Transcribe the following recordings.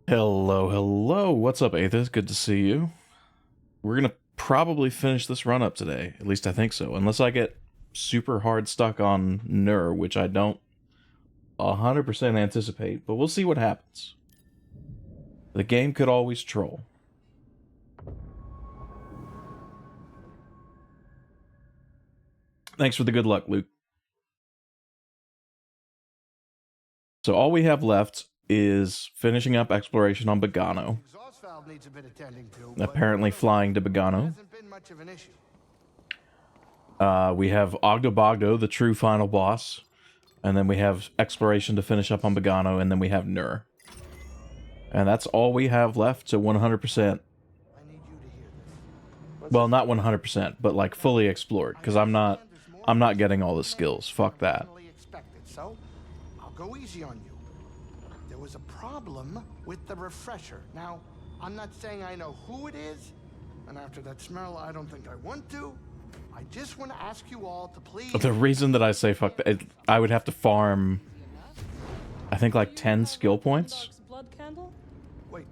Hello, hello. What's up, Aethys? Good to see you. We're gonna probably finish this run up today. At least I think so. Unless I get super hard stuck on Nur, which I don't 100% anticipate, but we'll see what happens. The game could always troll. Thanks for the good luck, Luke. So all we have left is finishing up exploration on Bogano. Apparently flying to Bogano. We have Ogdo, the true final boss. And then we have exploration to finish up on Bogano, and then we have Nur. And that's all we have left to 100%. Well, not 100%, but like fully explored, because I'm not getting all the skills. Fuck that. So, I'll go easy on you. There was a problem with the refresher. Now, I'm not saying I know who it is, and after that smell, I don't think I want to. I just want to ask you all to please... The reason that I say fuck that, I would have to farm, I think, like 10 skill points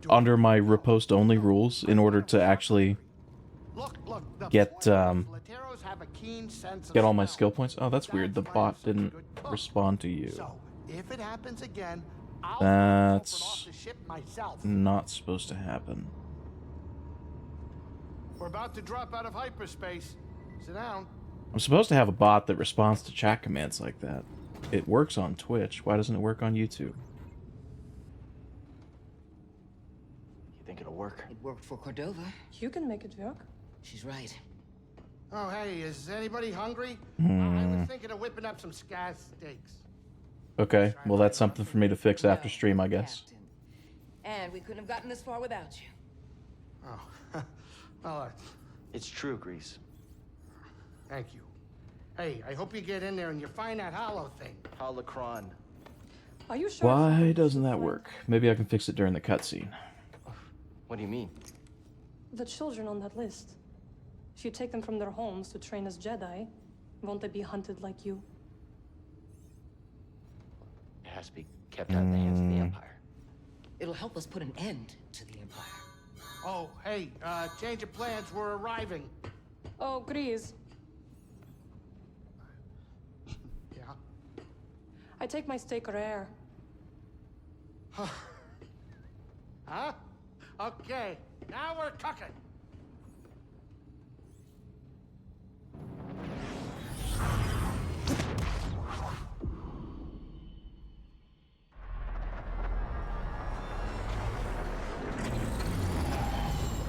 under my riposte only rules in order to actually get all my skill points. Oh, that's weird. The bot didn't respond to you. If it happens again, that's not supposed to happen. We're about to drop out of hyperspace. Sit down. I'm supposed to have a bot that responds to chat commands like that. It works on Twitch. Why doesn't it work on YouTube? You think it'll work? It worked for Cordova. You can make it work. She's right. Oh, hey, is anybody hungry? I was thinking of whipping up some scaz steaks. Okay, well that's something for me to fix after stream, I guess. Captain. And we couldn't have gotten this far without you. Oh, well, It's true, Grease. thank you. Hey, I hope you get in there and you find that hollow thing. Holocron. Are you sure? Why doesn't that work? Maybe I can fix it during the cutscene. What do you mean? The children on that list. If you take them from their homes to train as Jedi, won't they be hunted like you? It has to be kept out of the hands of the Empire. It'll help us put an end to the Empire. Oh, hey, change of plans, we're arriving. Oh, Grease. Yeah? I take my steak rare. Huh? Okay, now we're cooking.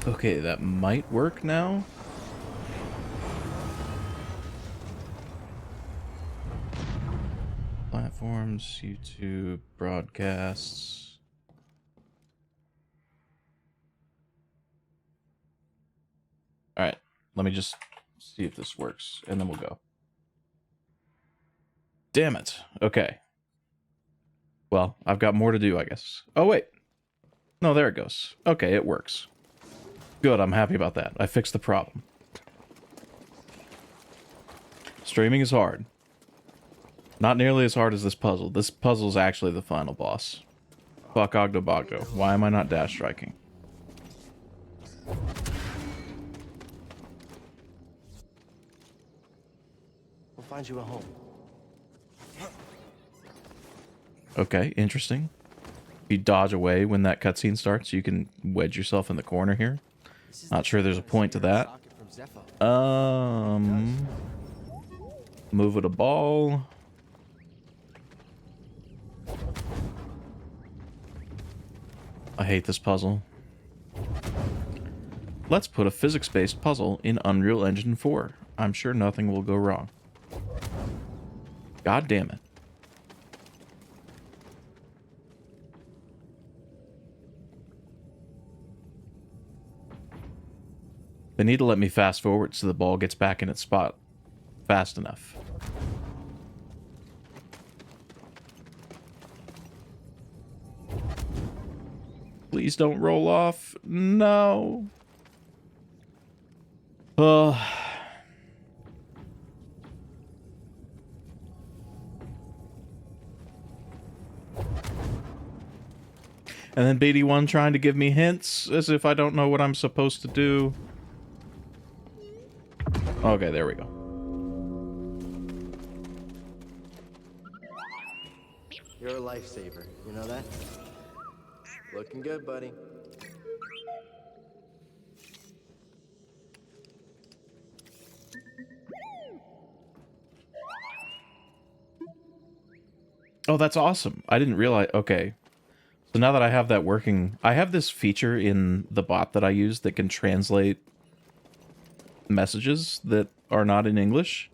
Okay, that might work now. Platforms, YouTube, broadcasts. Alright, let me just see if this works, and then we'll go. Damn it. Okay. Well, I've got more to do, I guess. Oh, wait. No, there it goes. Okay, it works. Good, I'm happy about that. I fixed the problem. Streaming is hard. Not nearly as hard as this puzzle. This puzzle is actually the final boss. Fuck Ogdo. Why am I not dash striking? We'll find you a home. Okay, interesting. If you dodge away when that cutscene starts, you can wedge yourself in the corner here. Not sure there's a point to that. Move it a ball. I hate this puzzle. Let's put a physics-based puzzle in Unreal Engine 4. I'm sure nothing will go wrong. God damn it. They need to let me fast forward so the ball gets back in its spot fast enough. Please don't roll off. No. And then BD1 trying to give me hints as if I don't know what I'm supposed to do. Okay, there we go. You're a lifesaver. You know that? Looking good, buddy. Oh, that's awesome. I didn't realize. Okay. So now that I have that working, I have this feature in the bot that I use that can translate messages that are not in English,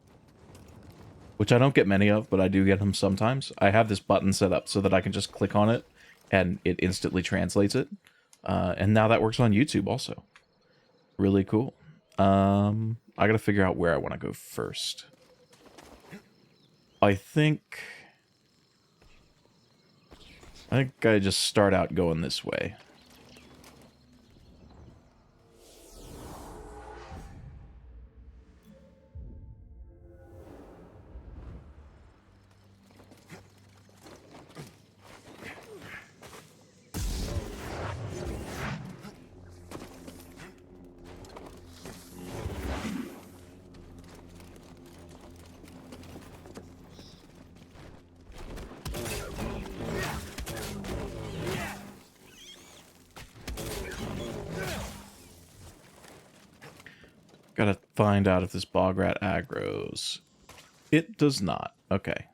which I don't get many of, but I do get them sometimes. I have this button set up so that I can just click on it and it instantly translates it. And now that works on YouTube also. Really cool. I gotta figure out where I want to go first. I think I just start out going this way. Gotta find out if this bog rat aggroes. It does not. Okay.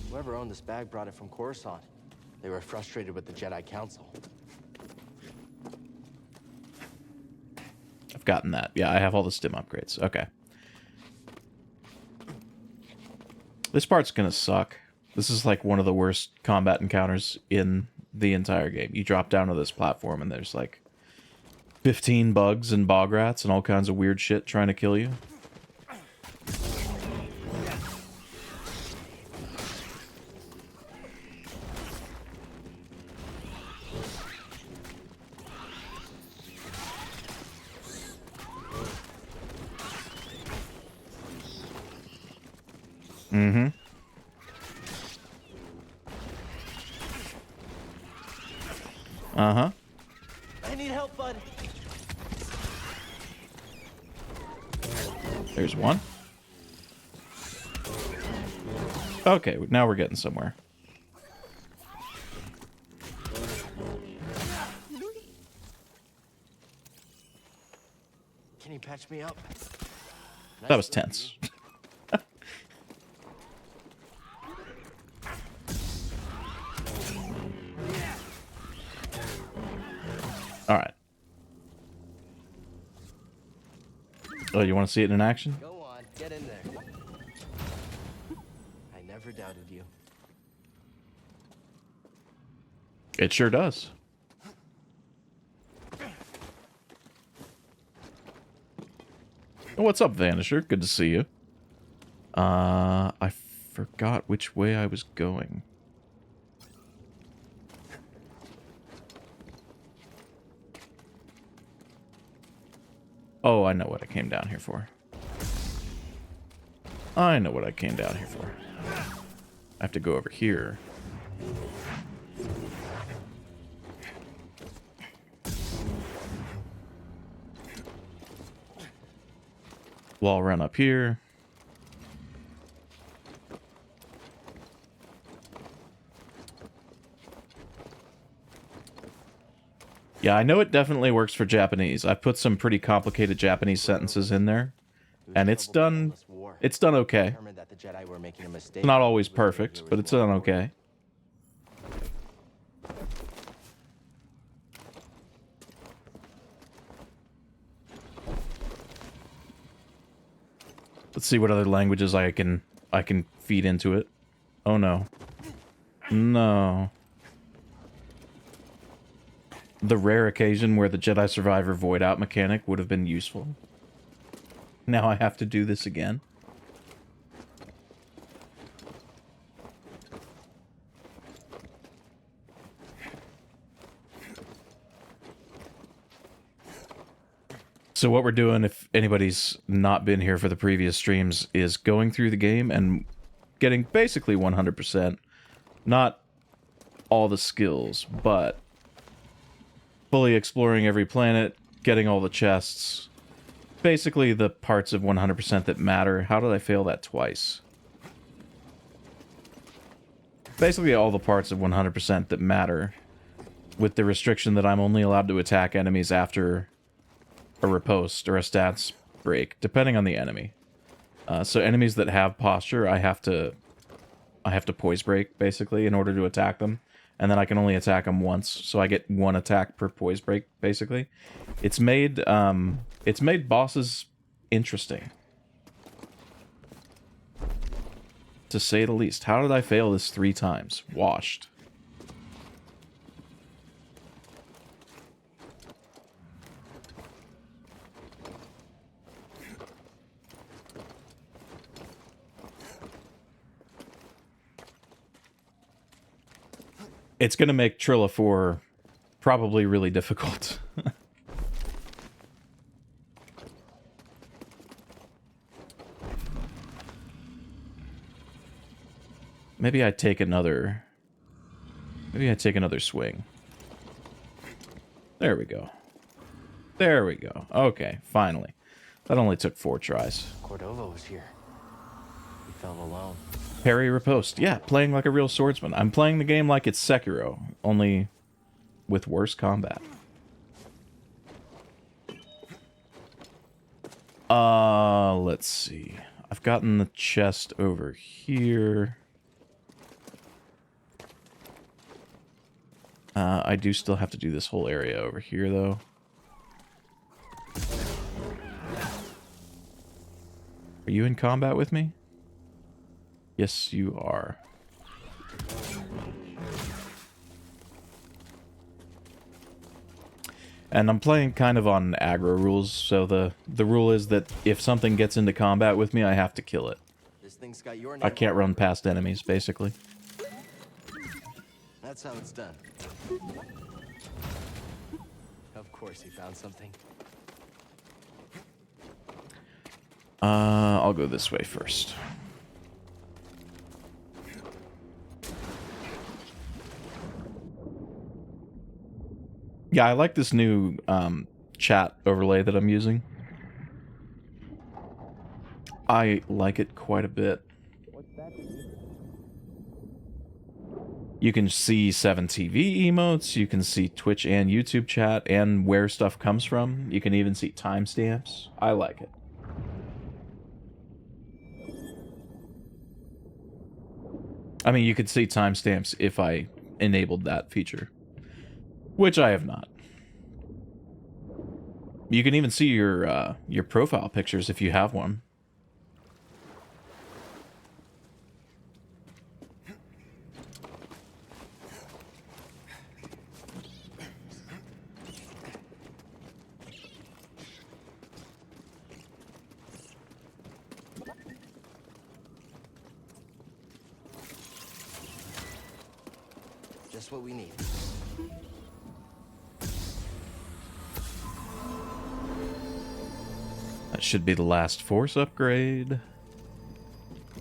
Whoever owned this bag brought it from Coruscant. They were frustrated with the Jedi Council. I've gotten that. Yeah, I have all the stim upgrades. Okay. This part's gonna suck. This is like one of the worst combat encounters in the entire game. You drop down to this platform and there's like 15 bugs and bog rats and all kinds of weird shit trying to kill you. Mm-hmm. Uh-huh. I need help, bud. There's one. Okay, now we're getting somewhere. Can you patch me up? That was tense. All right. Oh, you want to see it in action? Go on, get in there. I never doubted you. It sure does. Oh, what's up, Vanisher? Good to see you. I forgot which way I was going. Oh, I know what I came down here for. I know what I came down here for. I have to go over here. Wall run up here. Yeah, I know it definitely works for Japanese. I put some pretty complicated Japanese sentences in there, and it's done okay. It's not always perfect, but it's done okay. Let's see what other languages I can feed into it. Oh no. No. The rare occasion where the Jedi Survivor void out mechanic would have been useful. Now I have to do this again. So what we're doing, if anybody's not been here for the previous streams, is going through the game and getting basically 100%. Not all the skills, but fully exploring every planet, getting all the chests. Basically the parts of 100% that matter. How did I fail that twice? Basically all the parts of 100% that matter, with the restriction that I'm only allowed to attack enemies after a riposte or a stats break, depending on the enemy. So enemies that have posture, I have to poise break basically in order to attack them, and then I can only attack them once, so I get one attack per poise break basically. It's made bosses interesting, to say the least. How did I fail this 3 times? Washed. It's going to make Trilla 4 probably really difficult. Maybe I take another swing. There we go. There we go. Okay, finally. That only took 4 tries. Cordova was here. He felt alone. Parry riposte. Yeah, playing like a real swordsman. I'm playing the game like it's Sekiro, only with worse combat. Let's see. I've gotten the chest over here. I do still have to do this whole area over here, though. Are you in combat with me? Yes, you are. And I'm playing kind of on aggro rules, so the rule is that if something gets into combat with me, I have to kill it. This thing's got your name. I can't run past enemies, basically. That's how it's done. Of course he found something. I'll go this way first. Yeah, I like this new chat overlay that I'm using. I like it quite a bit. You can see 7TV emotes, you can see Twitch and YouTube chat, and where stuff comes from. You can even see timestamps. I like it. I mean, you could see timestamps if I enabled that feature, which I have not. You can even see your profile pictures if you have one. Just what we need. That should be the last force upgrade.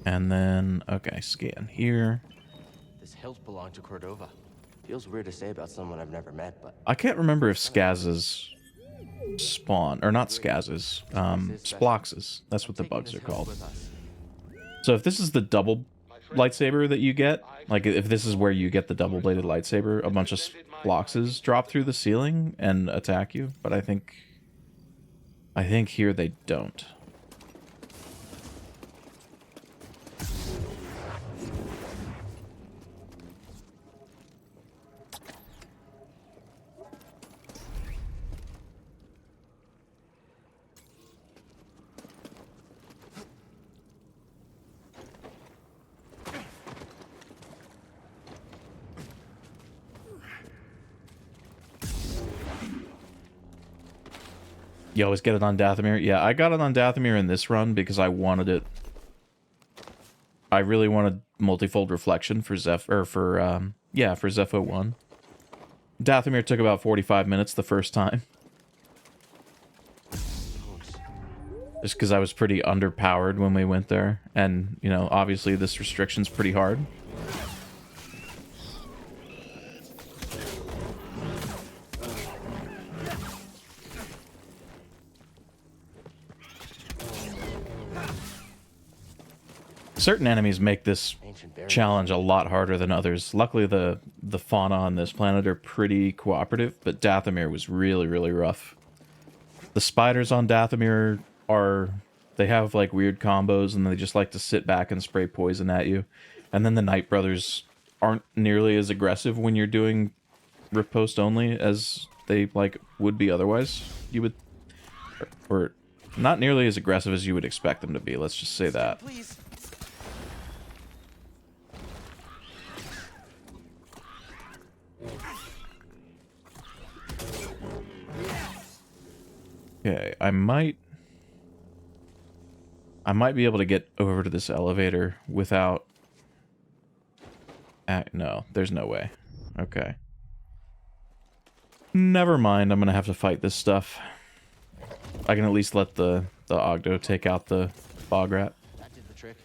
And then, okay, scan here. This hilt belonged to Cordova. Feels weird to say about someone I've never met, but I can't remember if Skazes spawn, or not Skazes, Sploxes. That's what the bugs are called. So if this is the double lightsaber that you get, like if this is where you get the double-bladed lightsaber, a bunch of Sploxes drop through the ceiling and attack you, but I think here they don't. You always get it on Dathomir? Yeah, I got it on Dathomir in this run because I wanted it. I really wanted multifold reflection for for Zepho 1. Dathomir took about 45 minutes the first time. Just because I was pretty underpowered when we went there. And, you know, obviously this restriction's pretty hard. Certain enemies make this challenge a lot harder than others. Luckily, the fauna on this planet are pretty cooperative, but Dathomir was really, really rough. The spiders on Dathomir they have like weird combos, and they just like to sit back and spray poison at you. And then the Night Brothers aren't nearly as aggressive when you're doing riposte only as they like would be otherwise. You would, or not nearly as aggressive as you would expect them to be. Let's just say that. Please. Okay, I might be able to get over to this elevator without... no, there's no way. Okay. Never mind, I'm gonna have to fight this stuff. I can at least let the Ogdo take out the bog rat. That did the trick.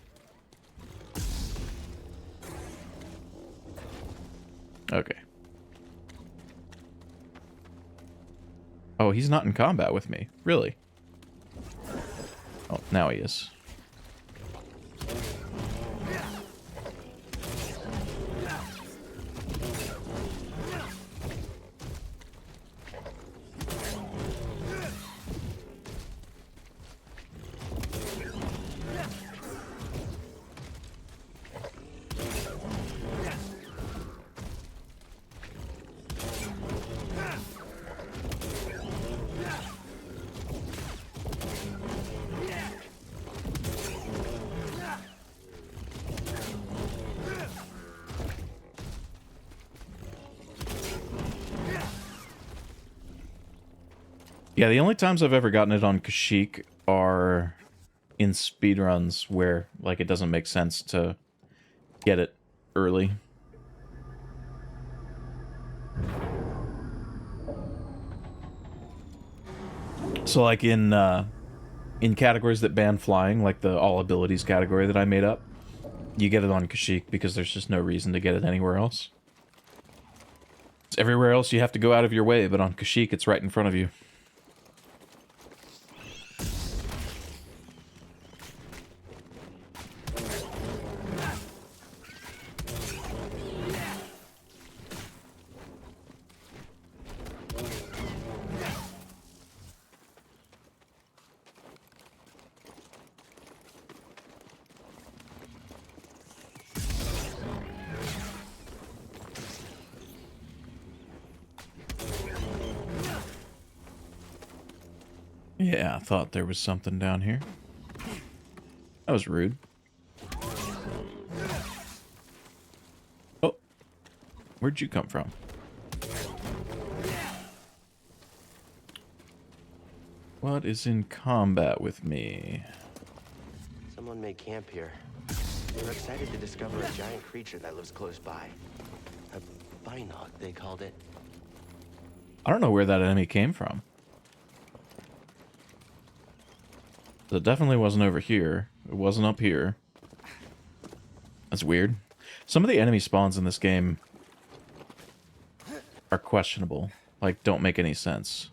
Okay. Oh, he's not in combat with me. Really? Oh, now he is. Yeah, the only times I've ever gotten it on Kashyyyk are in speedruns where, like, it doesn't make sense to get it early. So, like, in categories that ban flying, like the all abilities category that I made up, you get it on Kashyyyk because there's just no reason to get it anywhere else. It's everywhere else you have to go out of your way, but on Kashyyyk it's right in front of you. Yeah, I thought there was something down here. That was rude. Oh. Where'd you come from? What is in combat with me? Someone made camp here. They were excited to discover a giant creature that lives close by. A binog, they called it. I don't know where that enemy came from. It definitely wasn't over here. It wasn't up here. That's weird. Some of the enemy spawns in this game are questionable. Like, don't make any sense.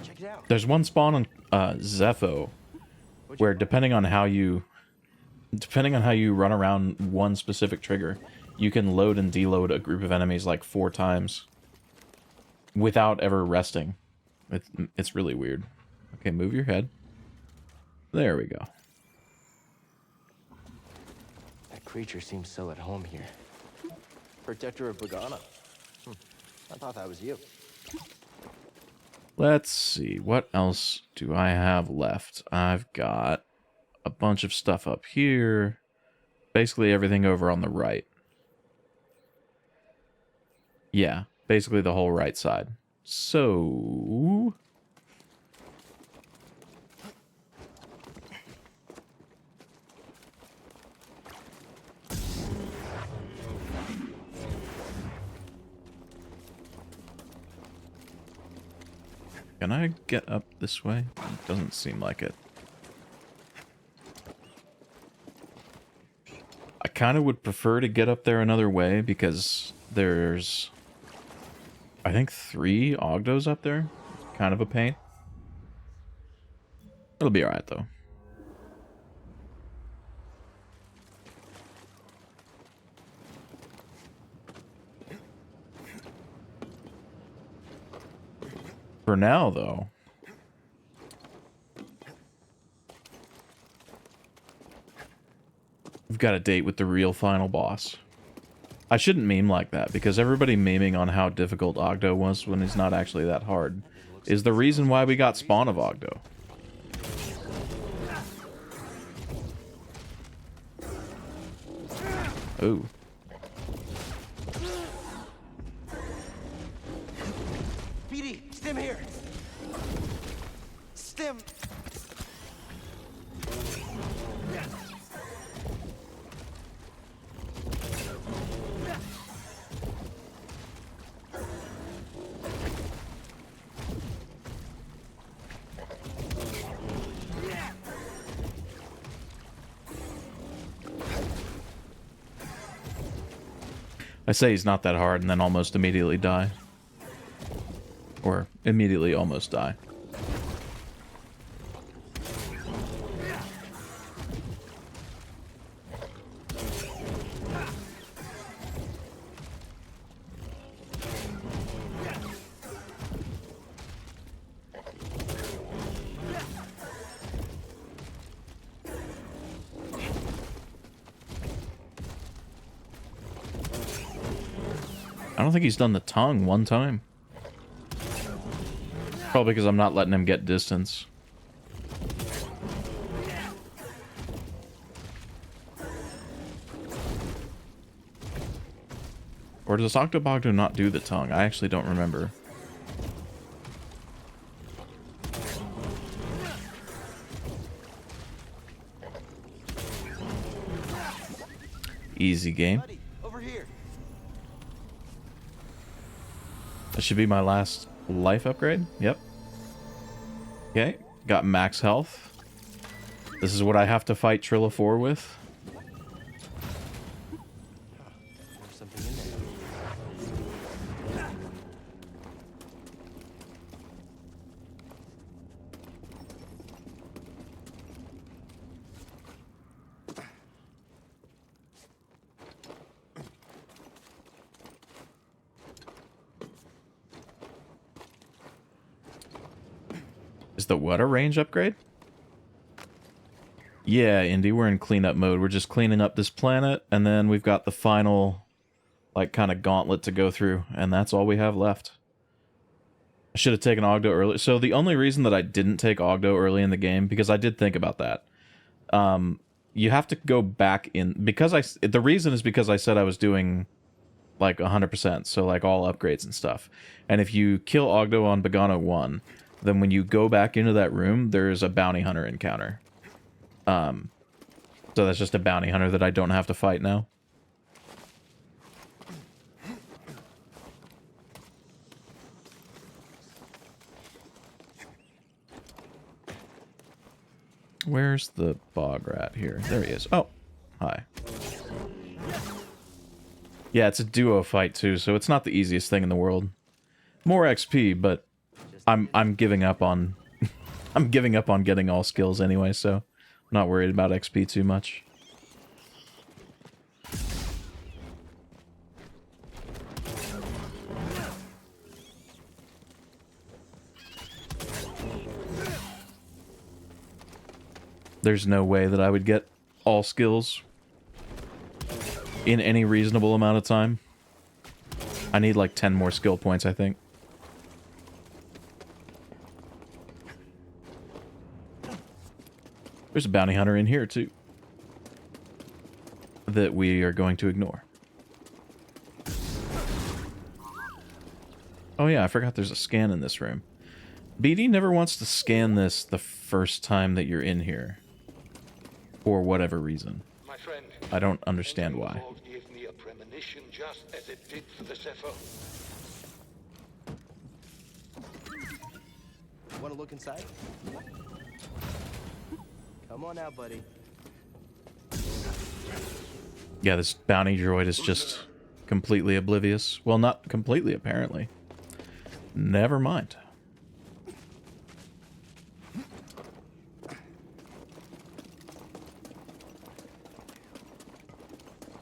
Check it out. There's one spawn on Zepho where depending on how you run around one specific trigger, you can load and deload a group of enemies like 4 times without ever resting. It's really weird. Okay, move your head. There we go. That creature seems so at home here. Protector of Bogana. I thought that was you. Let's see, what else do I have left? I've got a bunch of stuff up here. Basically everything over on the right. Yeah, basically the whole right side. So... Can I get up this way? Doesn't seem like it. I kind of would prefer to get up there another way because there's, I think, 3 Ogdos up there. Kind of a pain. It'll be alright, though. For now, though, we've got a date with the real final boss. I shouldn't meme like that, because everybody memeing on how difficult Ogdo was when he's not actually that hard is the reason why we got Spawn of Ogdo. Ooh. BD, stim here. Stim. I say he's not that hard and then almost immediately die. Or immediately almost die. I don't think he's done the tongue one time. Probably because I'm not letting him get distance. Or does Octobogdo not do the tongue? I actually don't remember. Easy game. Buddy, over here. That should be my last life upgrade. Yep. Okay, got max health. This is what I have to fight Trilla 4 with. There's something in there. Is the what a range upgrade? Yeah, Indy, we're in cleanup mode. We're just cleaning up this planet, and then we've got the final, like, kind of gauntlet to go through, and that's all we have left. I should have taken Ogdo early. So the only reason that I didn't take Ogdo early in the game, because I did think about that, you have to go back in, because the reason is because I said I was doing, like, 100%, so, like, all upgrades and stuff. And if you kill Ogdo on Bogano 1, then when you go back into that room, there's a bounty hunter encounter. So that's just a bounty hunter that I don't have to fight now. Where's the bog rat here? There he is. Oh, hi. Yeah, it's a duo fight too, so it's not the easiest thing in the world. More XP, but I'm giving up on I'm giving up on getting all skills anyway, so I'm not worried about XP too much. There's no way that I would get all skills in any reasonable amount of time. I need like 10 more skill points, I think. There's a bounty hunter in here, too, that we are going to ignore. Oh yeah, I forgot there's a scan in this room. BD never wants to scan this the first time that you're in here. For whatever reason. My friend, I don't understand why. Lord gave me a premonition just as it did for the Zephyr. Want to look inside? Come on now, buddy. Yeah, this bounty droid is just completely oblivious. Well, not completely, apparently. Never mind.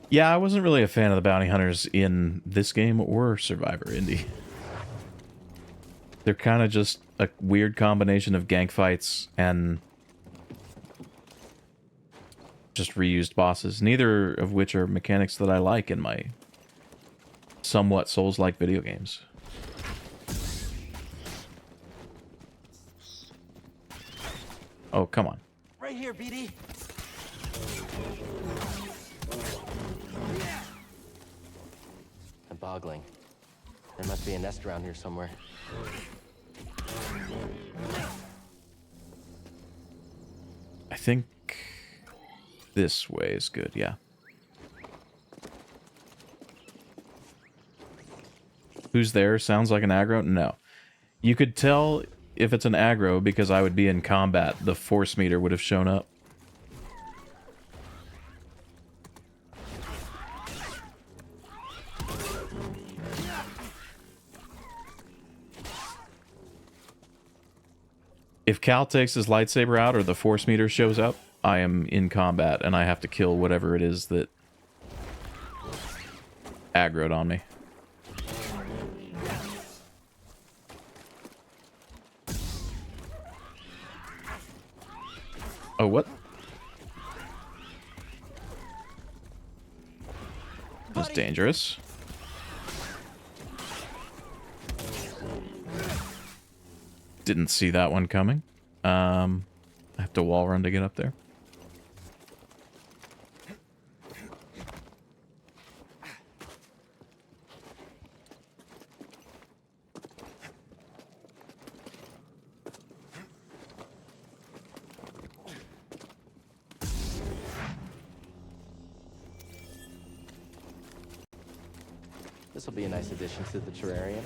Yeah, I wasn't really a fan of the bounty hunters in this game or Survivor Indy. They're kind of just a weird combination of gank fights and just reused bosses, neither of which are mechanics that I like in my somewhat Souls-like video games. Oh, come on. Right here, BD. I'm boggling. There must be a nest around here somewhere. I think this way is good, yeah. Who's there? Sounds like an aggro? No. You could tell if it's an aggro because I would be in combat. The force meter would have shown up. If Cal takes his lightsaber out or the force meter shows up, I am in combat and I have to kill whatever it is that aggroed on me. Oh, what? That's dangerous. Didn't see that one coming. I have to wall run to get up there. This will be a nice addition to the terrarium.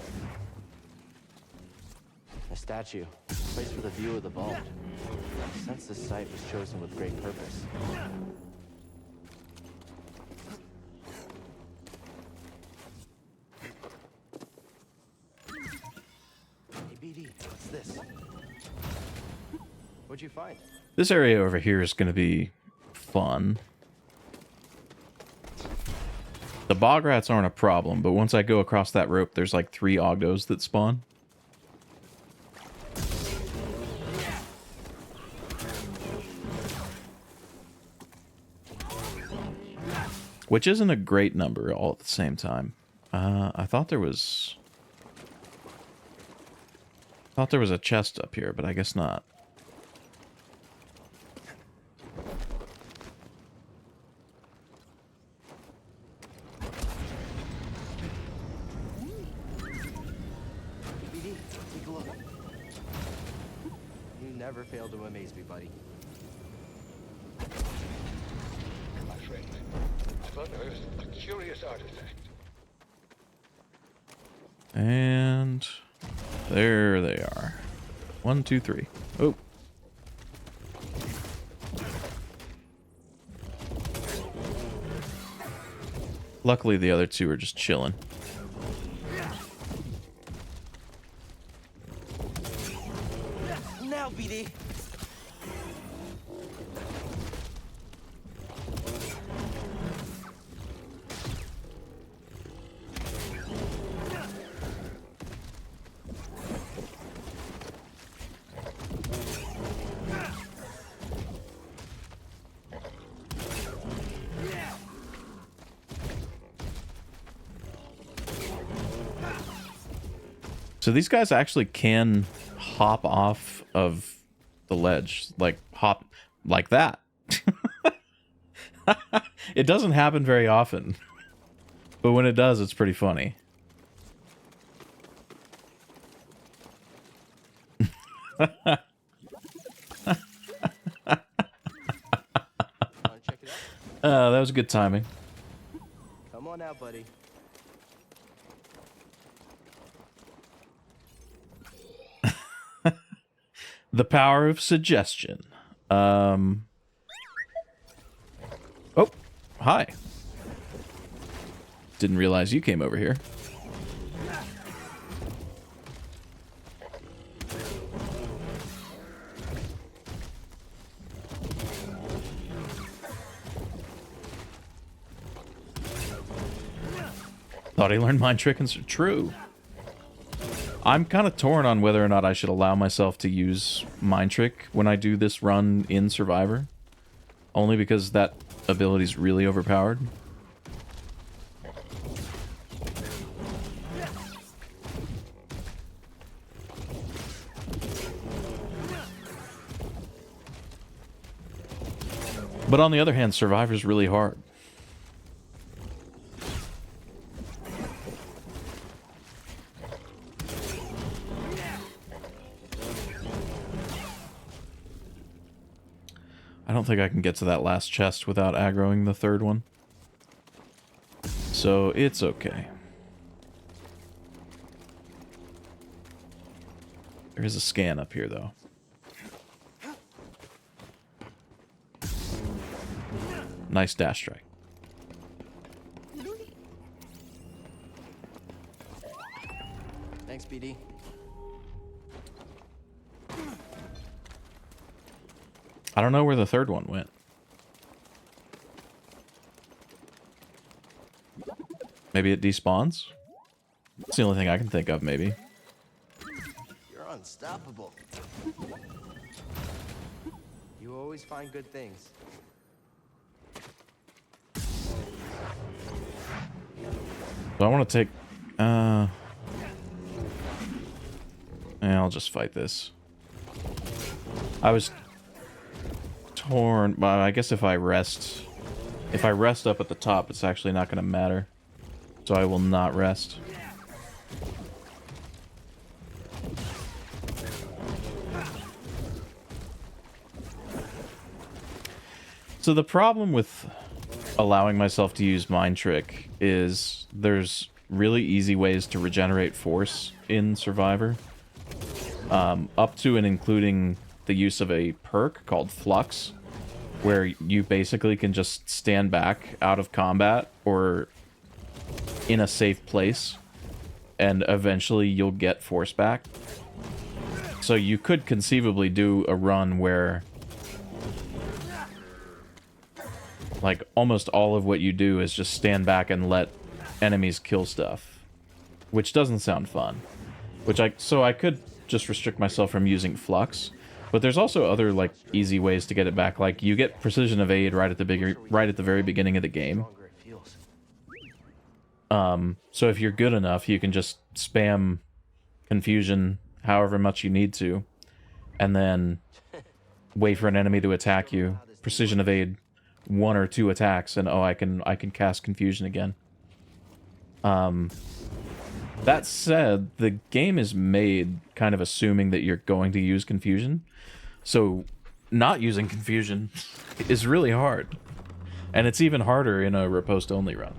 A statue, placed with a view of the vault. Since this site was chosen with great purpose. Hey, BD, what's this? What'd you find? This area over here is going to be fun. The bog rats aren't a problem, but once I go across that rope, there's like 3 Ogdos that spawn. Which isn't a great number all at the same time. I thought there was a chest up here, but I guess not. BD, take a look. You never fail to amaze me, buddy. My friend, I've unearthed a curious artifact. And there they are. 1, 2, 3. Oh. Luckily, the other 2 are just chilling. Now, BD. So these guys actually can hop off of the ledge, like hop like that. It doesn't happen very often, but when it does, it's pretty funny. Wanna check it out? That was good timing. Come on now, buddy. The power of suggestion. Oh, hi. Didn't realize you came over here. Thought he learned mind trick and true. I'm kind of torn on whether or not I should allow myself to use mind trick when I do this run in Survivor. Only because that ability's really overpowered. But on the other hand, Survivor's really hard. I don't think I can get to that last chest without aggroing the third one. So it's okay. There is a scan up here, though. Nice dash strike. Thanks, BD. I don't know where the third one went. Maybe it despawns? That's the only thing I can think of, maybe. You're unstoppable. You always find good things. So I want to take... Yeah, I'll just fight this. I was torn, but I guess if I rest up at the top, it's actually not going to matter. So I will not rest. So the problem with allowing myself to use Mind Trick is there's really easy ways to regenerate force in Survivor. Up to and including the use of a perk called Flux, where you basically can just stand back out of combat or in a safe place, and eventually you'll get force back. So you could conceivably do a run where like almost all of what you do is just stand back and let enemies kill stuff, which doesn't sound fun. So I could just restrict myself from using Flux, but there's also other like easy ways to get it back. Like you get Precision Evade right at the very beginning of the game. So if you're good enough, you can just spam Confusion however much you need to, and then wait for an enemy to attack you. Precision Evade 1 or 2 attacks, and I can cast Confusion again. That said, the game is made kind of assuming that you're going to use Confusion, so not using Confusion is really hard, and it's even harder in a Riposte only run.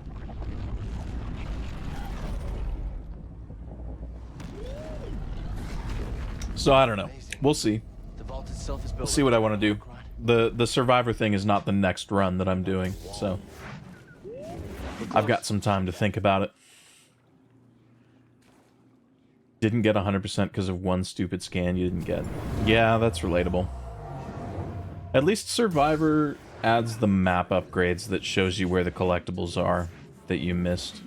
So I don't know. We'll see. We'll see what I want to do. The Survivor thing is not the next run that I'm doing, so I've got some time to think about it. Didn't get 100% because of one stupid scan you didn't get. Yeah, that's relatable. At least Survivor adds the map upgrades that shows you where the collectibles are that you missed.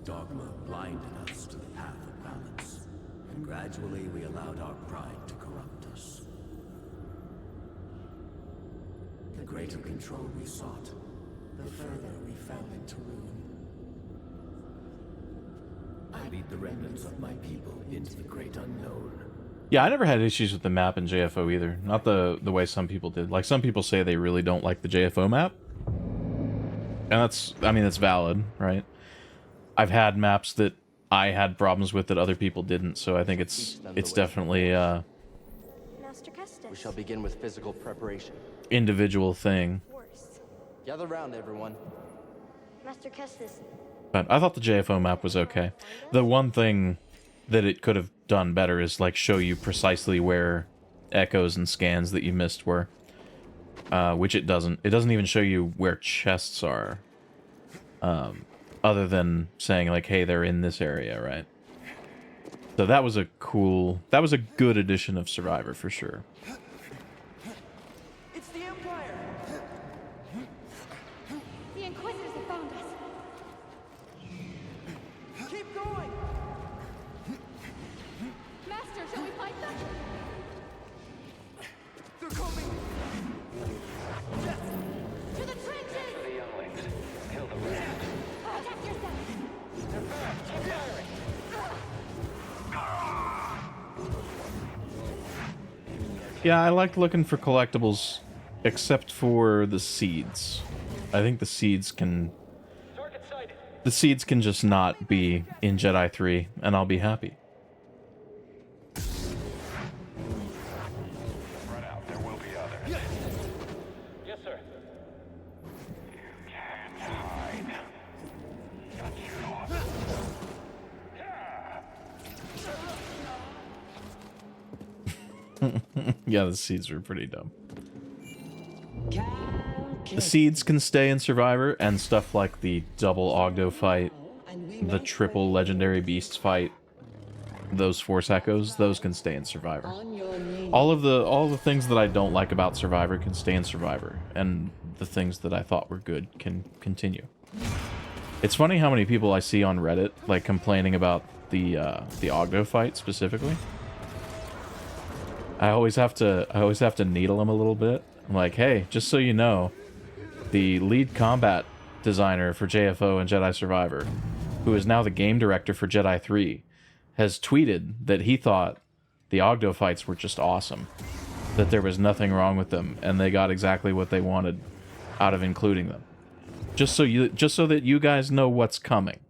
Dogma blinded us to the path of balance, and gradually we allowed our pride to corrupt us. The greater control we sought, the further we fell into ruin. I lead the remnants of my people into the great unknown. Yeah, I never had issues with the map in JFO either. Not the way some people did. Like, some people say they really don't like the JFO map. And that's valid, right? I've had maps that I had problems with that other people didn't, so I think it's definitely We shall begin with physical preparation. individual thing. Gather round, everyone. Master Kestis. But I thought the JFO map was okay. The one thing that it could have done better is like show you precisely where echoes and scans that you missed were. Which it doesn't. It doesn't even show you where chests are. Other than saying like, hey, they're in this area, right? So that was a good addition of Survivor for sure. It's the Empire! The Inquisitors have found us. Keep going! Master, shall we fight them? They're coming! To the trenches! The younglings. Kill the rest. Protect yourself! Keep firing! Yeah, I liked looking for collectibles, except for the seeds. I think the seeds can just not be in Jedi 3, and I'll be happy. Run out. There will be others. Yes, sir. You can't hide. Not you. Yeah, the seeds are pretty dumb. The seeds can stay in Survivor, and stuff like the double Ogdo fight, the triple Legendary Beasts fight, those Force Echoes, those can stay in Survivor. All of the things that I don't like about Survivor can stay in Survivor, and the things that I thought were good can continue. It's funny how many people I see on Reddit like complaining about the Ogdo fight specifically. I always have to needle them a little bit. I'm like, hey, just so you know, the lead combat designer for JFO and Jedi Survivor, who is now the game director for Jedi 3, has tweeted that he thought the Ogdo fights were just awesome, that there was nothing wrong with them, and they got exactly what they wanted out of including them. Just so that you guys know what's coming.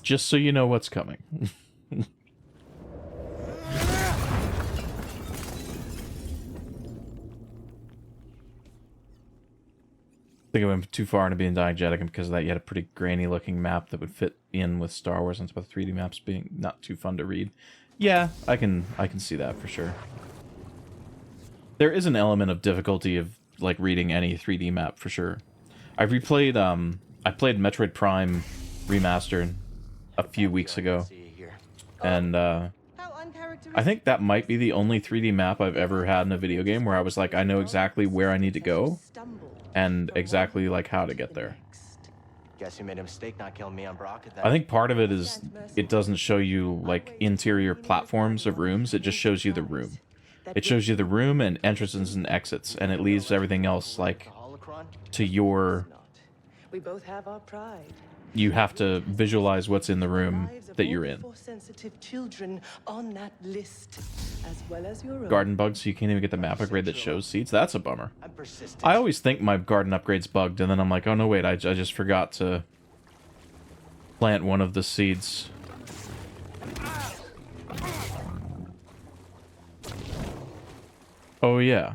Just so you know what's coming. I think I went too far into being diegetic, and because of that you had a pretty grainy looking map that would fit in with Star Wars, and with 3D maps being not too fun to read. Yeah, I can see that for sure. There is an element of difficulty of like reading any 3D map for sure. I played Metroid Prime Remastered a few weeks ago, and I think that might be the only 3D map I've ever had in a video game where I was like, I know exactly where I need to go and exactly like how to get there. Guess you made a mistake not killing me on Brock at that. I think part of it is it doesn't show you like interior platforms of rooms, it just shows you the room. It shows you the room and entrances and exits, and it leaves everything else like to your... We both have our pride. You have to visualize what's in the room that you're in. Sensitive children on that list, as well as your own. Garden bugs, so you can't even get the map upgrade that shows seeds. That's a bummer. I always think my garden upgrade's bugged, and then I'm like, oh no, wait, I just forgot to plant one of the seeds. Oh yeah.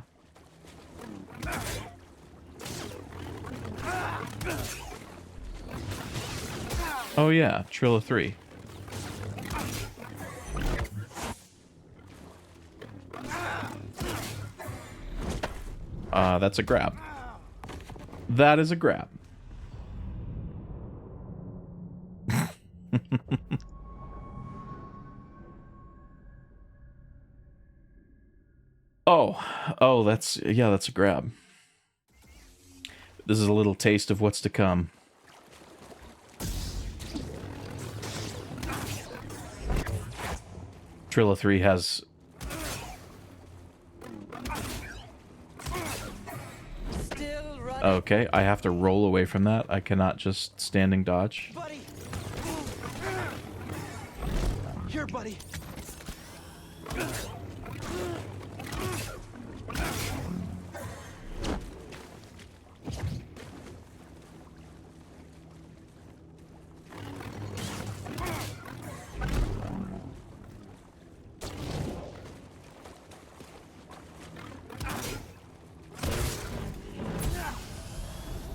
Oh yeah, Trilla 3. That's a grab. That is a grab. Oh, that's a grab. This is a little taste of what's to come. Trilla 3 has... Okay, I have to roll away from that. I cannot just standing dodge. Buddy! Here, buddy!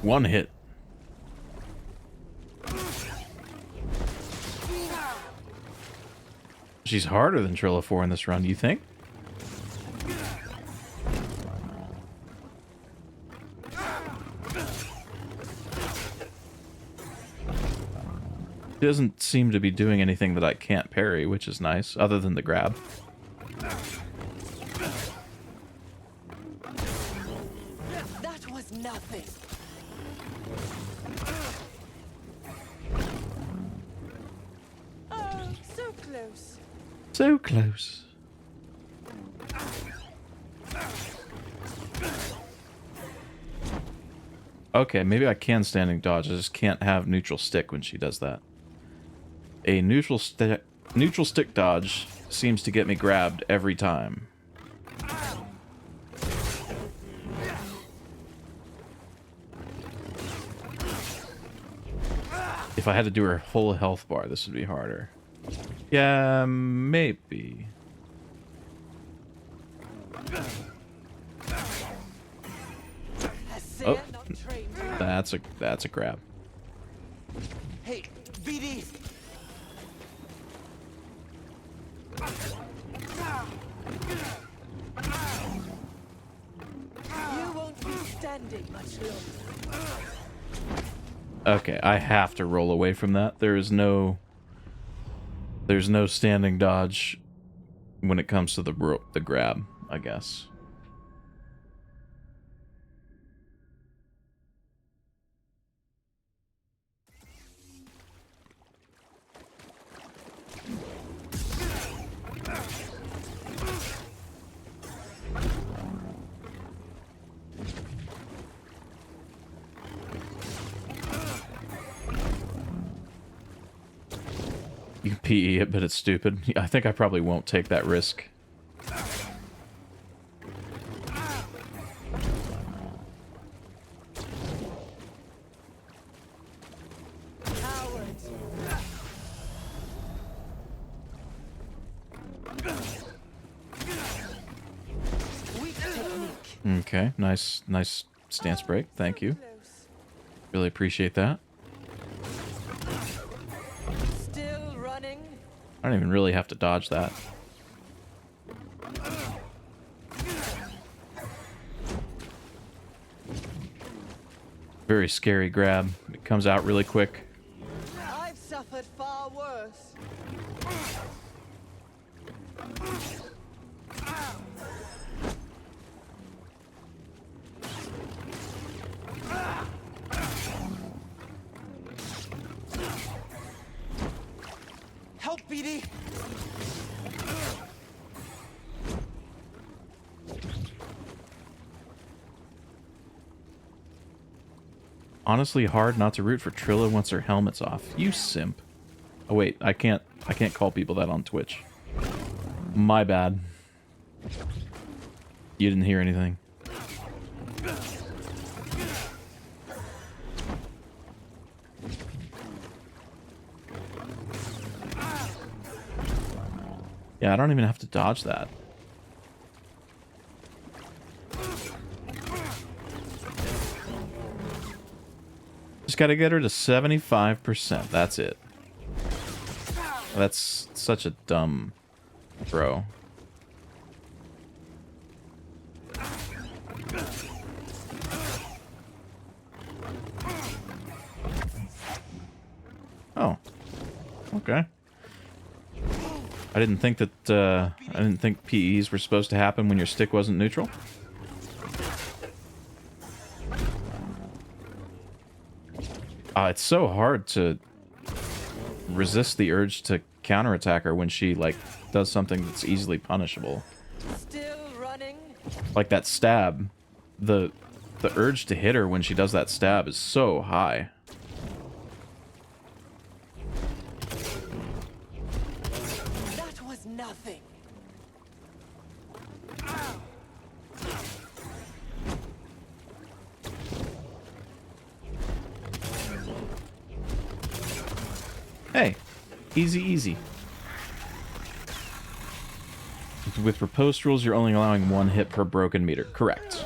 One hit. She's harder than Trilla 4 in this run, do you think? She doesn't seem to be doing anything that I can't parry, which is nice, other than the grab. That was nothing. Oh, so close. So close. Okay, maybe I can standing dodge. I just can't have neutral stick when she does that. A neutral stick dodge seems to get me grabbed every time. If I had to do her whole health bar, this would be harder. Yeah, maybe. Oh, that's a grab. Hey, BD! You won't be standing much longer. Okay, I have to roll away from that. There's no standing dodge when it comes to the grab, I guess. You can PE it, but it's stupid. I think I probably won't take that risk. Okay, nice stance break. Thank you. Really appreciate that. Still running. I don't even really have to dodge that. Very scary grab. It comes out really quick. I've suffered far worse. Help, BD! Honestly hard not to root for Trilla once her helmet's off. You simp. Oh wait, I can't call people that on Twitch. My bad. You didn't hear anything. Yeah, I don't even have to dodge that. Just gotta get her to 75%. That's it. That's such a dumb throw. Oh. Okay. I didn't think PEs were supposed to happen when your stick wasn't neutral. It's so hard to resist the urge to counterattack her when she like does something that's easily punishable. Still running. Like that stab. The urge to hit her when she does that stab is so high. That was nothing. Hey, easy, easy. With riposte rules, you're only allowing one hit per broken meter. Correct.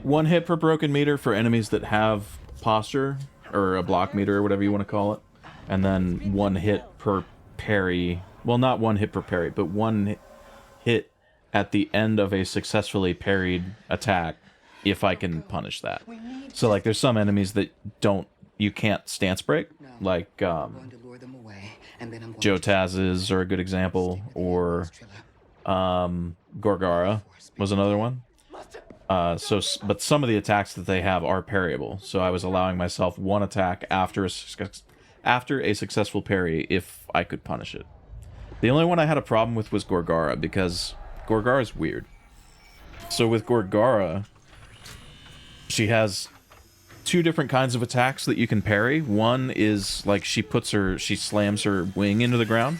1 hit per broken meter for enemies that have posture, or a block meter, or whatever you want to call it. And then 1 hit per parry. Well, not 1 hit per parry, but 1 hit at the end of a successfully parried attack, if I can punish that. So, like, there's some enemies that you can't stance break, like, Jotaz's are a good example, or, Gorgara was another one. But some of the attacks that they have are parryable, so I was allowing myself 1 attack after a successful parry if I could punish it. The only one I had a problem with was Gorgara, because Gorgara is weird. So with Gorgara, she has 2 different kinds of attacks that you can parry. One is, like, she slams her wing into the ground.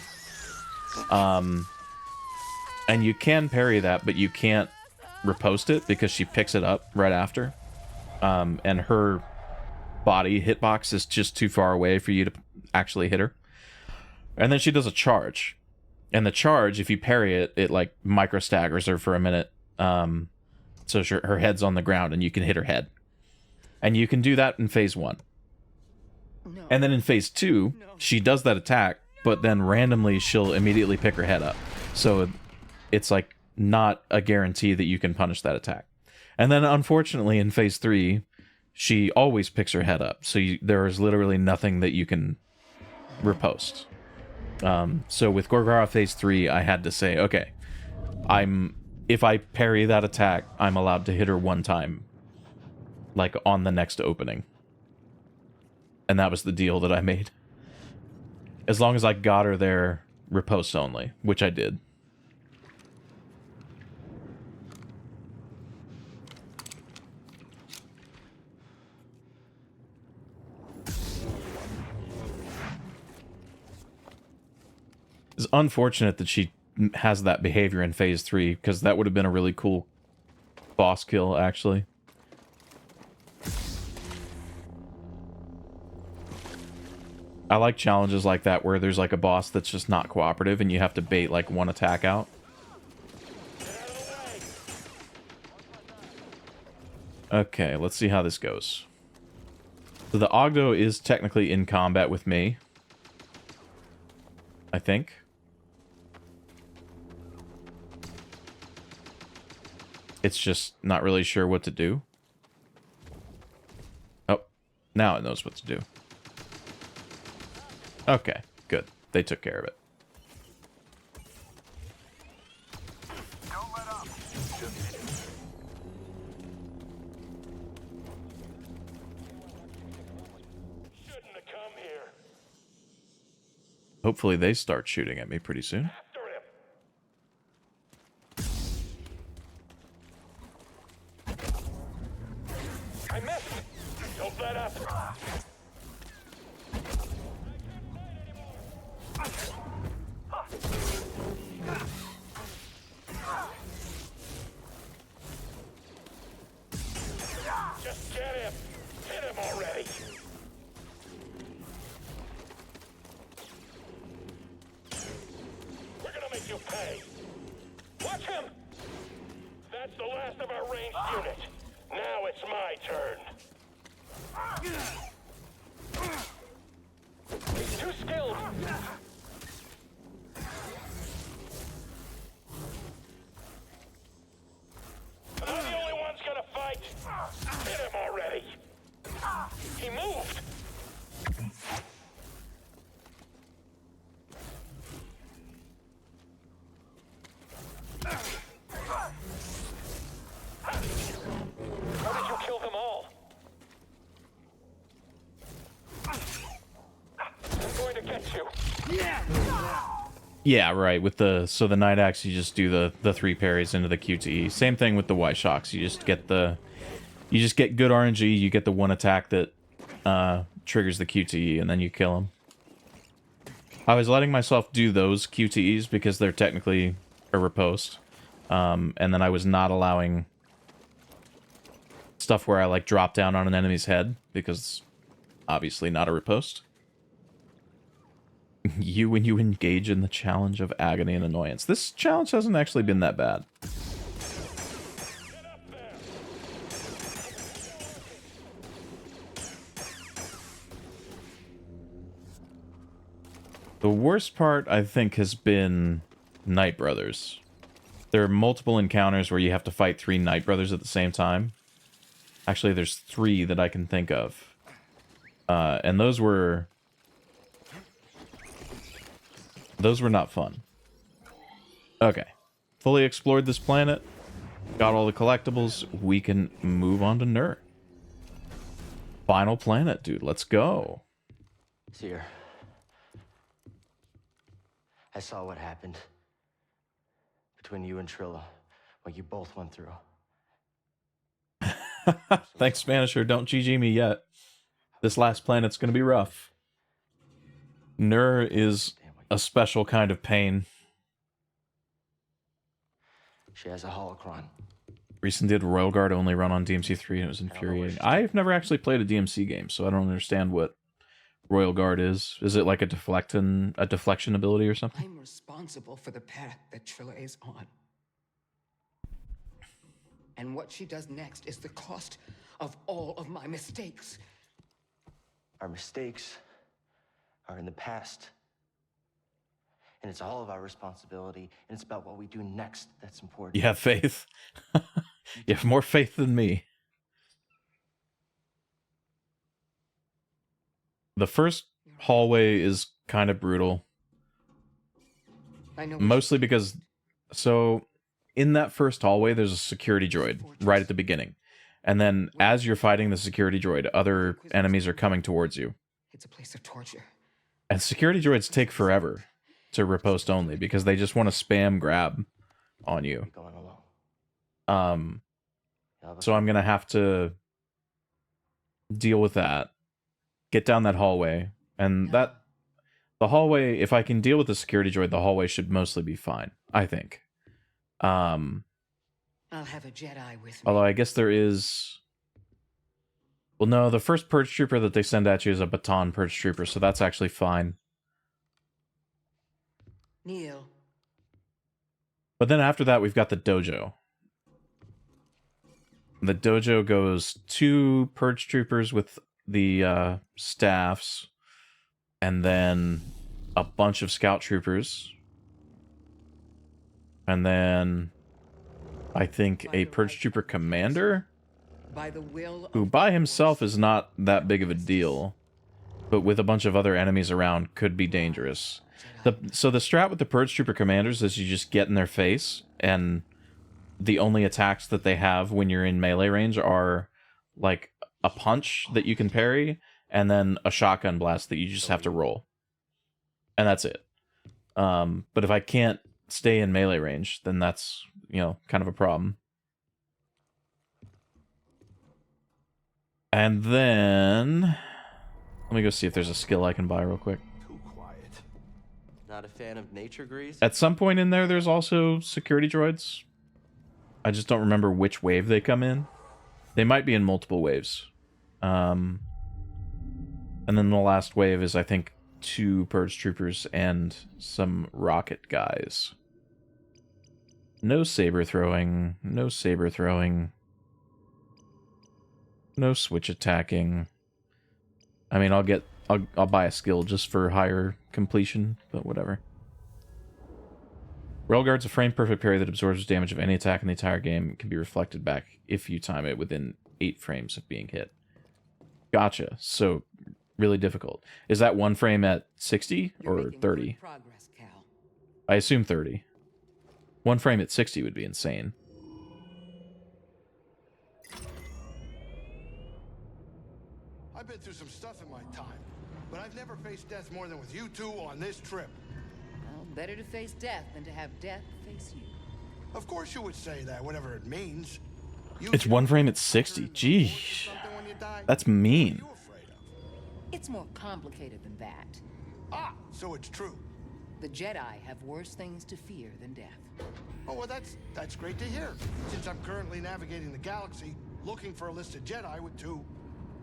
And you can parry that, but you can't riposte it because she picks it up right after. And her body hitbox is just too far away for you to actually hit her. And then she does a charge. And the charge, if you parry it, it like micro staggers her for a minute. So her head's on the ground and you can hit her head. And you can do that in phase 1. No. And then in phase 2, she does that attack, but then randomly she'll immediately pick her head up. So it's like not a guarantee that you can punish that attack. And then unfortunately in phase 3, she always picks her head up. So there is literally nothing that you can riposte. So with Gorgara phase 3, I had to say, okay, if I parry that attack, I'm allowed to hit her 1 time, like on the next opening. And that was the deal that I made. As long as I got her there, riposte only, which I did. It's unfortunate that she has that behavior in phase 3, because that would have been a really cool boss kill, actually. I like challenges like that where there's like a boss that's just not cooperative and you have to bait like 1 attack out. Okay, let's see how this goes. So the Ogdo is technically in combat with me, I think. It's just not really sure what to do. Oh, now it knows what to do. Okay, good. They took care of it. Don't let up. Shouldn't have come here. Hopefully they start shooting at me pretty soon. After him. I missed. Don't let up. Just get him. Hit him already. We're gonna make you pay. Watch him. That's the last of our ranged unit. Now it's my turn. He's too skilled. Am I the only one's gonna fight? Hit him already. He moved. How did you kill them all? I'm going to get you. Yeah, right. With the Night Axe, you just do the 3 parries into the QTE. Same thing with the Y Shocks. You just get good RNG. You get the 1 attack that triggers the QTE, and then you kill them. I was letting myself do those QTEs because they're technically a riposte, and then I was not allowing stuff where I like drop down on an enemy's head because obviously not a riposte. When you engage in the challenge of agony and annoyance. This challenge hasn't actually been that bad. Get up there. The worst part, I think, has been Night Brothers. There are multiple encounters where you have to fight 3 Night Brothers at the same time. Actually, there's 3 that I can think of. And those were not fun. Okay. Fully explored this planet. Got all the collectibles. We can move on to Nur. Final planet, dude. Let's go. Seer, I saw what happened between you and Trilla, what you both went through. Thanks, Spanisher. Don't GG me yet. This last planet's gonna be rough. Nur is a special kind of pain. She has a holocron. Recently did Royal Guard only run on DMC3 and it was infuriating. I've never actually played a DMC game, so I don't understand what Royal Guard is. Is it like a deflection ability or something? I'm responsible for the path that Trilla is on. And what she does next is the cost of all of my mistakes. Our mistakes are in the past. And it's all of our responsibility, and it's about what we do next that's important. You have faith. You have more faith than me. The first hallway is kind of brutal. I know. Mostly because, so in that first hallway, there's a security droid right at the beginning. And then as you're fighting the security droid, other enemies are coming towards you. It's a place of torture. And security droids take forever to riposte only because they just want to spam grab on you. So I'm gonna have to deal with that. Get down that hallway, and the hallway, if I can deal with the security droid, the hallway should mostly be fine, I think. I'll have a Jedi with me. Although I guess there is... Well, no, the first Purge Trooper that they send at you is a Baton Purge Trooper, so that's actually fine. Neil. But then after that, we've got the dojo. The dojo goes 2 Purge Troopers with the staffs, and then a bunch of Scout Troopers. And then I think a Purge Trooper Commander, who by himself is not that big of a deal, but with a bunch of other enemies around could be dangerous. So the strat with the Purge Trooper Commanders is you just get in their face, and the only attacks that they have when you're in melee range are like a punch that you can parry, and then a shotgun blast that you just have to roll. And that's it. But if I can't stay in melee range, then that's, you know, kind of a problem. And then... let me go see if there's a skill I can buy real quick. Too quiet. Not a fan of nature grease? At some point in there, there's also security droids. I just don't remember which wave they come in. They might be in multiple waves. And then the last wave is, I think, 2 Purge Troopers and some rocket guys. No saber throwing. No saber throwing. No switch attacking. I mean, I'll buy a skill just for higher completion, but whatever. Railguard's a frame-perfect parry that absorbs damage of any attack in the entire game. It can be reflected back if you time it within 8 frames of being hit. Gotcha. So, really difficult. Is that 1 frame at 60 or 30? Progress, Cal. I assume 30. 1 frame at 60 would be insane. I've been through some stuff in my time, but I've never faced death more than with you two on this trip. Well, better to face death than to have death face you. Of course you would say that, whatever it means. It's 1 frame at 60. Gee, that's mean. It's more complicated than that. Ah, so it's true. The Jedi have worse things to fear than death. Oh, well, that's great to hear. Since I'm currently navigating the galaxy, looking for a list of Jedi with 2,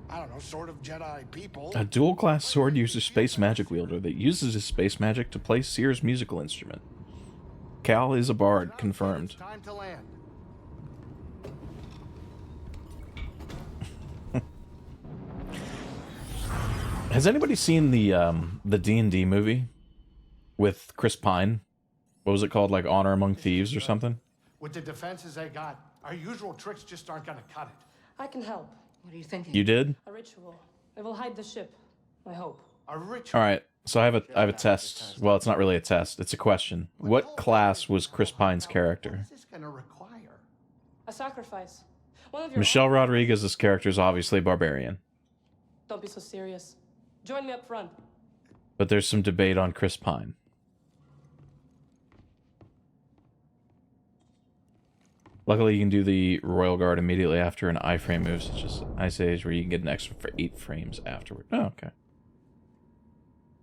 I don't know, sort of Jedi people. A dual-class sword user space magic wielder that uses his space magic to play Seer's musical instrument. Cal is a bard, confirmed. Time to land. Has anybody seen the D&D movie? with Chris Pine. What was it called? Like Honor Among Thieves or something? With the defenses they got, our usual tricks just aren't gonna cut it. I can help. What are you thinking? You did? A ritual. It will hide the ship. I hope. A ritual. All right. So I have a test. Well, it's not really a test. It's a question. What class was Chris Pine's character? What is this gonna require? A sacrifice. One of your Michelle Rodriguez's character is obviously a barbarian, Don't be so serious. Join me up front. but there's some debate on Chris Pine. Luckily, you can do the Royal Guard immediately after an iframe move, such as Ice Age, where you can get an extra for 8 frames afterward. Oh, okay.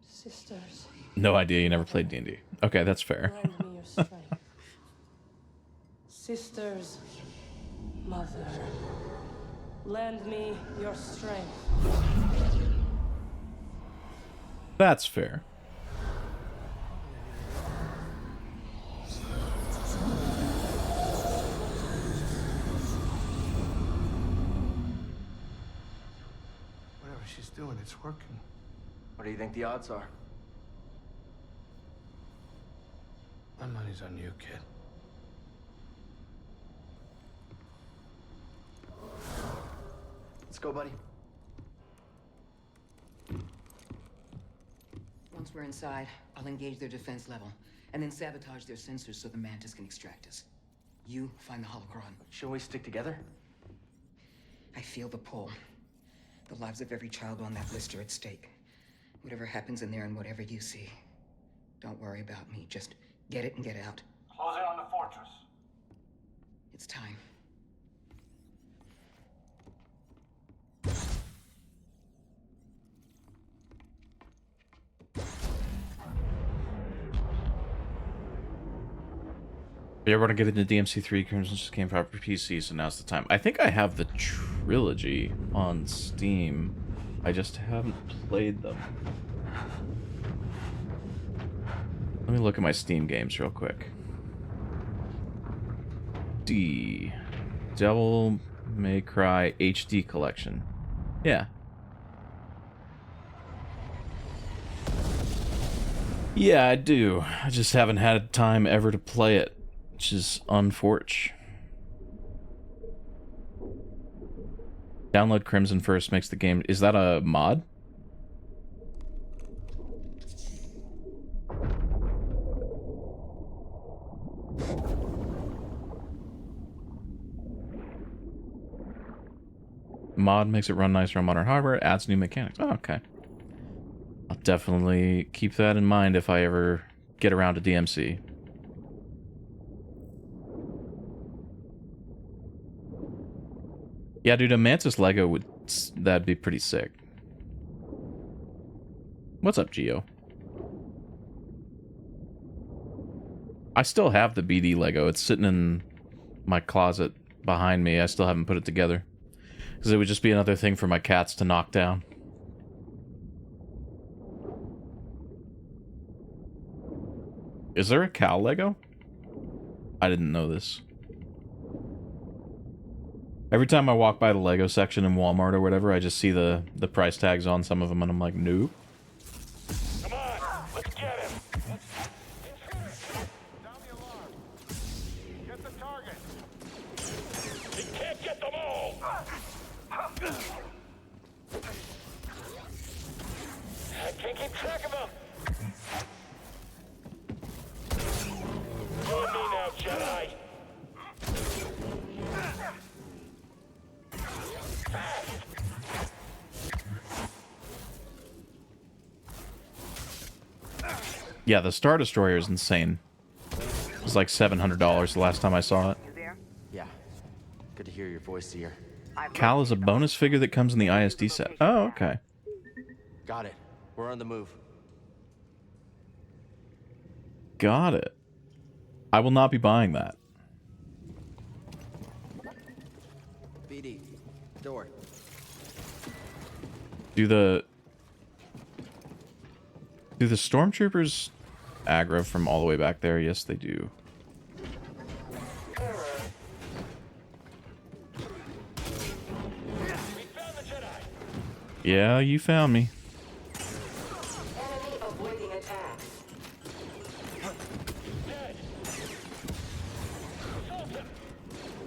Sisters, No idea. You never played D&D. Okay, that's fair. lend me your strength. Sisters, mother, lend me your strength. That's fair. Whatever she's doing, it's working. What do you think the odds are? My money's on you, kid. Let's go, buddy. Once we're inside, I'll engage their defense level, and then sabotage their sensors so the Mantis can extract us. You find the holocron. Shouldn't we stick together? I feel the pull. The lives of every child on that list are at stake. Whatever happens in there and whatever you see, don't worry about me. Just get it and get out. Close in on the fortress. It's time. If you ever want to get into DMC3, Crimson just came out for PC, so now's the time. I think I have the trilogy on Steam. I just haven't played them. Let me look at my Steam games real quick. D. Devil May Cry HD Collection. Yeah. Yeah, I do. I just haven't had time ever to play it, which is unfortunate. Download Crimson first makes the game... Is that a mod? Mod makes it run nicer on modern hardware, adds new mechanics. Oh, okay. I'll definitely keep that in mind if I ever get around to DMC. Yeah, dude, a Mantis Lego would... That'd be pretty sick. What's up, Geo? I still have the BD Lego. It's sitting in my closet behind me. I still haven't put it together. Because it would just be another thing for my cats to knock down. Is there a cow Lego? I didn't know this. Every time I walk by the Lego section in Walmart or whatever, I just see the price tags on some of them, and I'm like, nope. Come on, let's get him. Down the alarm. Get the target. He can't get them all. I can't keep track of them. You and me now, Jedi. Yeah, the Star Destroyer is insane. It was like $700 the last time I saw it. Yeah. Good to hear your voice here. Cal is a bonus figure that comes in the ISD set. Oh, okay. Got it. We're on the move. Got it. I will not be buying that. BD. Door. Do the stormtroopers aggro from all the way back there? Yes, they do. We found the Jedi. Yeah, you found me. Dead. Assault him.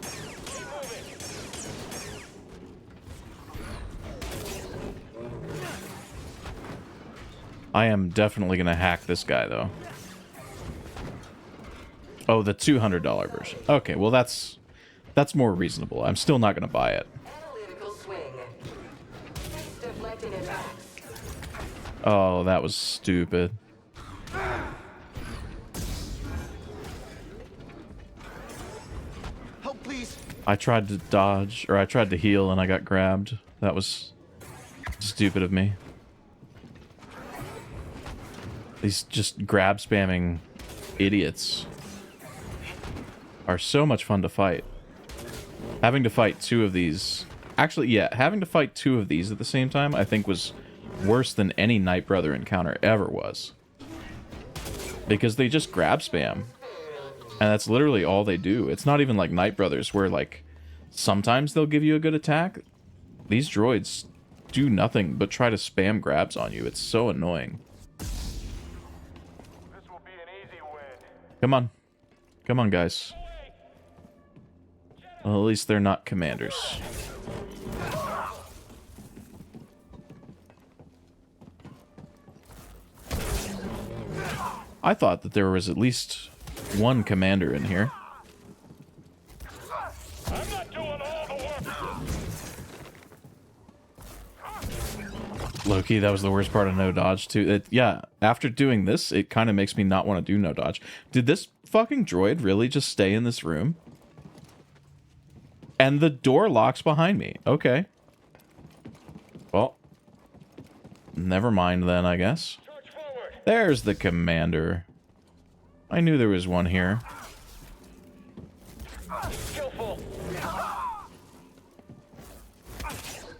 Keep moving. I am definitely gonna hack this guy though. Oh, the $200 version. Okay, well that's more reasonable. I'm still not gonna buy it. Analytical swing. Deflecting attacks. Oh, that was stupid. Help, please. I tried to dodge, or I tried to heal and I got grabbed. That was stupid of me. These just grab spamming idiots are so much fun to fight. Having to fight two of these... Actually, yeah, having to fight two of these at the same time, I think was worse than any Night Brother encounter ever was. Because they just grab spam. And that's literally all they do. It's not even like Night Brothers where, like, sometimes they'll give you a good attack. These droids do nothing but try to spam grabs on you. It's so annoying. This will be an easy win. Come on. Come on, guys. Well, at least they're not commanders. I thought that there was at least one commander in here. I'm not doing all the work. Loki, that was the worst part of no dodge too. Yeah, after doing this, it kind of makes me not want to do no dodge. Did this fucking droid really just stay in this room? And the door locks behind me. Okay. Well, never mind then, I guess. Charge forward. There's the commander. I knew there was one here. Skillful.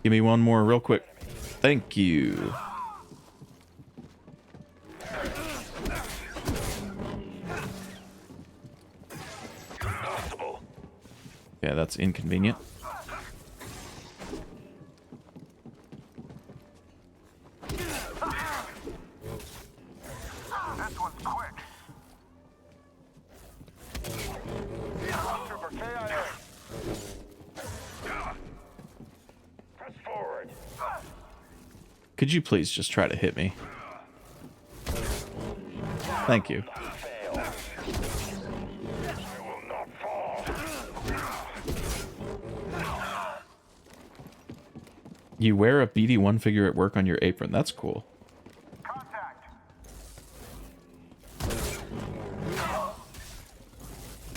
Give me one more real quick. Thank you. Possible. Yeah, that's inconvenient. This one's quick. Super KIA. Press forward. Could you please just try to hit me? Thank you. Fail. I will not fall. You wear a BD-1 figure at work on your apron. That's cool. Contact.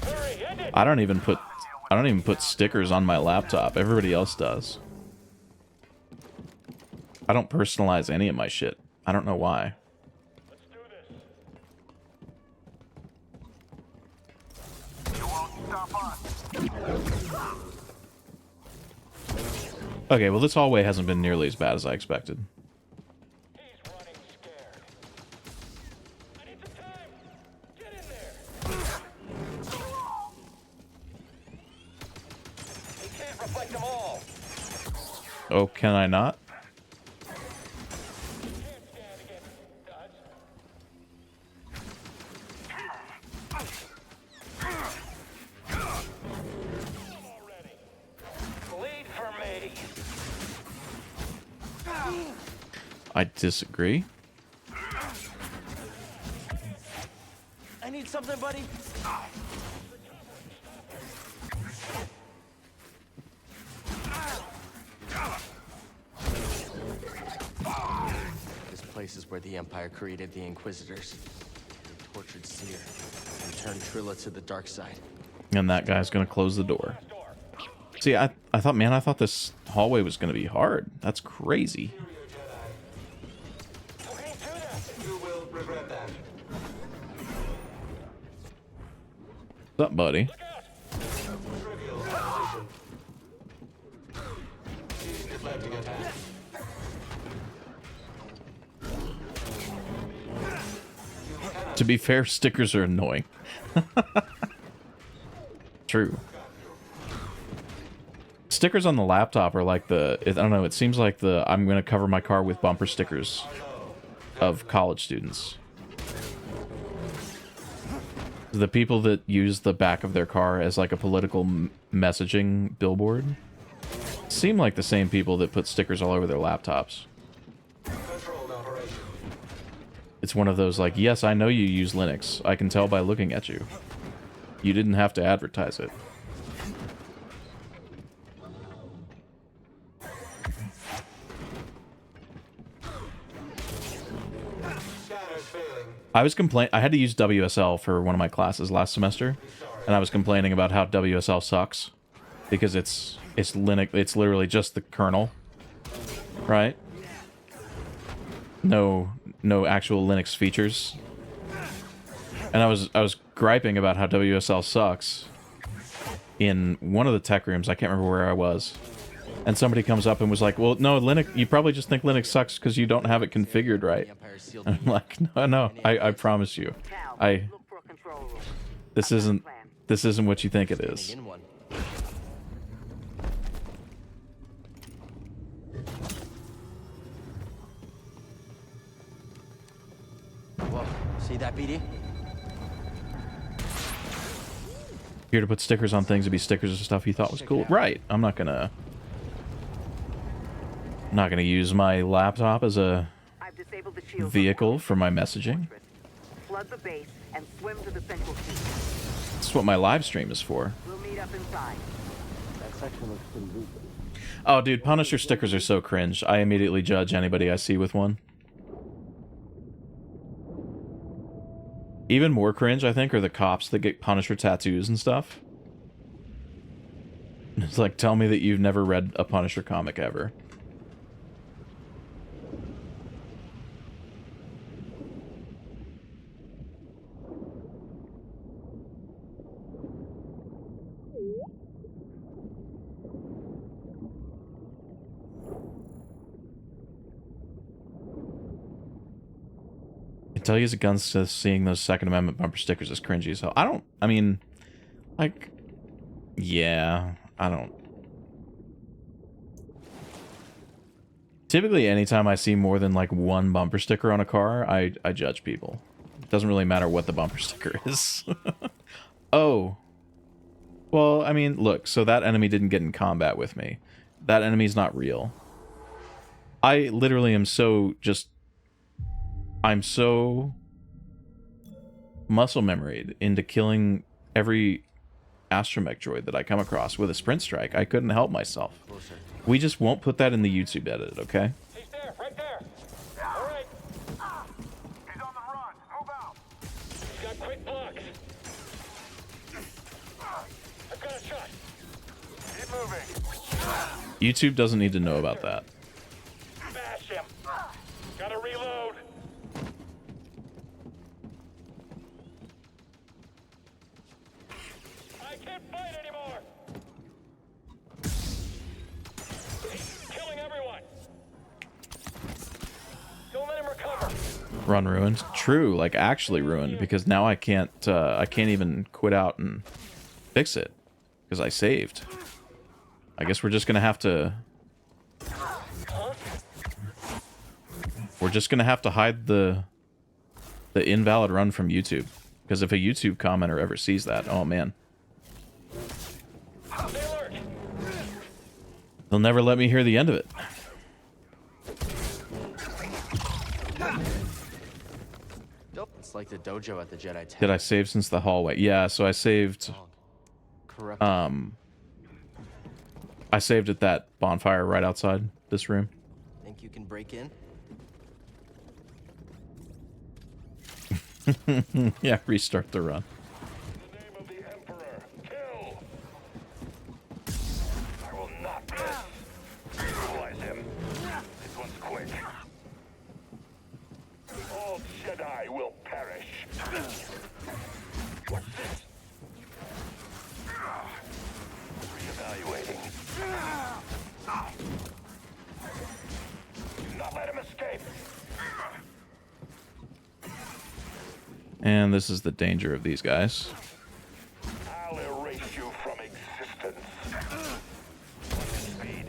Hurry, end it. I don't even put stickers on my laptop. Everybody else does. I don't personalize any of my shit. I don't know why. Let's do this. You won't stop us. Okay, well this hallway hasn't been nearly as bad as I expected. He's running scared. I need some time. Get in there. He can't reflect them all. Oh, can I not? Can't stand against duds. Already. Bleed for me. I disagree. I need something, buddy. This place is where the Empire created the Inquisitors. They tortured Seer and turned Trilla to the dark side. And that guy's gonna close the door. See, I thought this hallway was gonna be hard. That's crazy. What's up, buddy? To be fair, stickers are annoying. True. Stickers on the laptop are like I don't know, it seems like I'm going to cover my car with bumper stickers of college students. The people that use the back of their car as like a political messaging billboard seem like the same people that put stickers all over their laptops. It's one of those like, yes, I know you use Linux. I can tell by looking at you. You didn't have to advertise it. I was I had to use WSL for one of my classes last semester, and I was complaining about how WSL sucks because it's Linux. It's literally just the kernel, right? No actual Linux features. And I was griping about how WSL sucks in one of the tech rooms. I can't remember where I was. And somebody comes up and was like, well, no, Linux, you probably just think Linux sucks because you don't have it configured right. And I'm like, no, I promise you. This isn't what you think it is. Whoa, see that, BD? Here to put stickers on things to be stickers of stuff you thought was cool. Right. I'm not gonna use my laptop as a vehicle for my messaging. Flood the base and swim to the central quay. That's what my live stream is for. We'll meet up inside. That section looks pretty loose. Oh, dude, Punisher stickers are so cringe. I immediately judge anybody I see with one. Even more cringe, I think, are the cops that get Punisher tattoos and stuff. It's like, tell me that you've never read a Punisher comic ever. I tell you as a guns to seeing those Second Amendment bumper stickers is cringy as hell. I mean, like, yeah, I don't. Typically, anytime I see more than like one bumper sticker on a car, I judge people. It doesn't really matter what the bumper sticker is. Oh. Well, I mean, look, so that enemy didn't get in combat with me. That enemy's not real. I literally am so just... I'm so muscle memoried into killing every astromech droid that I come across with a sprint strike. I couldn't help myself. We just won't put that in the YouTube edit, okay? He's there, right there. All right. He's on the run. Move out. He's got quick blocks. I've got a shot. Keep moving. YouTube doesn't need to know about that. Smash him. Gotta reload. I can't fight anymore. He's killing everyone. Don't let him recover. Run ruined. True, like actually ruined, because now I can't even quit out and fix it because I saved. I guess we're just gonna have to. We're just gonna have to hide the invalid run from YouTube, because if a YouTube commenter ever sees that, oh man, they'll never let me hear the end of it. It's like the dojo at the Jedi Temple. Did I save since the hallway? Yeah, so I saved. I saved at that bonfire right outside this room. Think you can break in? Yeah, restart the run. In the name of the Emperor, kill! I will not miss. Neutralize him. This one's quick. All Jedi will perish. What's this? Reevaluating. Do not let him escape. And this is the danger of these guys. I'll erase you from existence. Speed.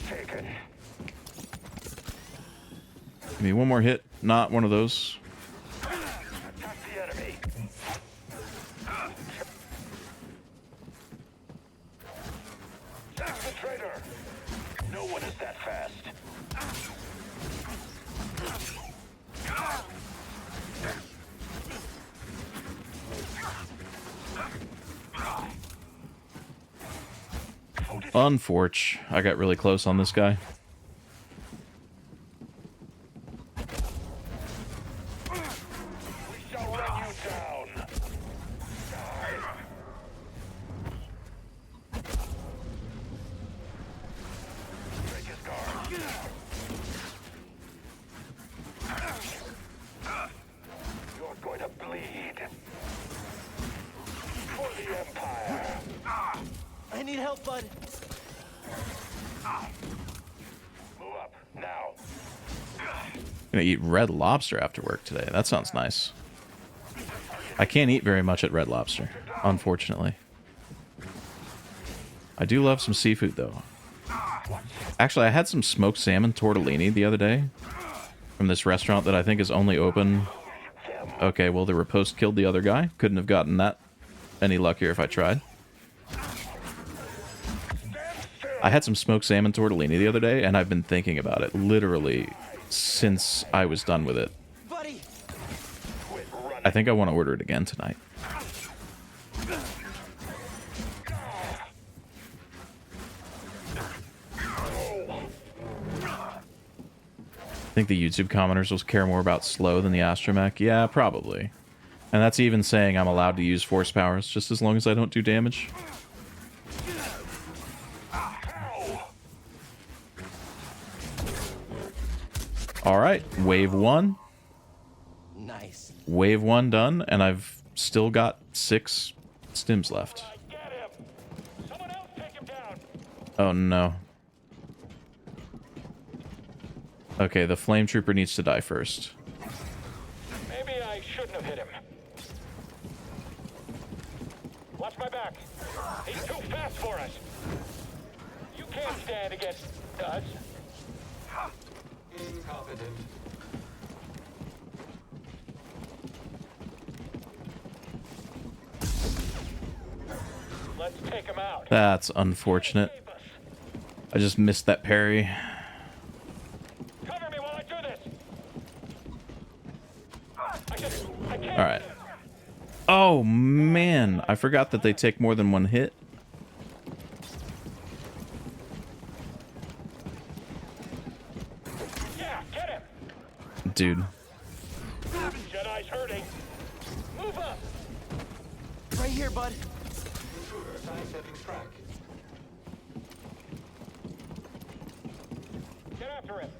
Taken. Give me one more hit. Not one of those. Attack the enemy. No one is that fast. Unfortunate. I got really close on this guy. We shall run you down. Break his guard. You're going to bleed. For the Empire. I need help, bud. Move up, now. Gonna eat Red Lobster after work today. That sounds nice. I can't eat very much at Red Lobster, unfortunately. I do love some seafood, though. Actually, I had some smoked salmon tortellini the other day from this restaurant that I think is only open... Okay, well, the Riposte killed the other guy. Couldn't have gotten that any luckier if I tried. I had some smoked salmon tortellini the other day, and I've been thinking about it literally since I was done with it. Buddy! I think I want to order it again tonight. I think the YouTube commenters will care more about slow than the astromech. Yeah, probably. And that's even saying I'm allowed to use force powers, just as long as I don't do damage. Alright, wave 1. Nice. Wave 1 done, and I've still got 6 stims left. Get him. Someone else take him down. Oh no. Okay, the flame trooper needs to die first. Maybe I shouldn't have hit him. Watch my back. He's too fast for us. You can't stand against us. Incompetent. Let's take him out. That's unfortunate. I just missed that parry. Cover me while I do this. I can't. Alright. Oh, man. I forgot that they take more than one hit. Yeah, get him. Dude. Jedi's hurting. Move up. Right here, bud. Get after him.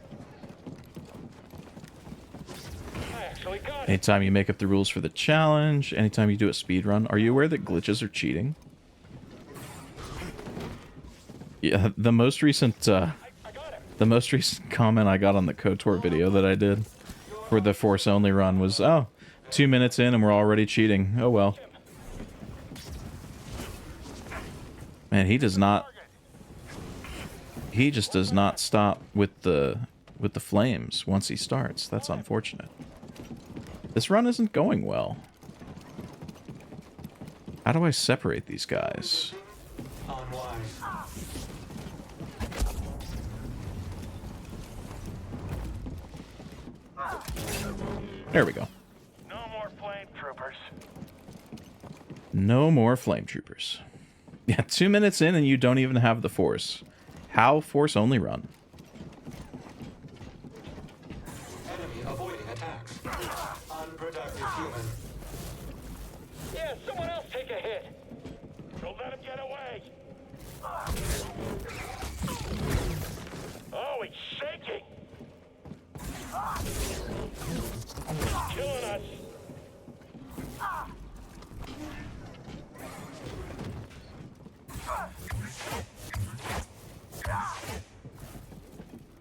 I actually got it. Anytime you make up the rules for the challenge, anytime you do a speed run, are you aware that glitches are cheating? Yeah, the most recent comment I got on the KOTOR video that I did for the Force Only run was, oh, 2 minutes in and we're already cheating. Oh well. Man, he does not. He just does not stop with the flames once he starts. That's unfortunate. This run isn't going well. How do I separate these guys? There we go. No more flame troopers. No more flame troopers. Yeah, 2 minutes in and you don't even have the force. How Force Only run? Enemy avoiding attacks. Unproductive human. Yeah, someone else take a hit. Don't let him get away. Oh, he's shaking. Killing us.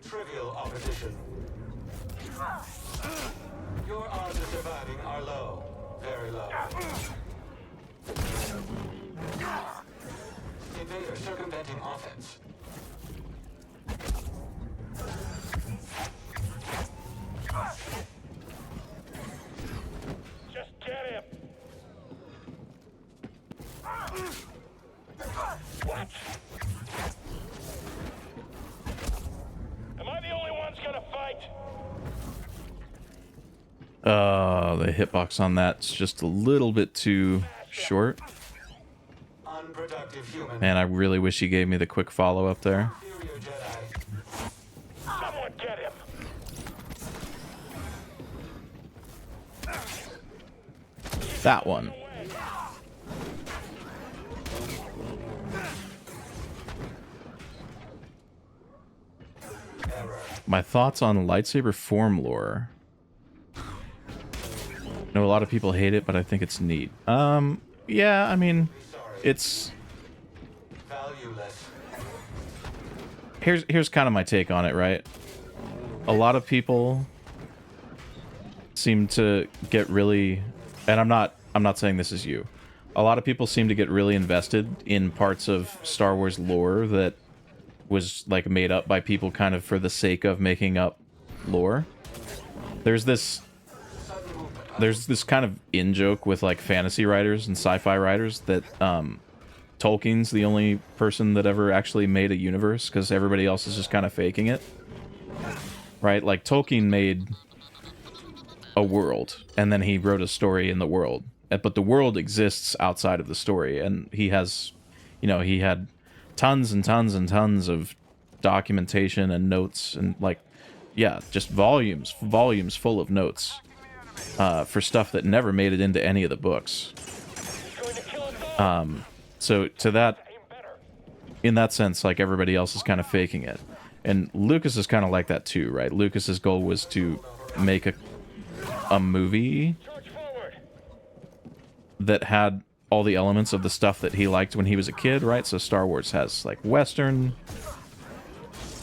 Trivial opposition. Your odds of surviving are low. Very low. Invader circumventing offense. Just get him. What? hitbox on that's just a little bit too short. Unproductive human. Man, I really wish he gave me the quick follow up there. Inferior Jedi. Someone get him. That one. My thoughts on lightsaber form lore. I know a lot of people hate it, but I think it's neat. Yeah, I mean, it's... Valueless. Here's kind of my take on it, right? A lot of people seem to get really... And I'm not saying this is you. A lot of people seem to get really invested in parts of Star Wars lore that was like made up by people kind of for the sake of making up lore. There's this kind of in-joke with like fantasy writers and sci-fi writers that Tolkien's the only person that ever actually made a universe because everybody else is just kind of faking it. Right? Like Tolkien made a world and then he wrote a story in the world. But the world exists outside of the story, and he has, you know, he had tons and tons and tons of documentation and notes and like, yeah, just volumes full of notes for stuff that never made it into any of the books. So to that, in that sense, like everybody else is kind of faking it. And Lucas is kind of like that too, right? Lucas's goal was to make a movie that had all the elements of the stuff that he liked when he was a kid, right? So Star Wars has like Western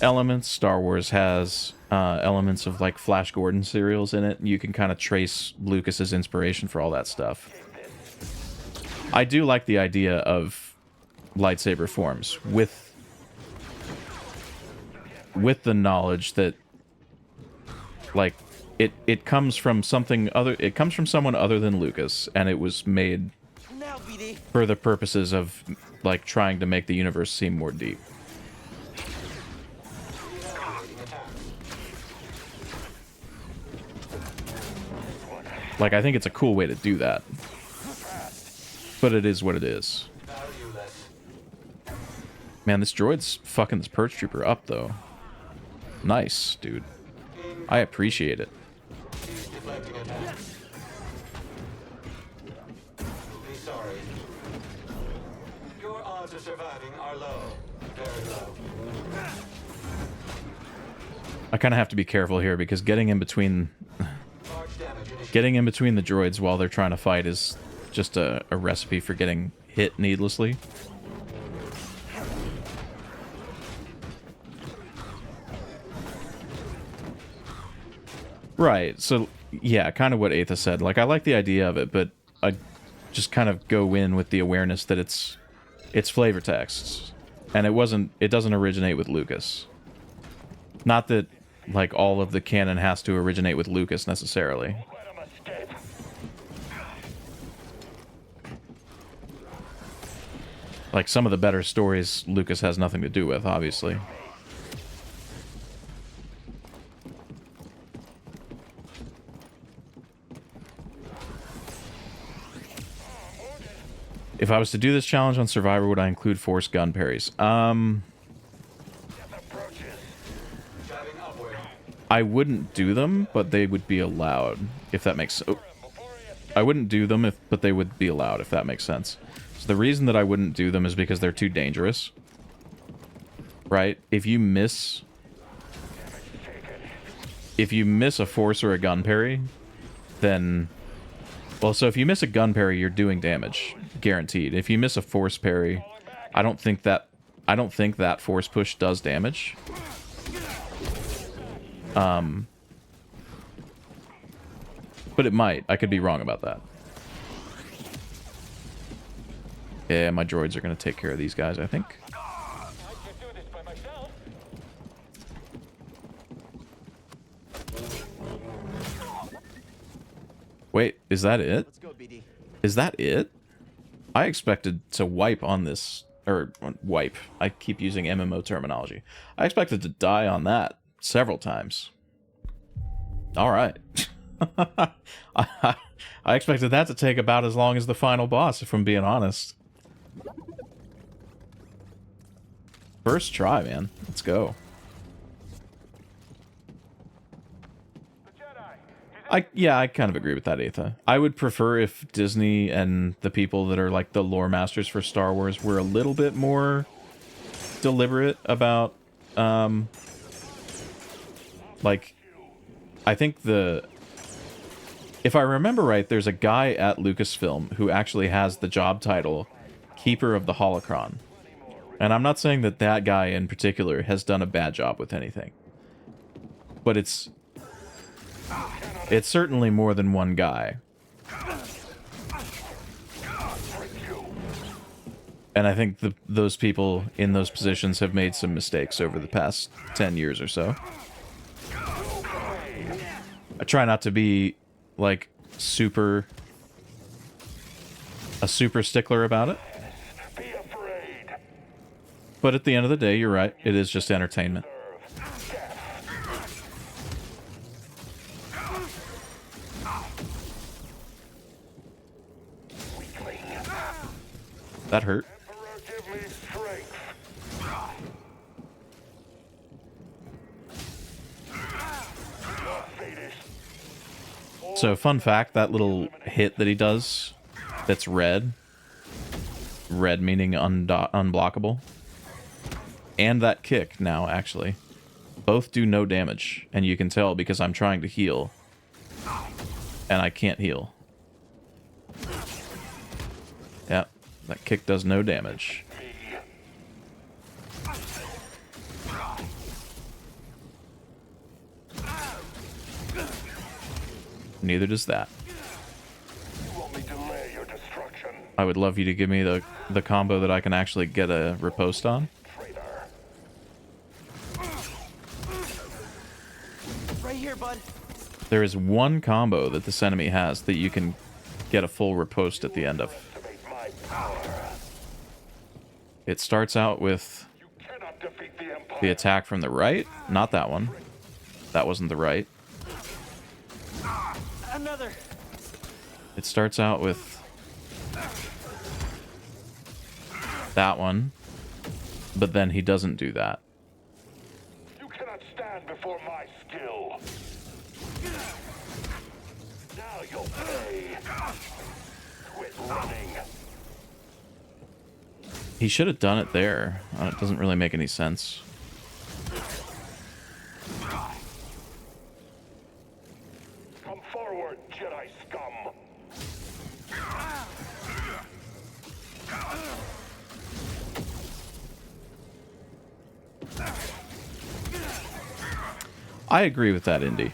elements. Star Wars has elements of like Flash Gordon serials in it. You can kind of trace Lucas's inspiration for all that stuff. I do like the idea of lightsaber forms with the knowledge that like it comes from something other. It comes from someone other than Lucas, and it was made for the purposes of like trying to make the universe seem more deep. Like I think it's a cool way to do that, but it is what it is. Man, this droid's fucking this Perch Trooper up though. Nice, dude. I appreciate it. Be sorry. Your odds of surviving are low. Very low. I kind of have to be careful here because getting in between the droids while they're trying to fight is just a recipe for getting hit needlessly. Right, so yeah, kind of what Aetha said. Like, I like the idea of it, but I just kind of go in with the awareness that it's flavor texts, and it doesn't originate with Lucas. Not that like all of the canon has to originate with Lucas necessarily. Like some of the better stories Lucas has nothing to do with, obviously. If I was to do this challenge on Survivor, would I include Force gun parries? I wouldn't do them, but they would be allowed, if that makes sense. I wouldn't do them, but they would be allowed, if that makes sense. So the reason that I wouldn't do them is because they're too dangerous. Right? If you miss a Force or a gun parry, then... Well, so if you miss a gun parry, you're doing damage. Guaranteed. If you miss a Force parry, I don't think that Force push does damage. But it might. I could be wrong about that. Yeah, my droids are going to take care of these guys, I think. Wait, is that it? Let's go, BD. Is that it? I expected to wipe on this, or wipe. I keep using MMO terminology. I expected to die on that several times. All right. I expected that to take about as long as the final boss, if I'm being honest. First try, man. Let's go. I kind of agree with that, Aetha. I would prefer if Disney and the people that are like the lore masters for Star Wars were a little bit more deliberate about, like, I think if I remember right, there's a guy at Lucasfilm who actually has the job title Keeper of the Holocron. And I'm not saying that that guy in particular has done a bad job with anything. But it's certainly more than one guy. And I think those people in those positions have made some mistakes over the past 10 years or so. I try not to be, like, a super stickler about it. But at the end of the day, you're right. It is just entertainment. That hurt. So, fun fact, that little hit that he does, that's red meaning unblockable, and that kick now, actually, both do no damage, and you can tell because I'm trying to heal, and I can't heal. Yep, that kick does no damage. Neither does that. I would love you to give me the combo that I can actually get a riposte on. Right here, bud. There is one combo that this enemy has that you can get a full riposte at the end of. It starts out with the attack from the right. Not that one. That wasn't the right. Another. It starts out with that one, but then he doesn't do that. You cannot stand before my skill. Now you'll pay. Quit running. He should have done it there. It doesn't really make any sense. Come forward, Jedi scum. I agree with that, Indy.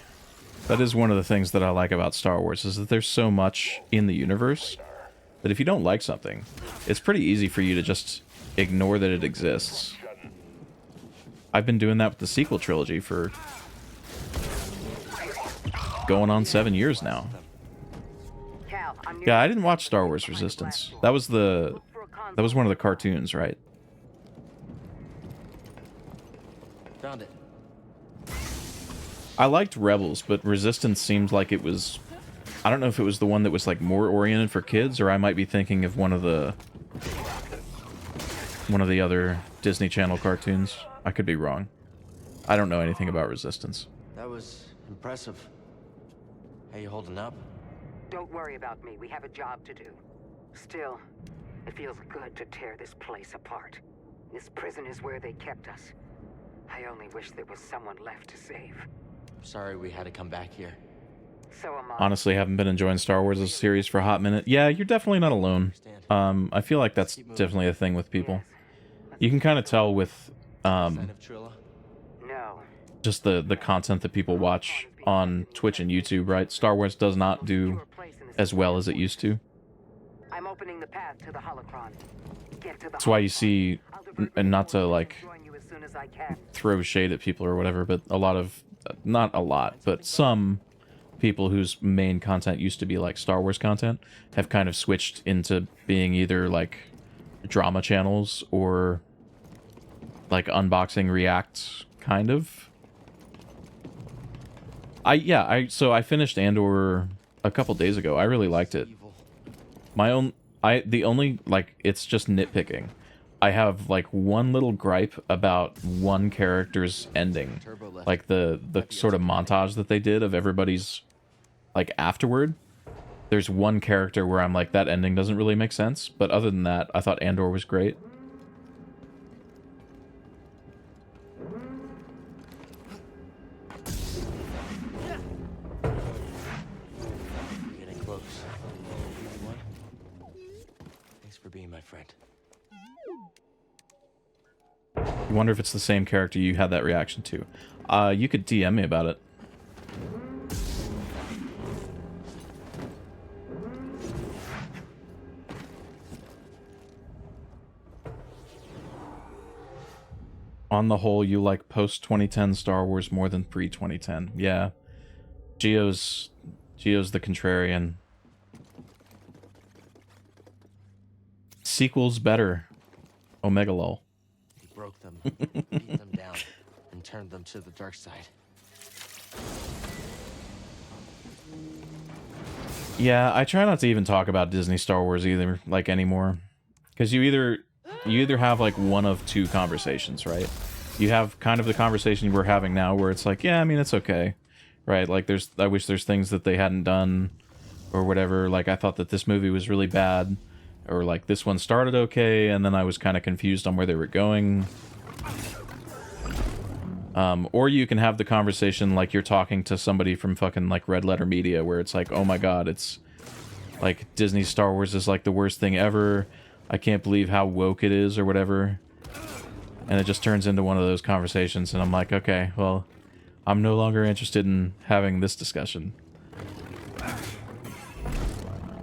That is one of the things that I like about Star Wars, is that there's so much in the universe that if you don't like something, it's pretty easy for you to just ignore that it exists. I've been doing that with the sequel trilogy for going on 7 years now. Yeah, I didn't watch Star Wars Resistance. That was one of the cartoons, right? Found it. I liked Rebels, but Resistance seemed like it was... I don't know if it was the one that was like more oriented for kids, or I might be thinking of one of the other Disney Channel cartoons. I could be wrong. I don't know anything about Resistance. That was impressive. How you holding up? Don't worry about me. We have a job to do. Still, it feels good to tear this place apart. This prison is where they kept us. I only wish there was someone left to save. Sorry we had to come back here. So am I. Honestly, haven't been enjoying Star Wars as a series for a hot minute. Yeah, you're definitely not alone. I feel like that's definitely a thing with people. You can kind of tell with Sign of Trilla? No. just the content that people watch on Twitch and YouTube, right? Star Wars does not do as well as it used to. I'm opening the path to the holocron. Get to the That's why you see, and not to like join you as soon as I can. throw shade at people or whatever, but a lot of, not a lot, but some people whose main content used to be like Star Wars content have kind of switched into being either like drama channels or like unboxing react kind of. So I finished Andor a couple days ago. I really liked it. The only, like, it's just nitpicking. I have like one little gripe about one character's ending, like the sort of montage that they did of everybody's like afterward. There's one character where I'm like, that ending doesn't really make sense, but other than that, I thought Andor was great. Getting close. Thanks for being my friend. You wonder if it's the same character you had that reaction to. You could DM me about it. On the whole, you like post-2010 Star Wars more than pre-2010. Yeah. Geo's the contrarian. Sequels better. Omega lol. He broke them, beat them down, and turned them to the dark side. Yeah, I try not to even talk about Disney Star Wars either, like, anymore. Because you either have, like, one of two conversations, right? You have kind of the conversation we're having now where it's like, yeah, I mean, it's okay, right? Like, I wish there's things that they hadn't done or whatever. Like, I thought that this movie was really bad, or, like, this one started okay, and then I was kind of confused on where they were going. Or you can have the conversation like you're talking to somebody from fucking, like, Red Letter Media, where it's like, oh my god, it's, like, Disney Star Wars is, like, the worst thing ever. I can't believe how woke it is, or whatever. And it just turns into one of those conversations, and I'm like, okay, well, I'm no longer interested in having this discussion.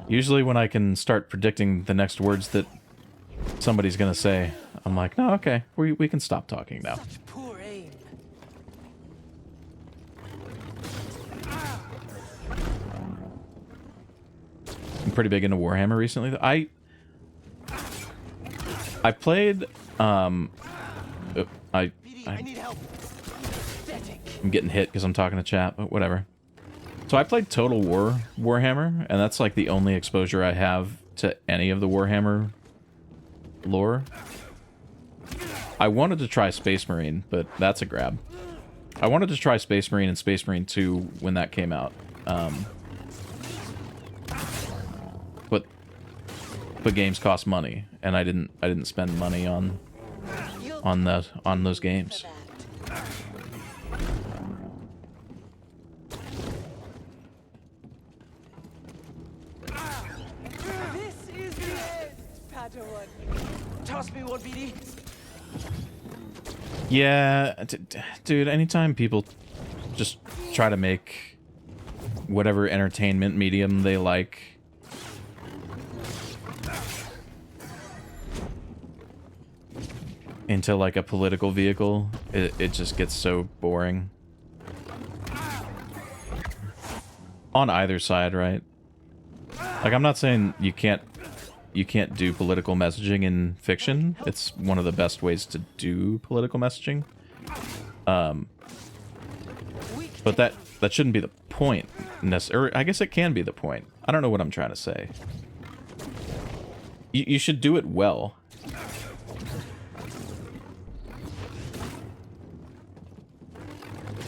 Usually when I can start predicting the next words that somebody's gonna say, I'm like, no, okay, we can stop talking now. Such poor aim. I'm pretty big into Warhammer recently. I played, I'm getting hit because I'm talking to chat, but whatever. So I played Total War Warhammer, and that's like the only exposure I have to any of the Warhammer lore. I wanted to try Space Marine, but that's a grab. I wanted to try Space Marine and Space Marine 2 when that came out. But games cost money, and I didn't spend money on those games. This is the end, Padawan. Toss me one, BD. Yeah, dude, anytime people just try to make whatever entertainment medium they like into like a political vehicle, it just gets so boring. On either side, right? Like, I'm not saying you can't do political messaging in fiction. It's one of the best ways to do political messaging. But that shouldn't be the point necessarily. I guess it can be the point. I don't know what I'm trying to say. You should do it well.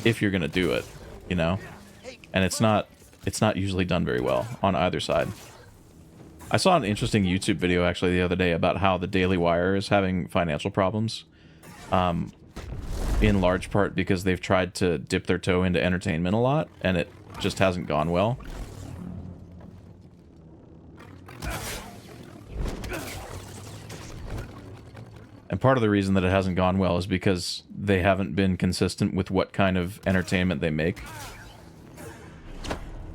If you're gonna do it, you know? And it's not usually done very well on either side. I saw an interesting YouTube video actually the other day about how the Daily Wire is having financial problems. In large part because they've tried to dip their toe into entertainment a lot, and it just hasn't gone well. And part of the reason that it hasn't gone well is because they haven't been consistent with what kind of entertainment they make.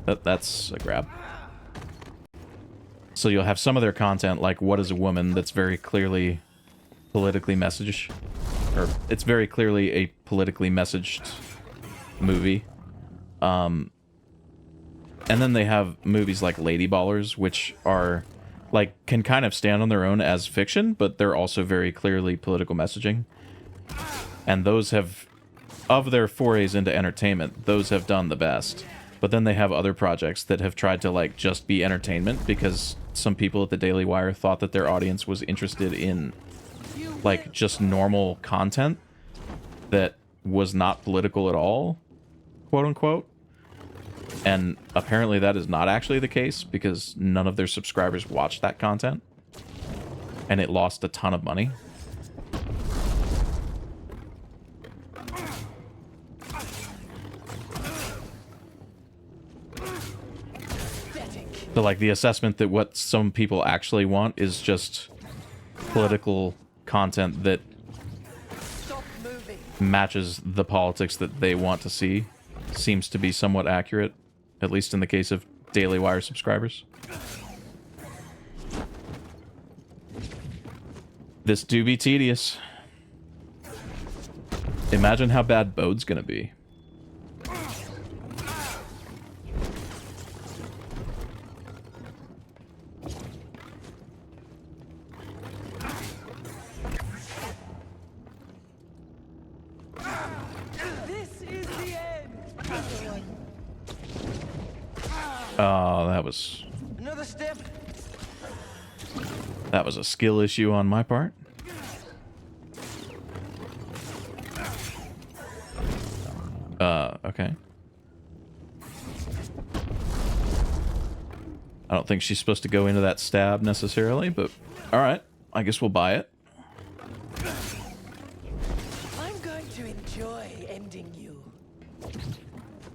That's a grab. So you'll have some of their content, like What is a Woman, that's very clearly politically messaged. Or it's very clearly a politically messaged movie. And then they have movies like Lady Ballers, which are, like, can kind of stand on their own as fiction, but they're also very clearly political messaging. And those have of their forays into entertainment, those have done the best. But then they have other projects that have tried to, like, just be entertainment because some people at the Daily Wire thought that their audience was interested in, like, just normal content that was not political at all, quote unquote. And apparently that is not actually the case because none of their subscribers watched that content. And it lost a ton of money. So, like, the assessment that what some people actually want is just political content that matches the politics that they want to see seems to be somewhat accurate, at least in the case of Daily Wire subscribers. This do be tedious. Imagine how bad Bode's gonna be. Oh, that was... Another step. That was a skill issue on my part. Okay. I don't think she's supposed to go into that stab necessarily, but alright. I guess we'll buy it. I'm going to enjoy ending you.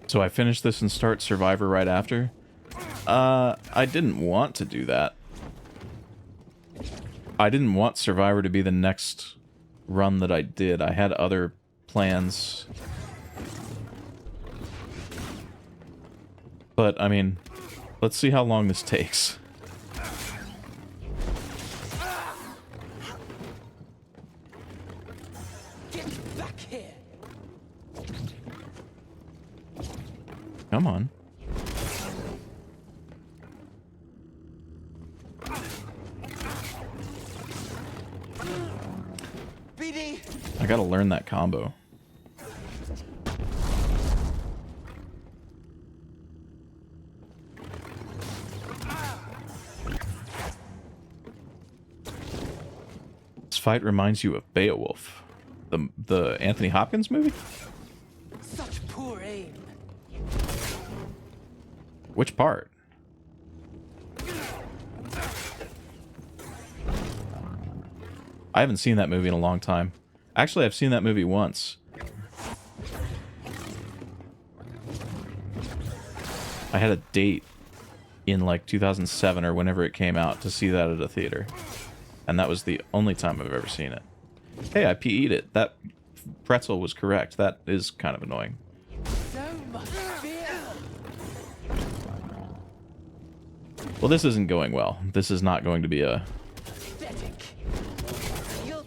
So I finish this and start Survivor right after? I didn't want to do that. I didn't want Survivor to be the next run that I did. I had other plans. But, I mean, let's see how long this takes. Get back here. Come on. BD. I gotta learn that combo. This fight reminds you of Beowulf, the Anthony Hopkins movie? Such poor aim. Which part? I haven't seen that movie in a long time. Actually, I've seen that movie once. I had a date in like 2007 or whenever it came out to see that at a theater. And that was the only time I've ever seen it. Hey, I PE'd it. That pretzel was correct. That is kind of annoying. So much fear. Well, this isn't going well. This is not going to be a...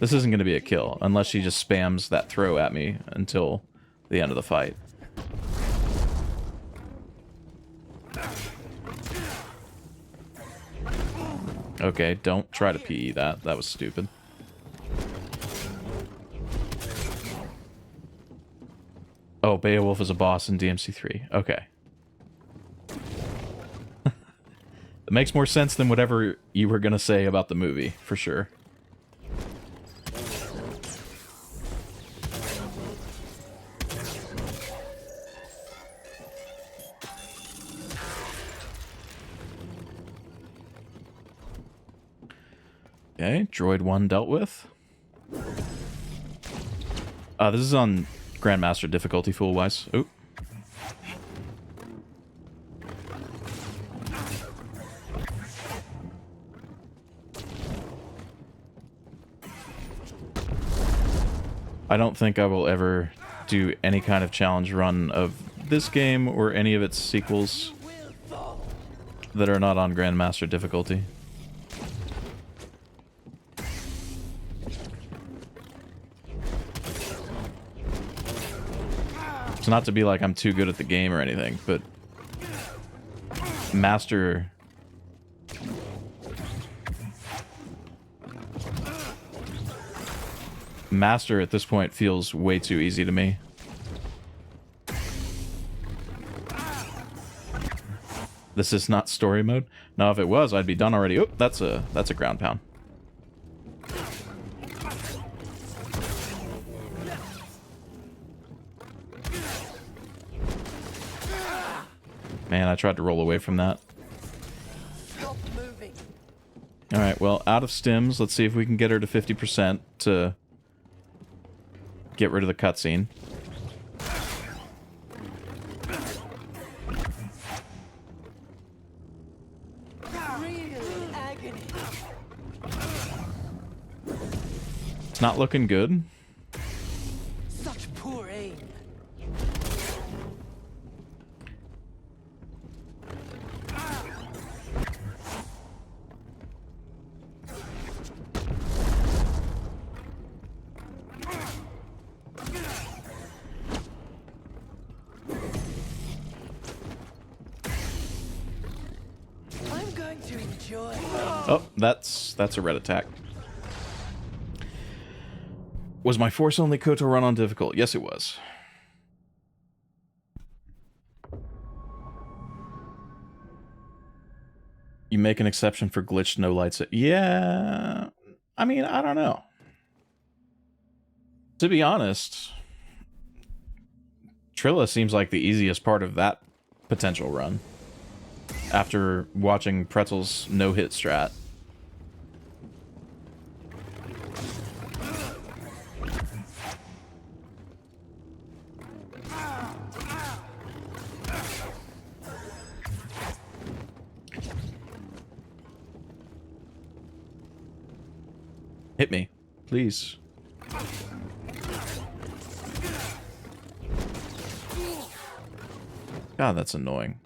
This isn't going to be a kill, unless she just spams that throw at me until the end of the fight. Okay, don't try to PE that. That was stupid. Oh, Beowulf is a boss in DMC3. Okay. It makes more sense than whatever you were going to say about the movie, for sure. Okay, Droid 1 dealt with. This is on Grandmaster difficulty, fool-wise. Oop. I don't think I will ever do any kind of challenge run of this game or any of its sequels that are not on Grandmaster difficulty. It's not to be like I'm too good at the game or anything, but Master... Master at this point feels way too easy to me. This is not story mode. Now, if it was, I'd be done already. Oh, that's a ground pound. Man, I tried to roll away from that. Alright, well, out of stims. Let's see if we can get her to 50% to get rid of the cutscene. It's not looking good. Such poor aim. I'm going to enjoy. Oh, that's a red attack. Was my Force only Koto run on difficult? Yes, it was. You make an exception for glitched no lights. Yeah, I mean, I don't know. To be honest, Trilla seems like the easiest part of that potential run. After watching Pretzel's no-hit strat. Hit me, please. God, that's annoying.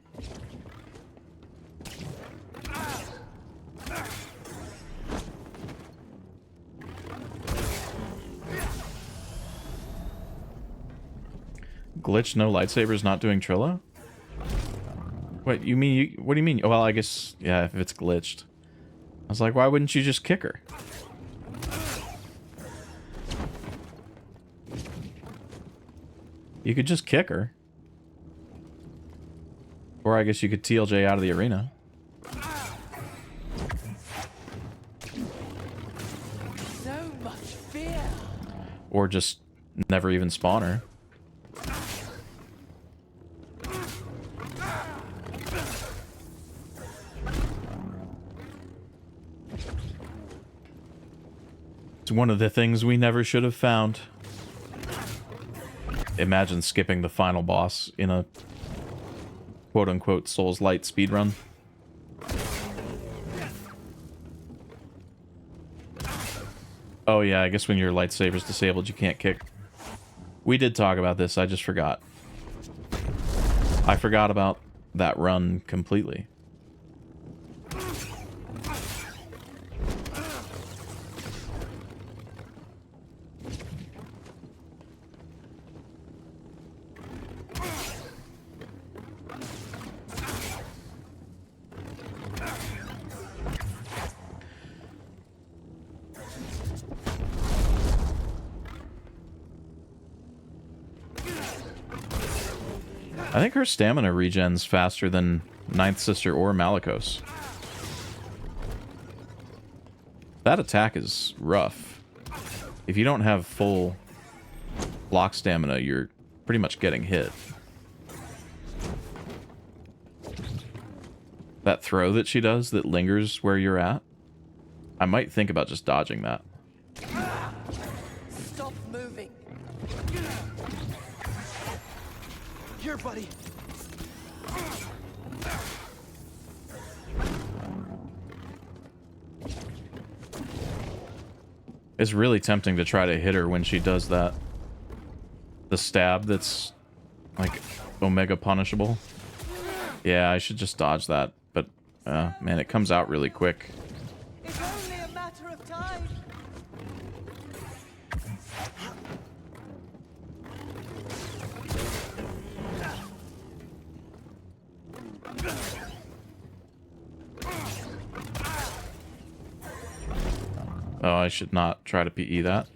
Glitch, no lightsabers, not doing Trilla? What, you mean, what do you mean? Oh, well, I guess, yeah, if it's glitched. I was like, why wouldn't you just kick her? You could just kick her. Or I guess you could TLJ out of the arena. So much fear. Or just never even spawn her. It's one of the things we never should have found. Imagine skipping the final boss in a quote-unquote Souls-light speedrun. Oh yeah, I guess when your lightsaber's disabled you can't kick. We did talk about this, I just forgot. I forgot about that run completely. I think her stamina regens faster than Ninth Sister or Malicos. That attack is rough. If you don't have full block stamina, you're pretty much getting hit. That throw that she does that lingers where you're at, I might think about just dodging that. Stop moving. Here, buddy. It's really tempting to try to hit her when she does that. The stab that's like Omega punishable. Yeah, I should just dodge that, but man, it comes out really quick. It's only a matter of time. Oh, I should not try to PE that.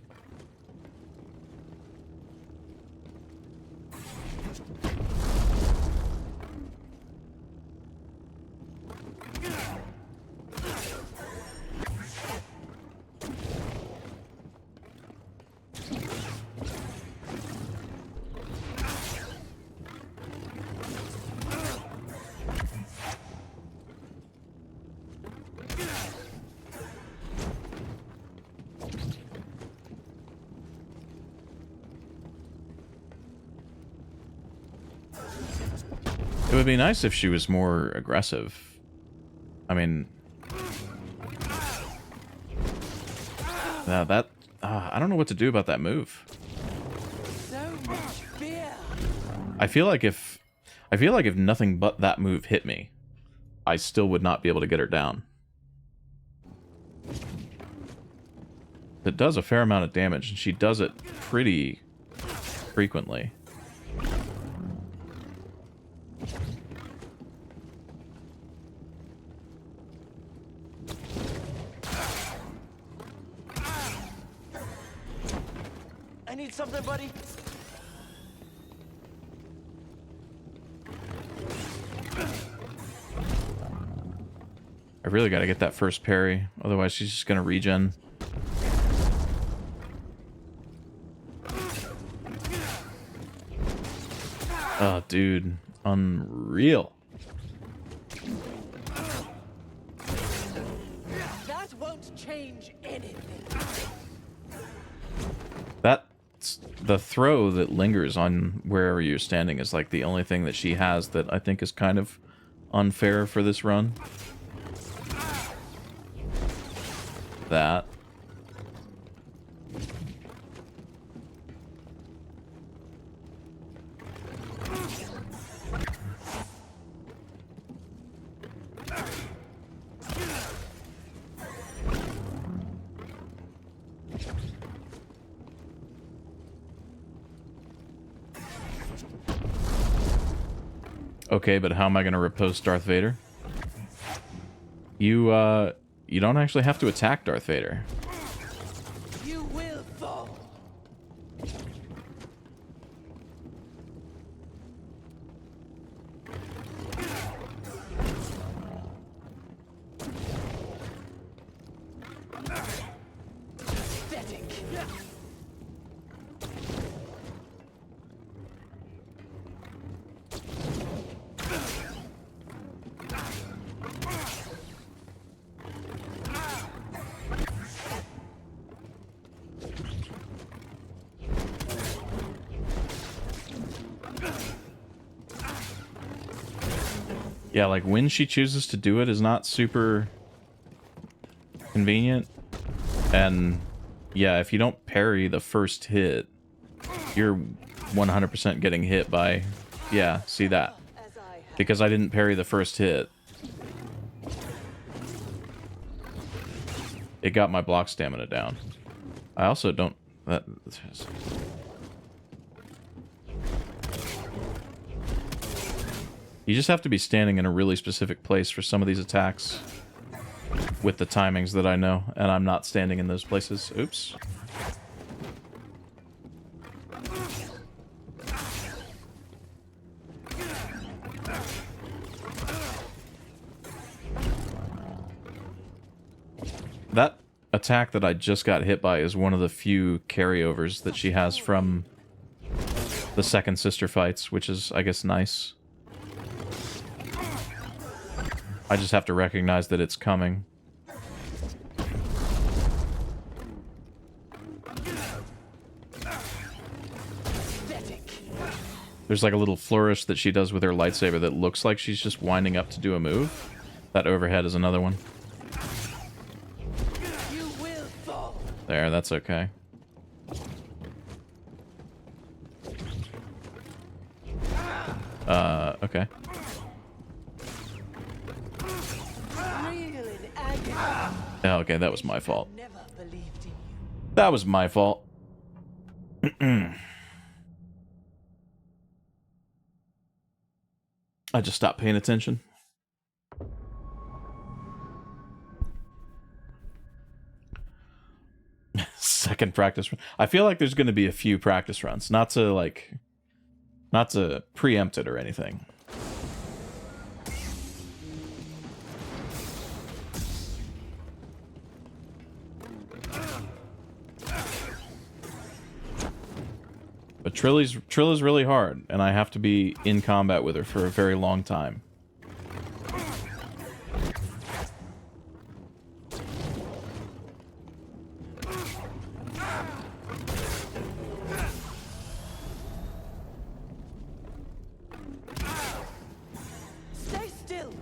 It would be nice if she was more aggressive. I mean... I don't know what to do about that move. So much fear. I feel like if nothing but that move hit me, I still would not be able to get her down. It does a fair amount of damage, and she does it pretty frequently. I need something, buddy. I really got to get that first parry, otherwise she's just going to regen. Oh, dude. Unreal. That won't change anything. That's the throw that lingers on wherever you're standing is like the only thing that she has that I think is kind of unfair for this run. That. Okay, but how am I going to riposte Darth Vader? You don't actually have to attack Darth Vader. You will fall. Pathetic. Yeah, like when she chooses to do it is not super convenient. And yeah, if you don't parry the first hit, you're 100% getting hit by, yeah, see that. Because I didn't parry the first hit, it got my block stamina down. I also don't... You just have to be standing in a really specific place for some of these attacks with the timings that I know, and I'm not standing in those places. Oops. That attack that I just got hit by is one of the few carryovers that she has from the second sister fights, which is, I guess, nice. I just have to recognize that it's coming. There's like a little flourish that she does with her lightsaber that looks like she's just winding up to do a move. That overhead is another one. There, that's okay. Okay. Oh, okay, that was my fault. That was my fault. I just stopped paying attention. Second practice run. I feel like there's going to be a few practice runs, not to preempt it or anything. But Trilla's really hard, and I have to be in combat with her for a very long time.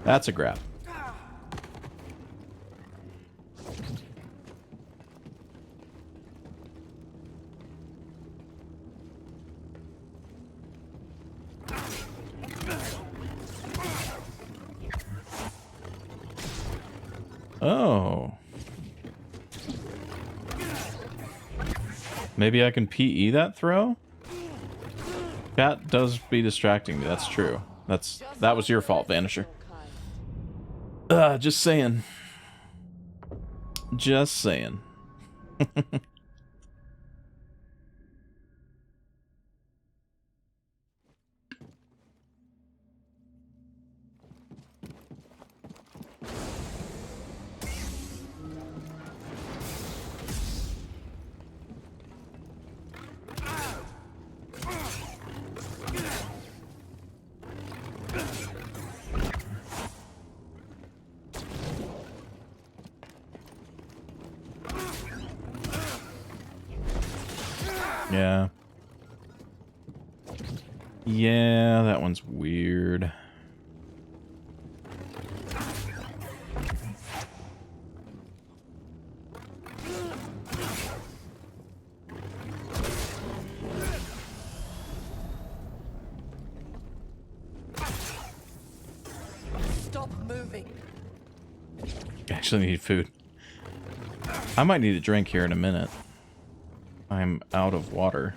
That's a grab. Oh. Maybe I can PE that throw? Chat does be distracting me, that's true. That was your fault, Vanisher. Just saying. Just saying. Yeah. Yeah, that one's weird. Stop moving. Actually need food. I might need a drink here in a minute. I'm out of water.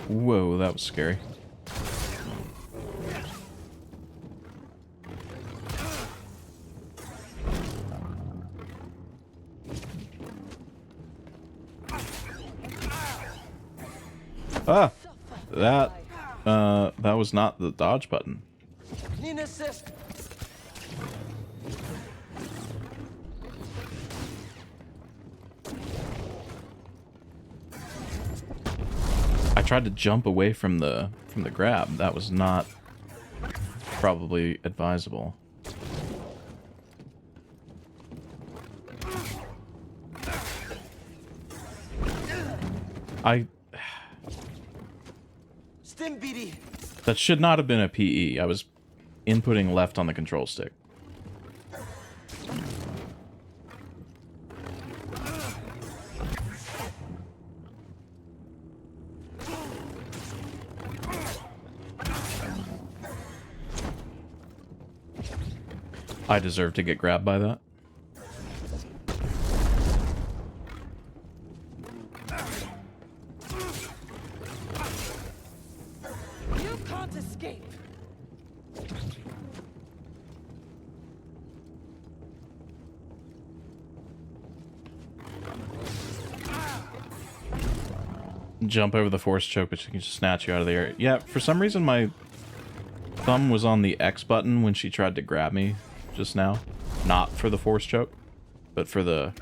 Whoa, that was scary. Ah! That was not the dodge button. Need an assist. I tried to jump away from the grab. That was not probably advisable. Stim BD. That should not have been a PE. I was inputting left on the control stick. I deserve to get grabbed by that. You can't escape. Jump over the force choke, which can just snatch you out of the air. Yeah, for some reason my thumb was on the X button when she tried to grab me just now. Not for the force choke, but for the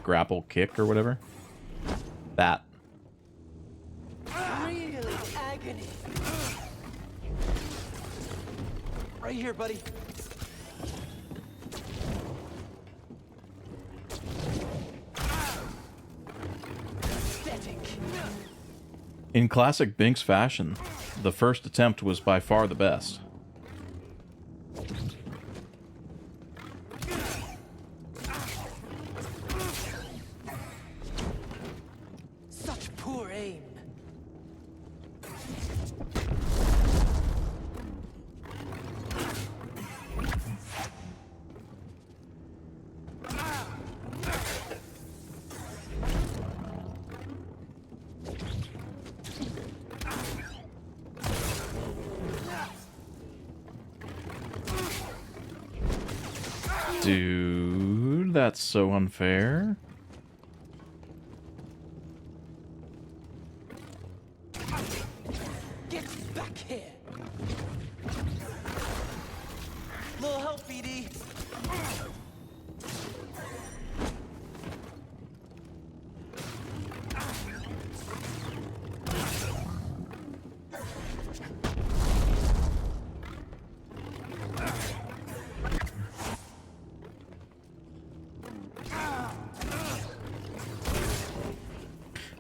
grapple kick or whatever. That. Real agony. Right here, buddy. Static. In classic Binks fashion, the first attempt was by far the best. Such poor aim. Dude, that's so unfair. Get back help, BD.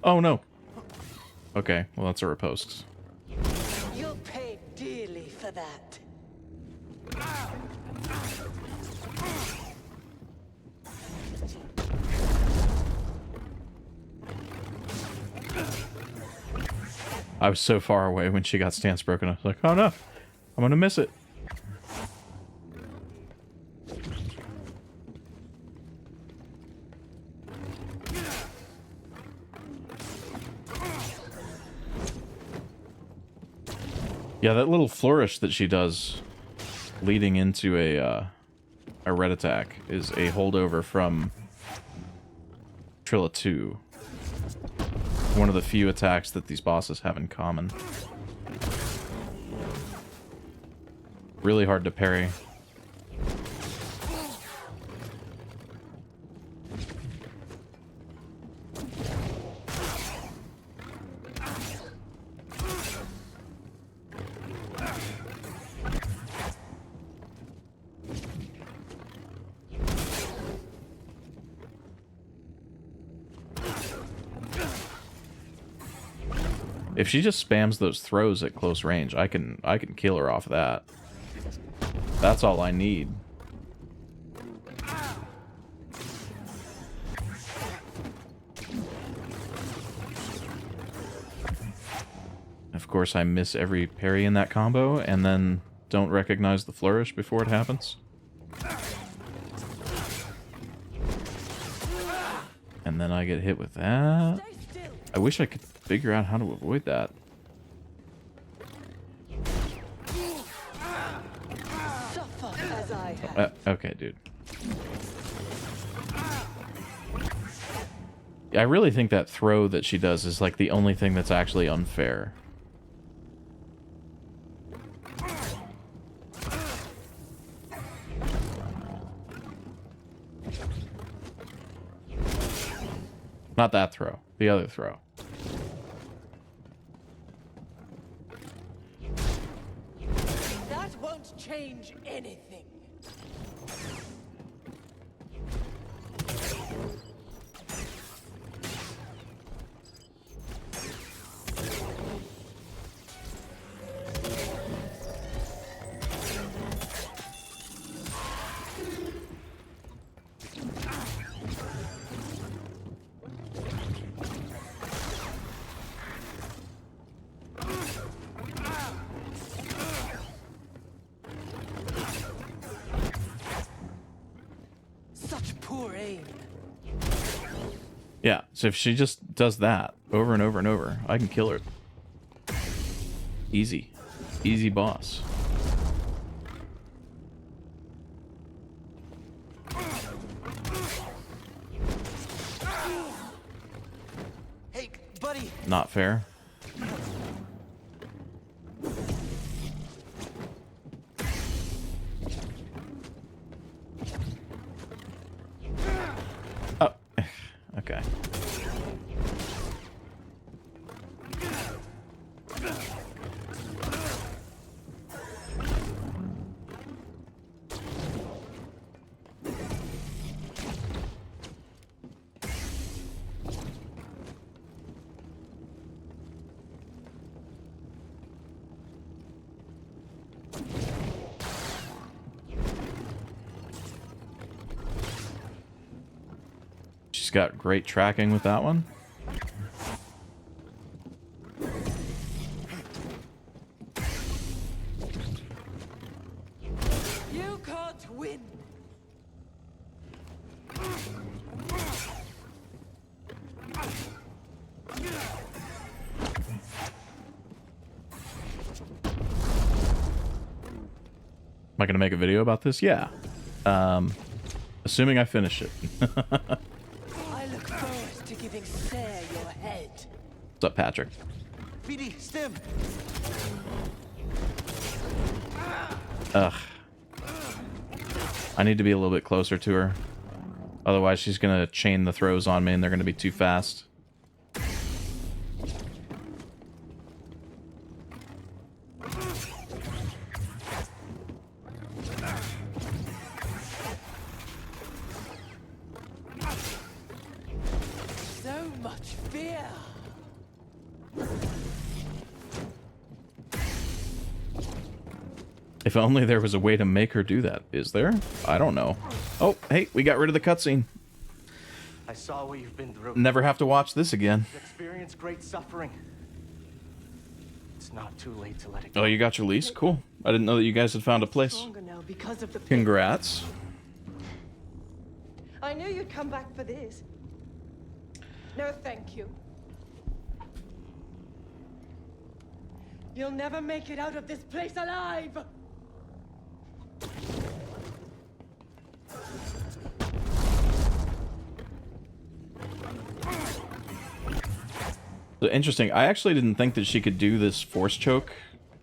Oh no. Okay, well that's a riposte. You'll pay dearly for that. I was so far away when she got stance broken. I was like, oh no, I'm gonna miss it. Yeah, that little flourish that she does leading into a red attack is a holdover from Trilla 2. One of the few attacks that these bosses have in common. Really hard to parry. If she just spams those throws at close range, I can kill her off of that. That's all I need. Of course, I miss every parry in that combo and then don't recognize the flourish before it happens. And then I get hit with that. I wish I could figure out how to avoid that. Suffer as I have. Okay, dude. I really think that throw that she does is like the only thing that's actually unfair. Not that throw, the other throw. That won't change anything. Yeah, so if she just does that over and over and over, I can kill her. Easy. Easy boss. Hey, buddy. Not fair. Oh, okay. She's got great tracking with that one. You can't win. Am I going to make a video about this? Yeah. Assuming I finish it. I look forward to giving Sarah your head. What's up, Patrick? BD, stim. Ugh. I need to be a little bit closer to her. Otherwise, she's going to chain the throws on me and they're going to be too fast. So much fear. If only there was a way to make her do that. Is there? I don't know. Oh, hey, we got rid of the cutscene. I saw what you've been through. Never have to watch this again. You've experienced great suffering. It's not too late to let it go. Oh, you got your lease? Cool. I didn't know that you guys had found a place. Stronger now because of the pain. Congrats. I knew you'd come back for this. No, thank you. You'll never make it out of this place alive. So interesting. I actually didn't think that she could do this force choke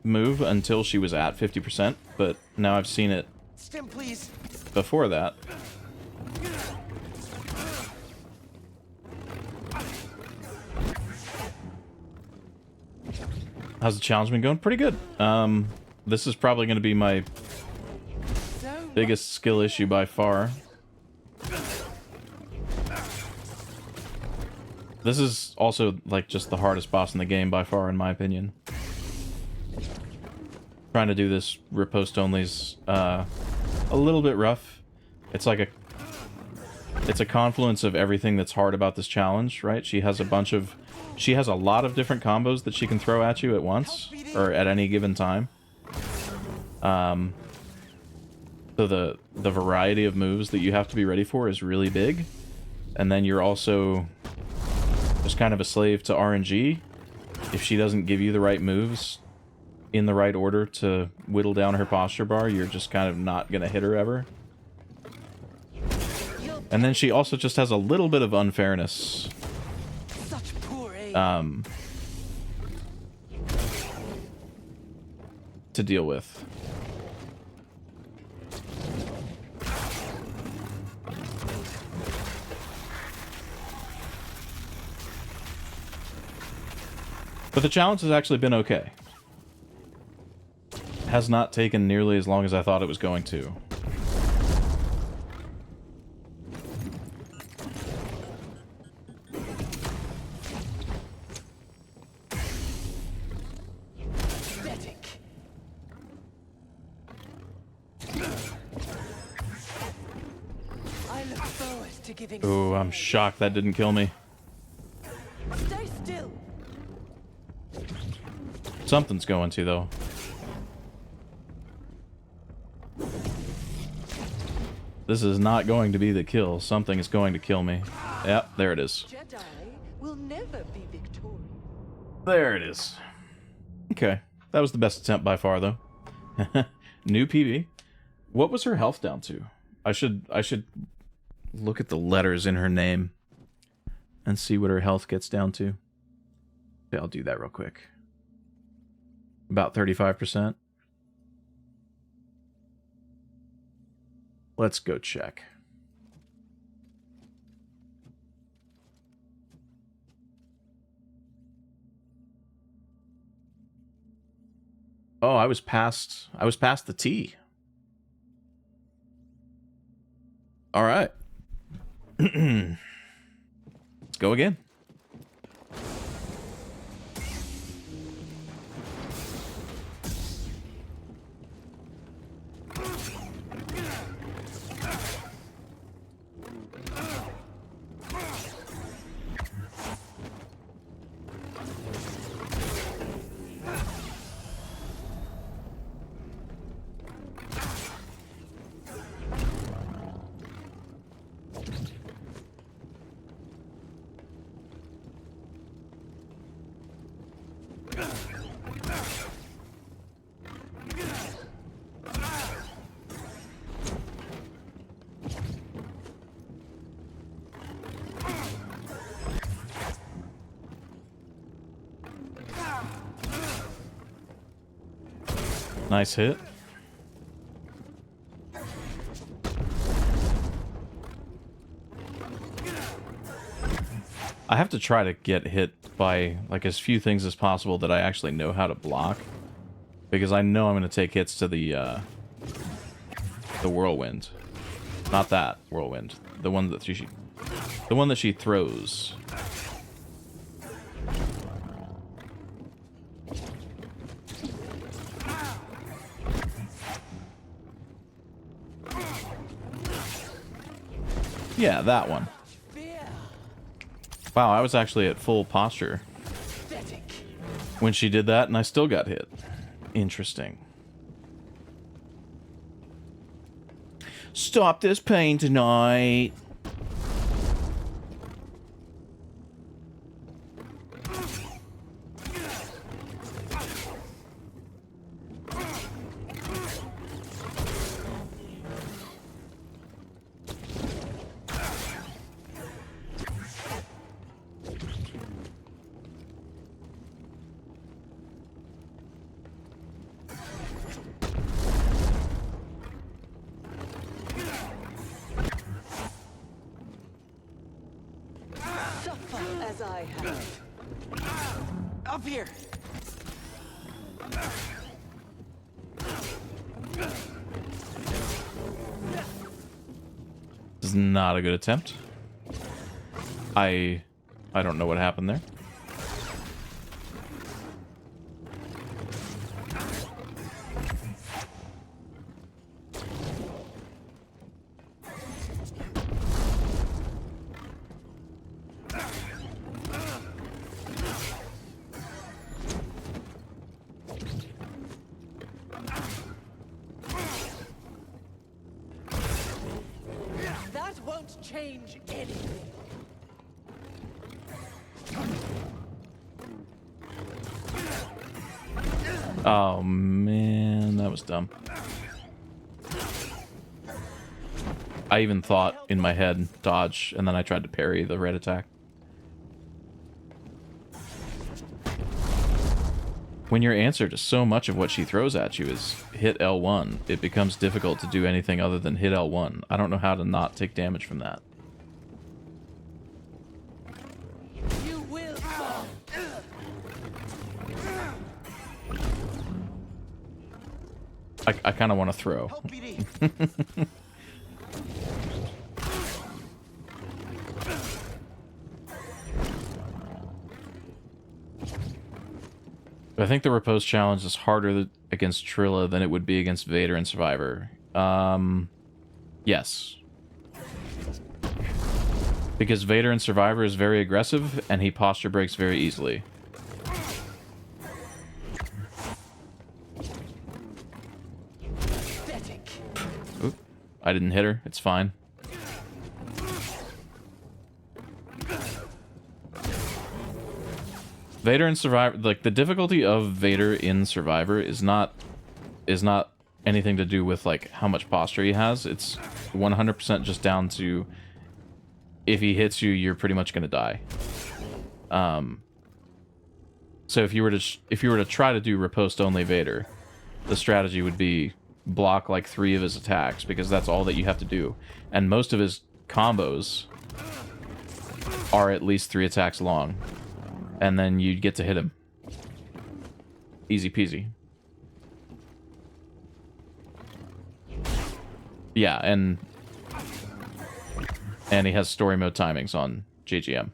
move until she was at 50%, but now I've seen it Stim, please. before that. How's the challenge been going? Pretty good. This is probably going to be my biggest skill issue by far. This is also, like, just the hardest boss in the game by far, in my opinion. Trying to do this riposte only's a little bit rough. It's like it's a confluence of everything that's hard about this challenge, right? She has a lot of different combos that she can throw at you at once, or at any given time. So the variety of moves that you have to be ready for is really big. And then you're also just kind of a slave to RNG. If she doesn't give you the right moves in the right order to whittle down her posture bar, you're just kind of not gonna hit her ever. And then she also just has a little bit of unfairness Such poor aim. to deal with. But the challenge has actually been okay. Has not taken nearly as long as I thought it was going to. Pathetic. I look forward to giving. Ooh, I'm shocked that didn't kill me. Stay still. Something's going to, though. This is not going to be the kill. Something is going to kill me. Yep, there it is. Jedi will never be victorious. There it is. Okay. That was the best attempt by far, though. New PB. What was her health down to? I should look at the letters in her name and see what her health gets down to. Okay, I'll do that real quick. About 35%. Let's go check. Oh, I was past the T. All right. Let's go again. Nice hit. I have to try to get hit by like as few things as possible that I actually know how to block, because I know I'm going to take hits to the whirlwind. Not that whirlwind. The one that she throws. Yeah, that one. Wow, I was actually at full posture when she did that, and I still got hit. Interesting. Stop this pain tonight. As I have. Up here. This is not a good attempt. I don't know what happened there. That won't change anything. Oh man, that was dumb. I even thought in my head dodge, and then I tried to parry the red attack. When your answer to so much of what she throws at you is hit L1, it becomes difficult to do anything other than hit L1. I don't know how to not take damage from that. You will fall. I kind of want to throw. I think the Riposte challenge is harder against Trilla than it would be against Vader and Survivor. Yes. Because Vader and Survivor is very aggressive, and he posture breaks very easily. Oop, I didn't hit her. It's fine. Vader in Survivor, like the difficulty of Vader in Survivor is not anything to do with like how much posture he has. It's 100% just down to if he hits you, you're pretty much gonna die. So if you were to try to do riposte only Vader, the strategy would be block like 3 of his attacks, because that's all that you have to do, and most of his combos are at least 3 attacks long. And then you'd get to hit him. Easy peasy. Yeah, and he has story mode timings on JGM.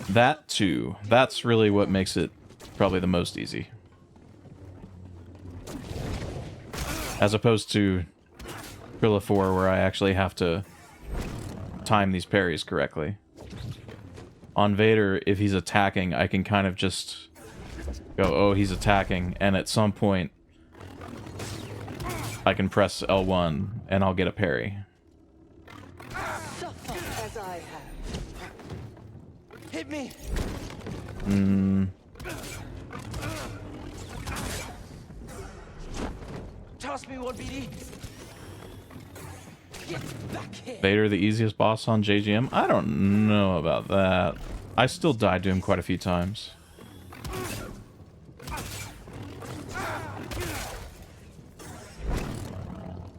That too. That's really what makes it probably the most easy. As opposed to Trilla 4, where I actually have to time these parries correctly. On Vader, if he's attacking, I can kind of just go, oh, he's attacking, and at some point I can press L1 and I'll get a parry. Suffer as I have. Hit me. Toss me one, BD. Vader, the easiest boss on JGM? I don't know about that. I still died to him quite a few times.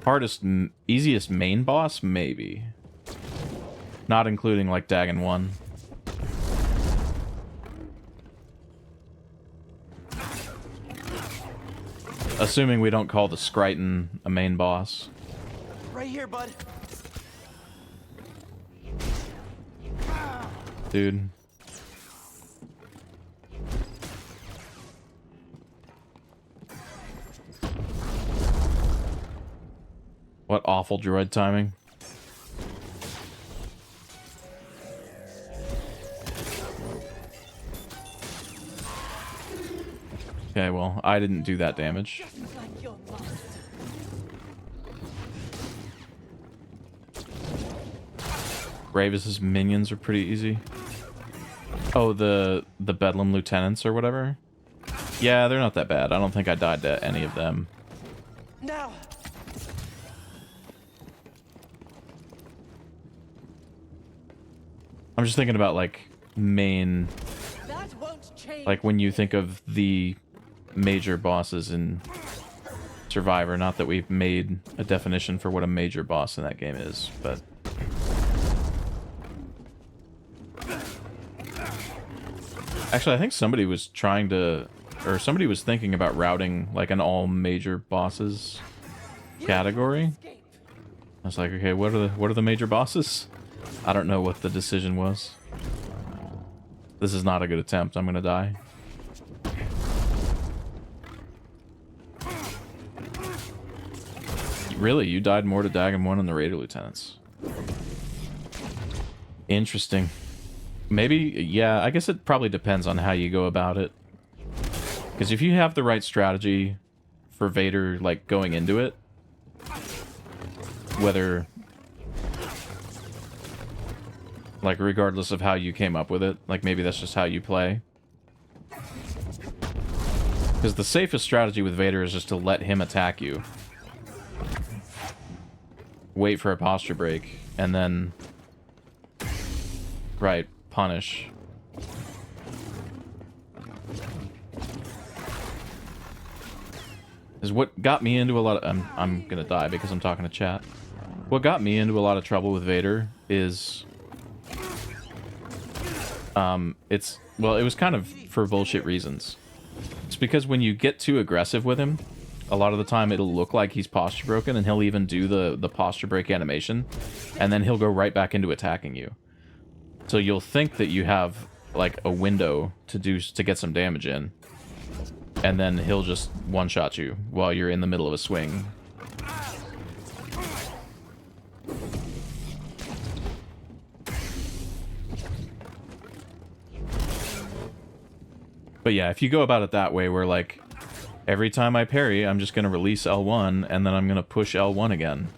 Hardest, easiest main boss? Maybe. Not including, like, Dagon 1. Assuming we don't call the Skriton a main boss. Right here, bud. Dude. What awful droid timing. Okay, well, I didn't do that damage. Gravis's minions are pretty easy. Oh, the Bedlam lieutenants or whatever? Yeah, they're not that bad. I don't think I died to any of them. Now. I'm just thinking about, like, main... That won't change. Like, when you think of the major bosses in Survivor, not that we've made a definition for what a major boss in that game is, but... Actually, I think somebody was trying to... Or somebody was thinking about routing, like, an all major bosses category. I was like, okay, what are the major bosses? I don't know what the decision was. This is not a good attempt. I'm gonna die. Really? You died more to Dagon 1 than the Raider Lieutenants. Interesting. Maybe, yeah, I guess it probably depends on how you go about it. Because if you have the right strategy for Vader, like, going into it, whether... Like, regardless of how you came up with it. Like, maybe that's just how you play. Because the safest strategy with Vader is just to let him attack you. Wait for a posture break. And then... Right, punish. Is what got me into a lot of... I'm gonna die because I'm talking to chat. What got me into a lot of trouble with Vader is... well, it was kind of for bullshit reasons. It's because when you get too aggressive with him, a lot of the time it'll look like he's posture broken, and he'll even do the posture break animation, and then he'll go right back into attacking you. So you'll think that you have, like, a window to get some damage in, and then he'll just one-shot you while you're in the middle of a swing. But yeah, if you go about it that way, where, like, every time I parry, I'm just going to release L1, and then I'm going to push L1 again.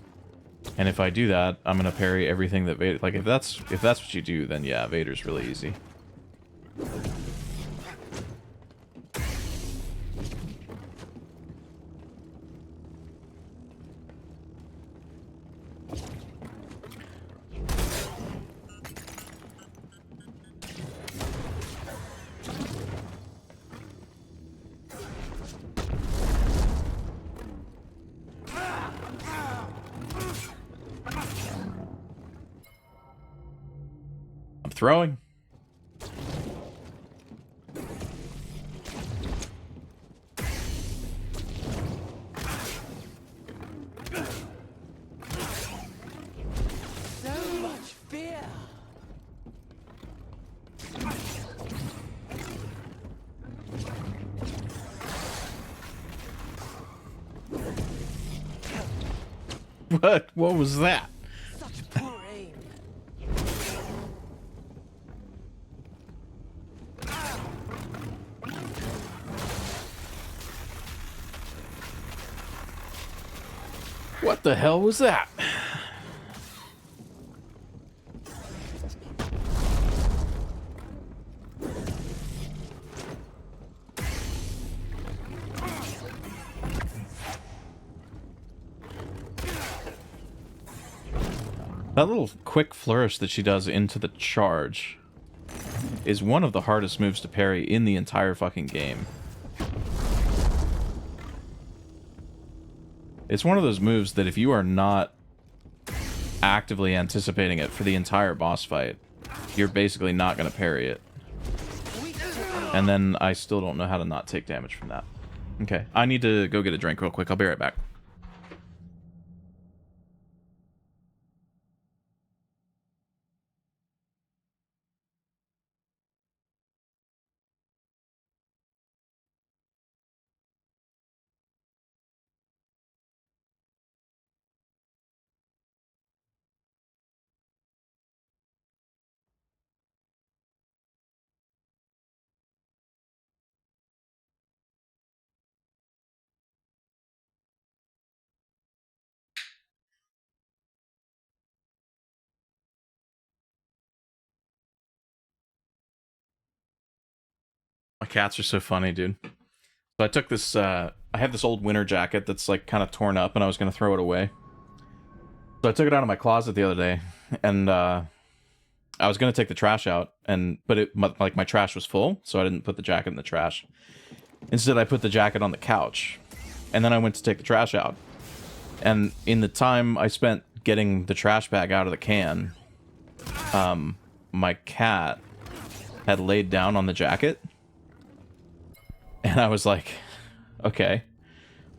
And if I do that, I'm going to parry everything that Vader... Like, if that's what you do, then yeah, Vader's really easy. Throwing. So much fear. What was that? Such poor aim. What the hell was that? That little quick flourish that she does into the charge is one of the hardest moves to parry in the entire fucking game. It's one of those moves that if you are not actively anticipating it for the entire boss fight, you're basically not going to parry it. And then I still don't know how to not take damage from that. Okay, I need to go get a drink real quick. I'll be right back. My cats are so funny, dude. So I took this, I have this old winter jacket that's like kind of torn up and I was going to throw it away. So I took it out of my closet the other day and I was going to take the trash out but my trash was full, so I didn't put the jacket in the trash. Instead, I put the jacket on the couch and then I went to take the trash out. And in the time I spent getting the trash bag out of the can, my cat had laid down on the jacket. And I was like, okay,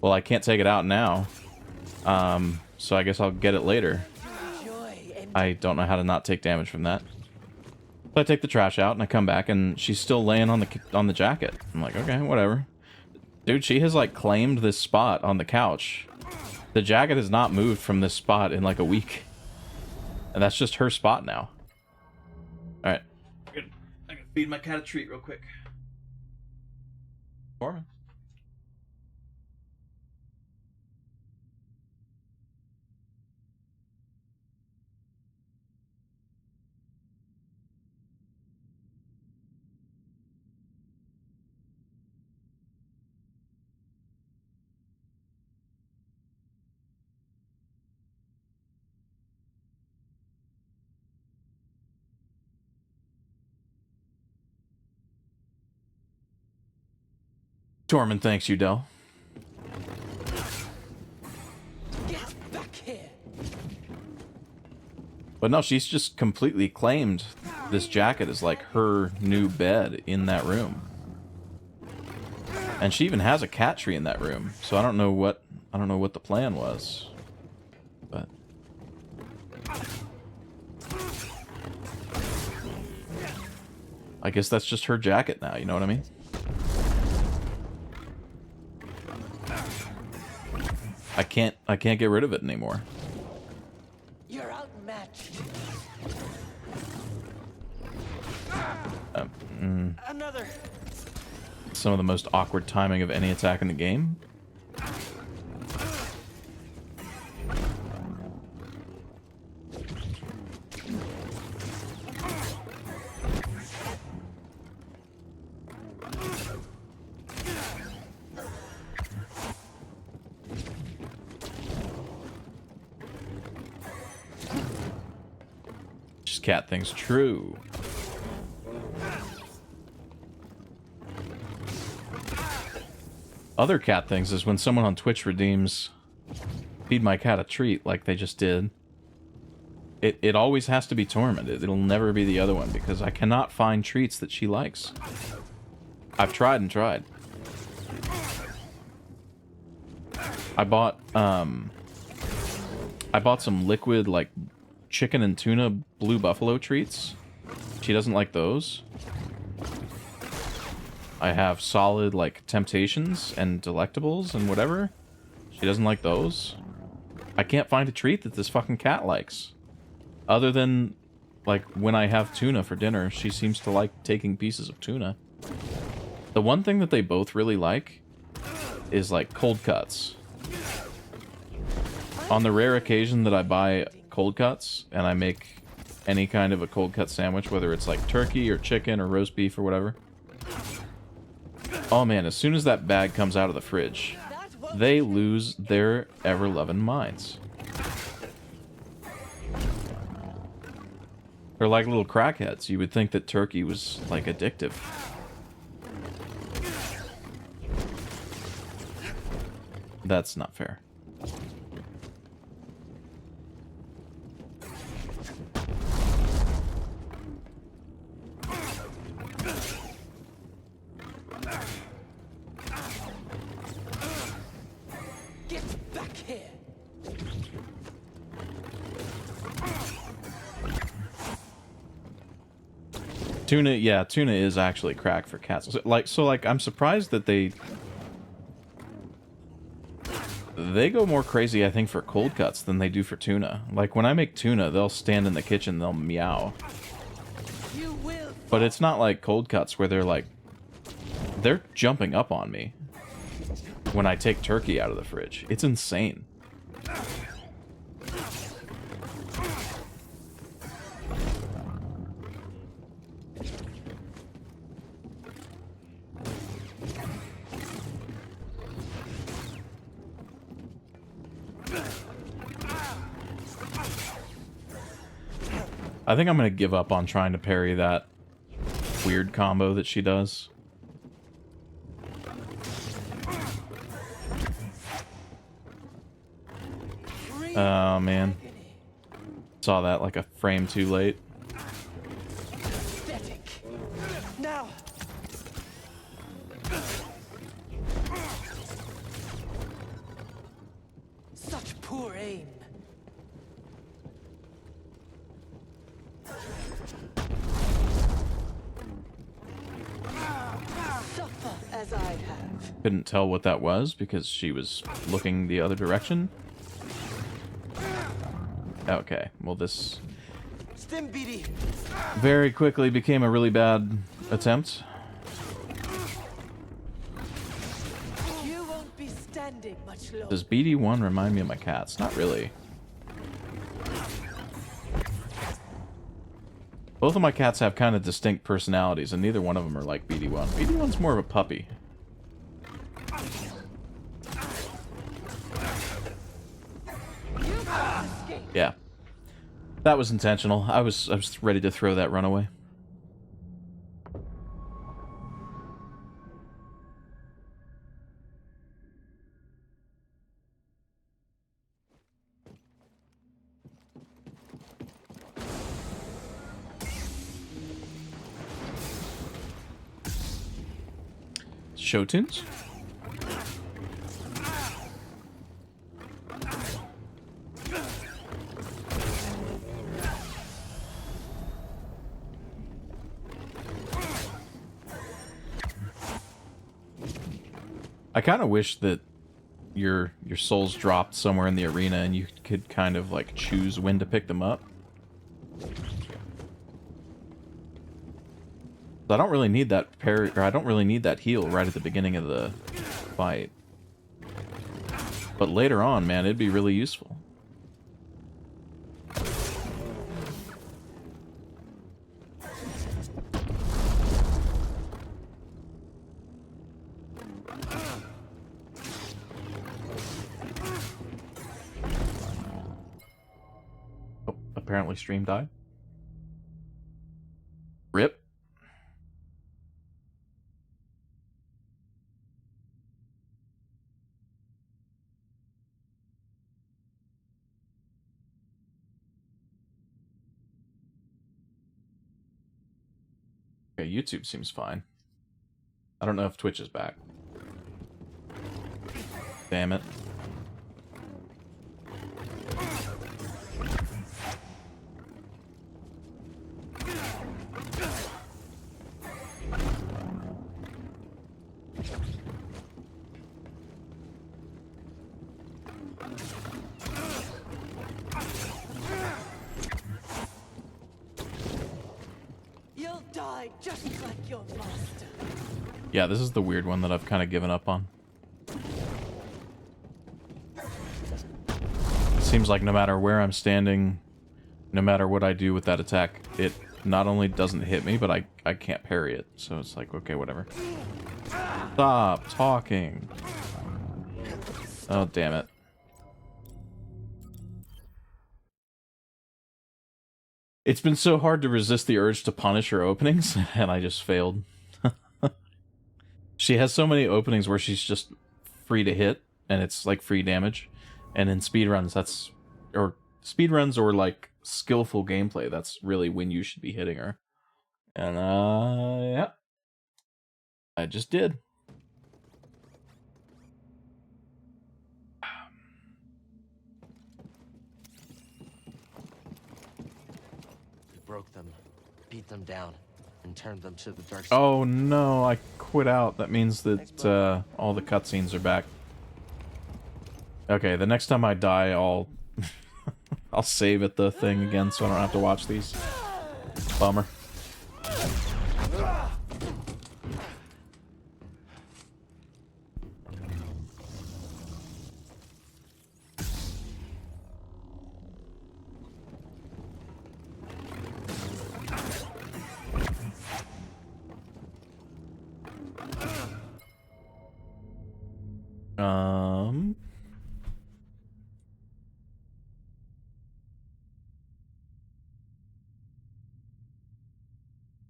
well, I can't take it out now. So I guess I'll get it later. I don't know how to not take damage from that. So I take the trash out and I come back and she's still laying on the jacket. I'm like, okay, whatever. Dude, she has like claimed this spot on the couch. The jacket has not moved from this spot in like a week. And that's just her spot now. Alright. I'm gonna feed my cat a treat real quick. Norman. Tormund thanks you, Del. Get back here. But no, she's just completely claimed this jacket as like her new bed in that room. And she even has a cat tree in that room. So I don't know what the plan was. But I guess that's just her jacket now, you know what I mean? I can't get rid of it anymore. You're outmatched. Another. Some of the most awkward timing of any attack in the game. Cat thing's true. Other cat things is when someone on Twitch redeems feed my cat a treat like they just did. It always has to be Tormund. It'll never be the other one because I cannot find treats that she likes. I've tried and tried. I bought some liquid like chicken and tuna blue buffalo treats. She doesn't like those. I have solid like Temptations and Delectables and whatever. She doesn't like those. I can't find a treat that this fucking cat likes. Other than like when I have tuna for dinner, she seems to like taking pieces of tuna. The one thing that they both really like is like cold cuts. On the rare occasion that I buy cold cuts and I make any kind of a cold cut sandwich, whether it's like turkey or chicken or roast beef or whatever. Oh man, as soon as that bag comes out of the fridge, they lose their ever-loving minds. They're like little crackheads. You would think that turkey was like addictive. That's not fair. Get back here! Tuna, yeah, tuna is actually cracked for cats. So I'm surprised that they go more crazy, I think, for cold cuts than they do for tuna. Like, when I make tuna, they'll stand in the kitchen, they'll meow. But it's not like cold cuts where they're jumping up on me when I take turkey out of the fridge. It's insane. I think I'm going to give up on trying to parry that weird combo that she does. Oh, man. Saw that like a frame too late. Now. Such poor aim. Suffer as I have. Couldn't tell what that was because she was looking the other direction. Okay, well this very quickly became a really bad attempt. You won't be standing much longer. Does BD1 remind me of my cats? Not really. Both of my cats have kind of distinct personalities, and neither one of them are like BD1. BD1's more of a puppy. Yeah. That was intentional. I was ready to throw that runaway. Show tunes? I kind of wish that your souls dropped somewhere in the arena and you could kind of like choose when to pick them up. I don't really need that parry, or I don't really need that heal right at the beginning of the fight. But later on, man, it'd be really useful. Oh, apparently stream died. Rip. Okay, YouTube seems fine. I don't know if Twitch is back. Damn it. You'll die just like your master. Yeah, this is the weird one that I've kind of given up on. It seems like no matter where I'm standing, no matter what I do with that attack, it not only doesn't hit me, but I can't parry it. So it's like, okay, whatever. Stop talking. Oh, damn it. It's been so hard to resist the urge to punish her openings, and I just failed. She has so many openings where she's just free to hit, and it's like free damage. And in speedruns, or speedruns or like skillful gameplay, that's really when you should be hitting her. And yeah. I just did. broke them, beat them down, and turned them to the dark side. Oh no, I quit out. That means that all the cutscenes are back. Okay, the next time I die, I'll I'll save at the thing again so I don't have to watch these. Bummer.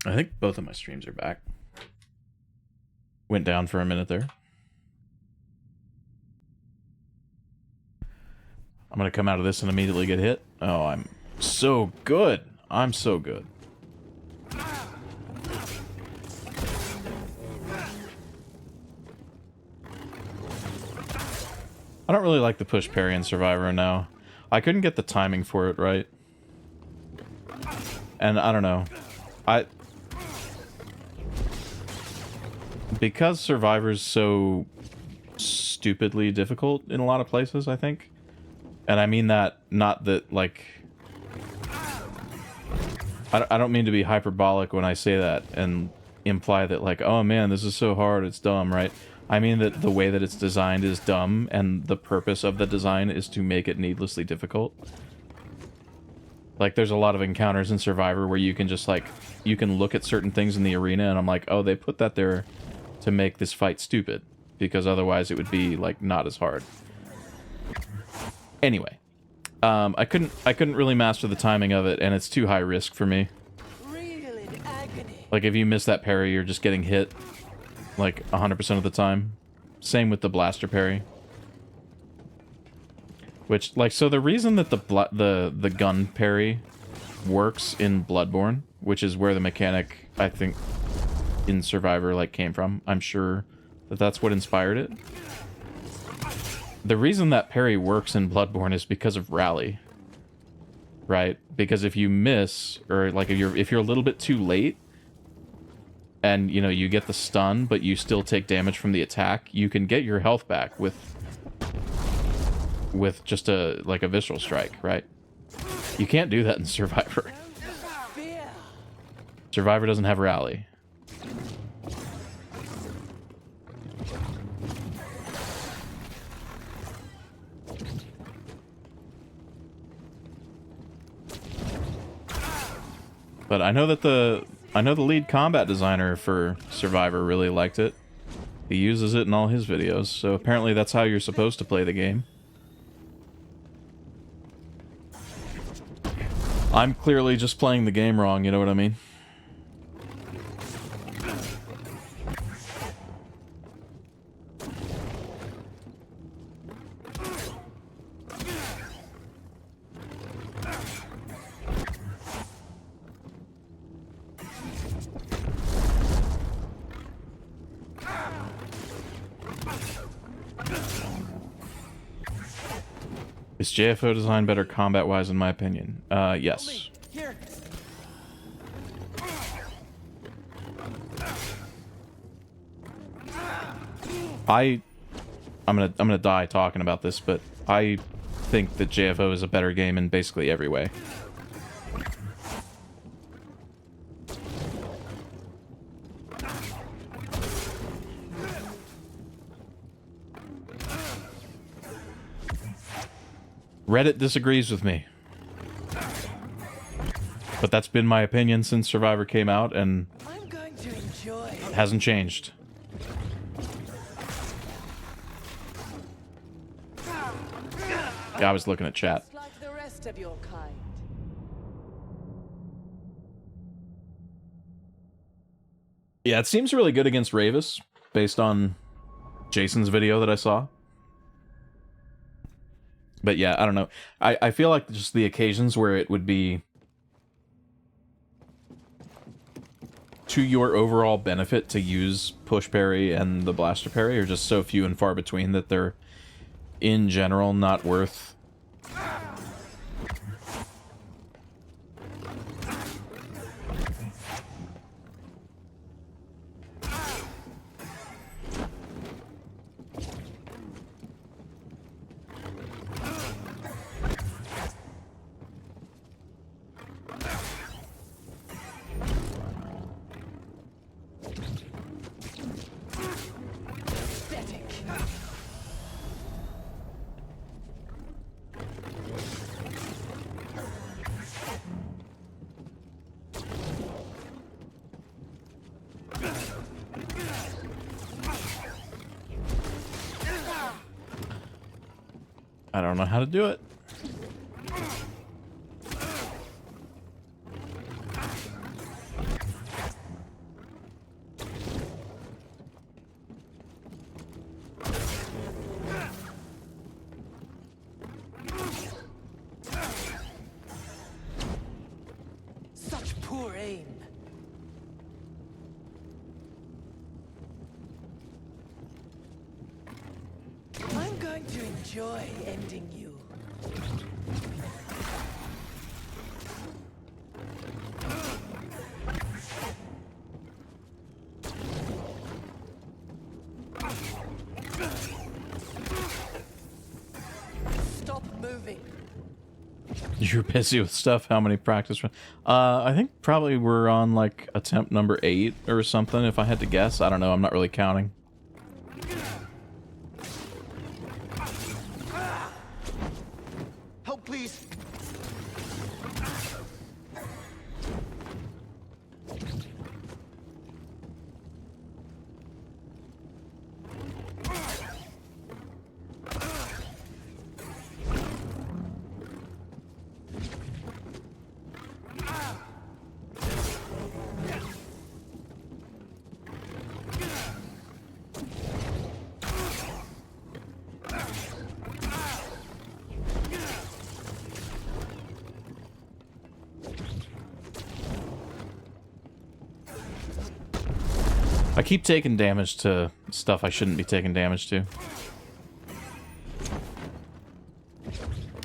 I think both of my streams are back. Went down for a minute there. I'm gonna come out of this and immediately get hit. Oh, I'm so good. I'm so good. I don't really like the push parry in Survivor now. I couldn't get the timing for it right. And I don't know. Because Survivor's so stupidly difficult in a lot of places, I think. And I mean that, not that, like... I don't mean to be hyperbolic when I say that and imply that, like, oh man, this is so hard, it's dumb, right? I mean that the way that it's designed is dumb, and the purpose of the design is to make it needlessly difficult. Like, there's a lot of encounters in Survivor where you can just, like, you can look at certain things in the arena, and I'm like, oh, they put that there to make this fight stupid, because otherwise it would be, like, not as hard. Anyway, I couldn't really master the timing of it, and it's too high risk for me. Like, if you miss that parry, you're just getting hit, like, 100% of the time. Same with the blaster parry. Which, like, so the reason that the gun parry works in Bloodborne, which is where the mechanic, I think, in Survivor, like, came from. I'm sure that that's what inspired it. The reason that parry works in Bloodborne is because of rally. Right? Because if you miss, or, like, if you're a little bit too late, and, you know, you get the stun, but you still take damage from the attack, you can get your health back with just a visceral strike, right? You can't do that in Survivor. Survivor doesn't have rally. But I know that the lead combat designer for Survivor really liked it. He uses it in all his videos, so apparently that's how you're supposed to play the game. I'm clearly just playing the game wrong, you know what I mean? Is JFO design better combat-wise, in my opinion? Yes. I'm gonna die talking about this, but I think that JFO is a better game in basically every way. Reddit disagrees with me. But that's been my opinion since Survivor came out, and it hasn't changed. Yeah, I was looking at chat. Like the rest of your kind. Yeah, it seems really good against Ravis, based on Jason's video that I saw. But yeah, I don't know. I feel like just the occasions where it would be to your overall benefit to use push parry and the blaster parry are just so few and far between that they're, in general, not worth I don't know how to do it. Such poor aim. I'm going to enjoy ending you. Stop moving. You're busy with stuff. How many practice runs? I think probably we're on like attempt number 8 or something. If I had to guess, I don't know. I'm not really counting. Help, please. I keep taking damage to stuff I shouldn't be taking damage to.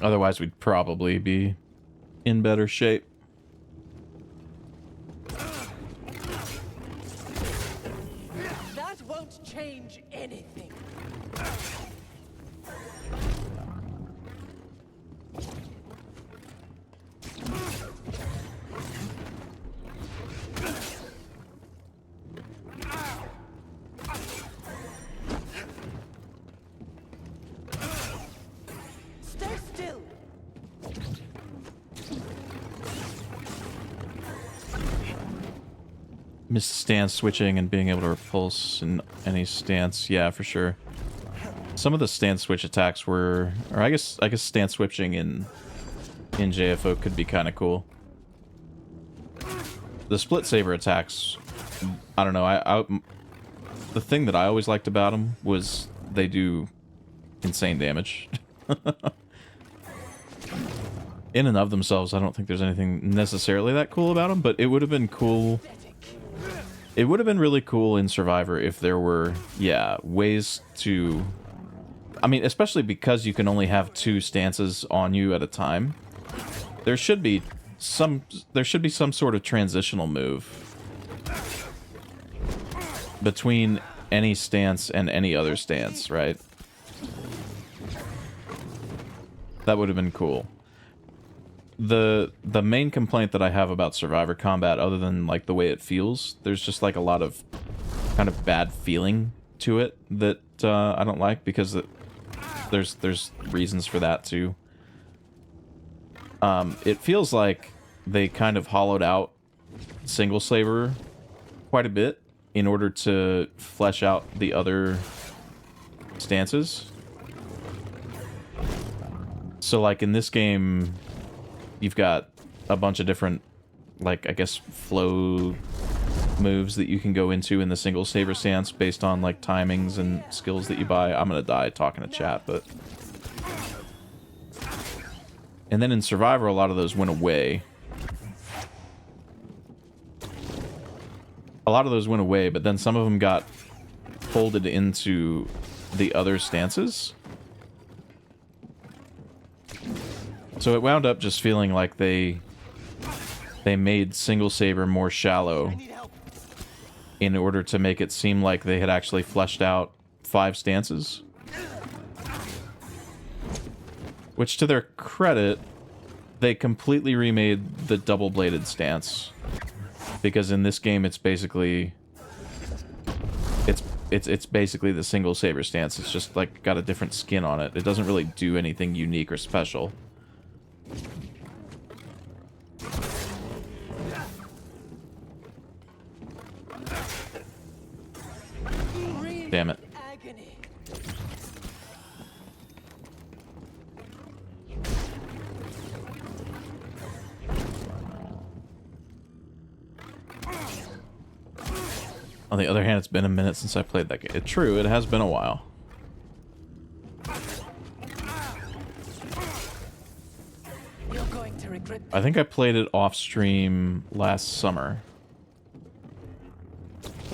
Otherwise, we'd probably be in better shape. That won't change anything. Stay still. Miss stance switching and being able to repulse in any stance. Yeah, for sure. Some of the stance switch attacks were, or I guess stance switching in JFO could be kind of cool. The split saber attacks, I don't know. The thing that I always liked about them was they do insane damage. In and of themselves, I don't think there's anything necessarily that cool about them, but it would have been cool. It would have been really cool in Survivor if there were, yeah, ways to... I mean, especially because you can only have 2 stances on you at a time. There should be some sort of transitional move between any stance and any other stance, right? That would have been cool. The main complaint that I have about Survivor combat, other than like the way it feels, there's just like a lot of kind of bad feeling to it that I don't like, because there's reasons for that too. It feels like they kind of hollowed out single saber quite a bit in order to flesh out the other stances. So like in this game, you've got a bunch of different, like, I guess, flow moves that you can go into in the single saber stance based on, like, timings and skills that you buy. I'm gonna die talking to chat, but... And then in Survivor, a lot of those went away. A lot of those went away, but then some of them got folded into the other stances. So it wound up just feeling like they made single saber more shallow in order to make it seem like they had actually fleshed out 5 stances. Which, to their credit, they completely remade the double-bladed stance. Because in this game, it's basically... It's basically the single saber stance. It's just, like, got a different skin on it. It doesn't really do anything unique or special. Damn it. On the other hand, it's been a minute since I played that game. True, it has been a while. You're going to regret I think I played it off stream last summer.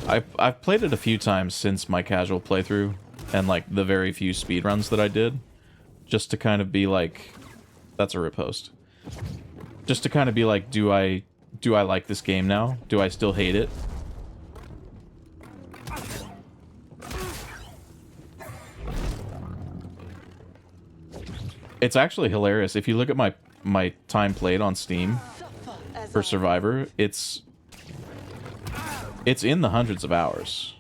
I've played it a few times since my casual playthrough and like the very few speedruns that I did, just to kind of be like, that's a riposte. Just to kind of be like, do I like this game now? Do I still hate it? It's actually hilarious. If you look at my time played on Steam for Survivor, it's in the hundreds of hours.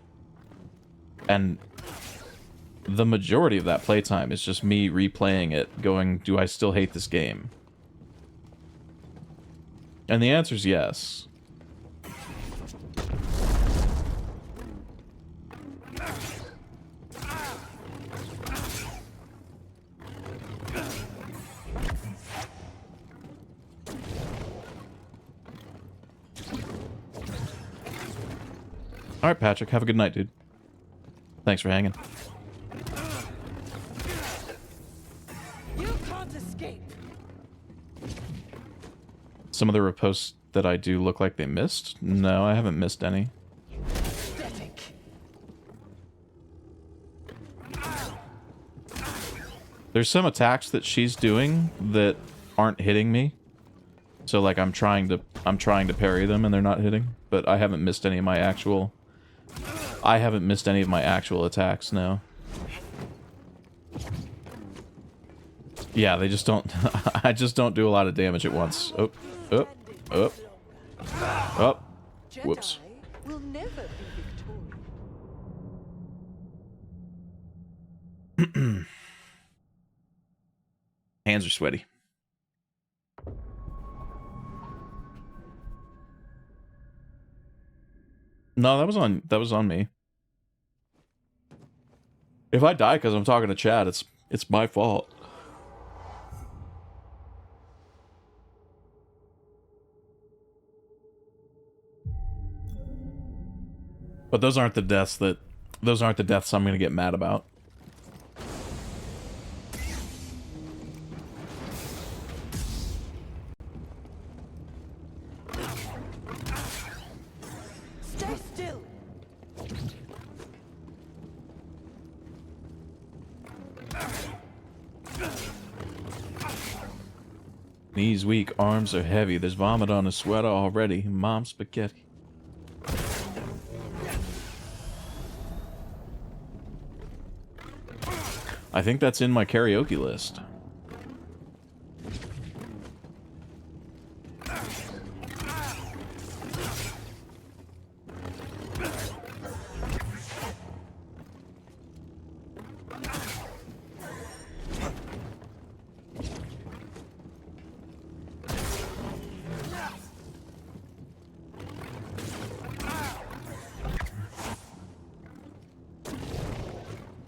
And the majority of that playtime is just me replaying it, going, do I still hate this game? And the answer is yes. Alright, Patrick, have a good night, dude. Thanks for hanging. You can't escape. Some of the riposts that I do look like they missed? No, I haven't missed any. Pathetic. There's some attacks that she's doing that aren't hitting me. So like I'm trying to parry them and they're not hitting, but I haven't missed any of my actual attacks, no. Yeah, they just don't I just don't do a lot of damage at once. Oh. Whoops. Jedi will never be victorious. Hands are sweaty. No, that was on me. If I die because I'm talking to Chad, it's my fault. But those aren't the deaths I'm gonna get mad about. Stay still. Knees weak, arms are heavy. There's vomit on his sweater already. Mom spaghetti. I think that's in my karaoke list.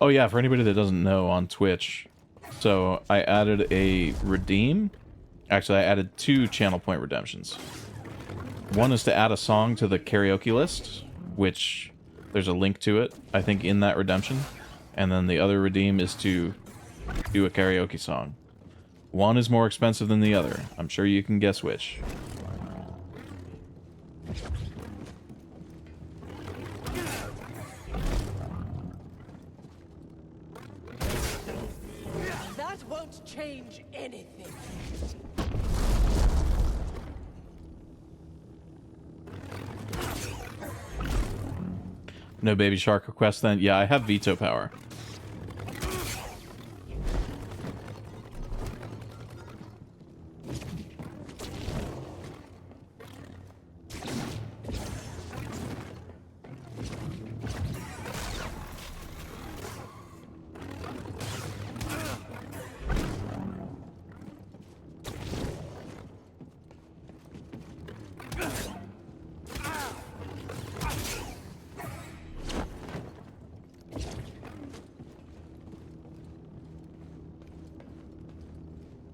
Oh yeah, for anybody that doesn't know, on Twitch, so I added a redeem. Actually, I added 2 channel point redemptions. One is to add a song to the karaoke list, which there's a link to it, I think, in that redemption. And then the other redeem is to do a karaoke song. One is more expensive than the other. I'm sure you can guess which. That won't change anything. No Baby Shark request then? Yeah, I have veto power.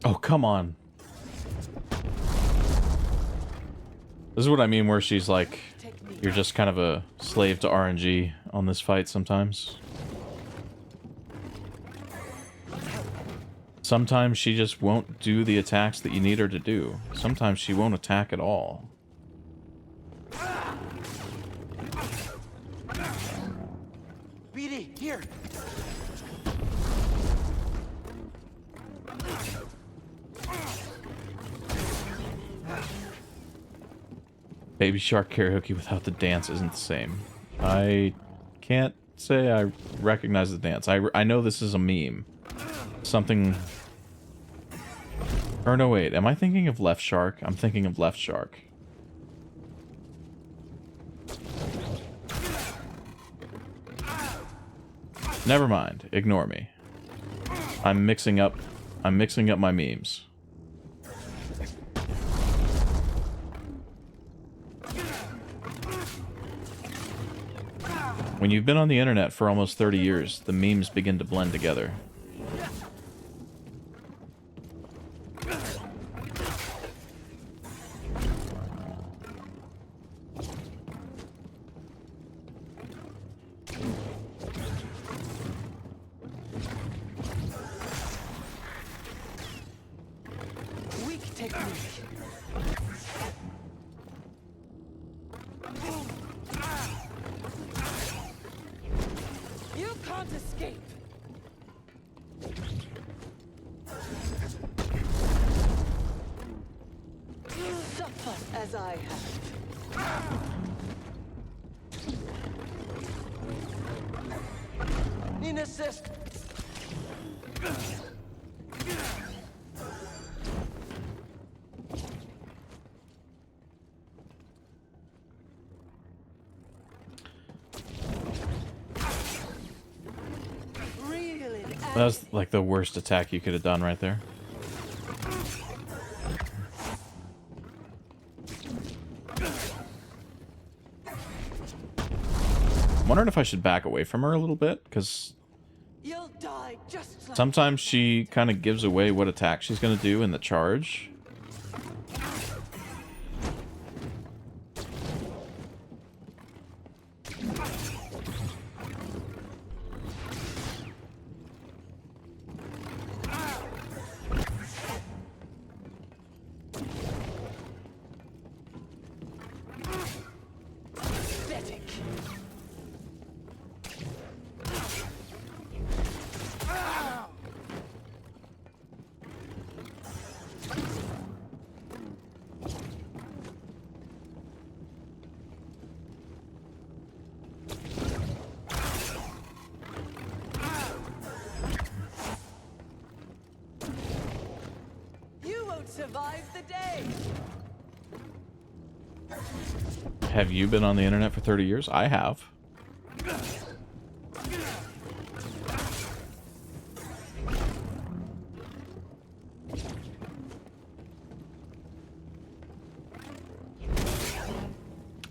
Oh, come on. This is what I mean where she's like, you're just kind of a slave to RNG on this fight sometimes. Sometimes she just won't do the attacks that you need her to do. Sometimes she won't attack at all. BD, here! Baby Shark karaoke without the dance isn't the same. I can't say I recognize the dance. I know this is a meme. Something... Or no, wait. Am I thinking of Left Shark? I'm thinking of Left Shark. Never mind. Ignore me. I'm mixing up my memes. When you've been on the internet for almost 30 years, the memes begin to blend together. Weak technique. You can't escape. Suffer as I have. Need an assist! That was like the worst attack you could have done right there. I'm wondering if I should back away from her a little bit, because You'll die just like sometimes she kind of gives away what attack she's going to do in the charge. pathetic. You won't survive the day. Have you been on the internet for 30 years? I have.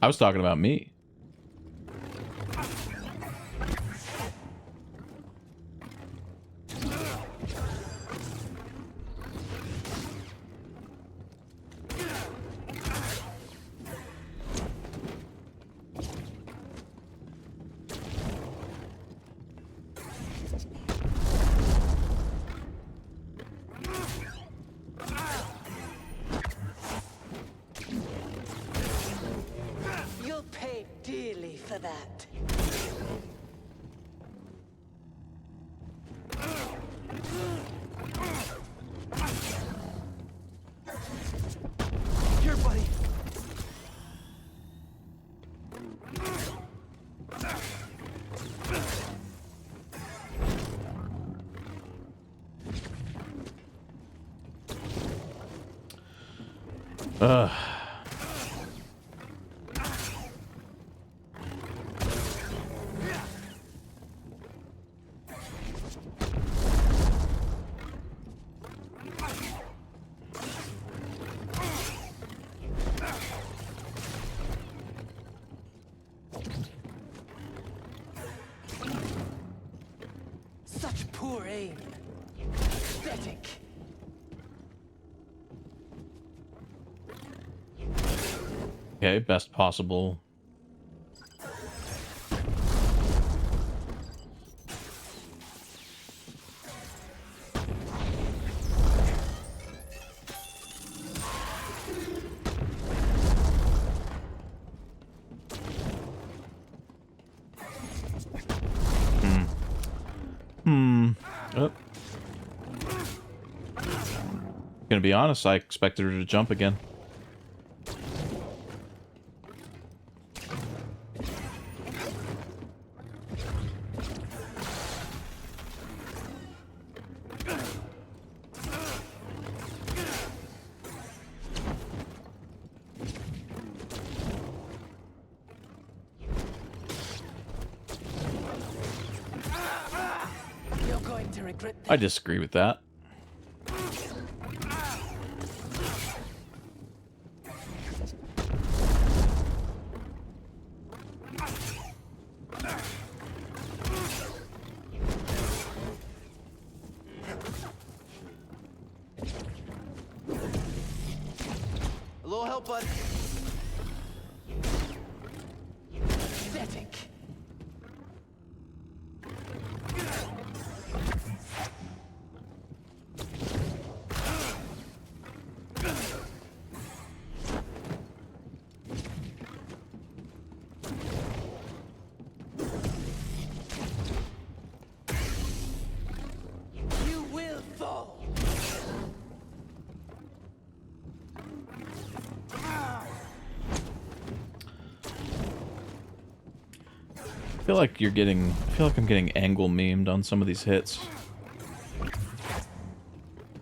I was talking about me. You'll pay dearly for that. Here, buddy! Ugh. Such poor aim. Pathetic. Okay, best possible. Oh. Gonna be honest, I expected her to jump again. You're going to regret this. I disagree with that. A little help, bud. Pathetic. You will fall. I feel like I'm getting angle memed on some of these hits.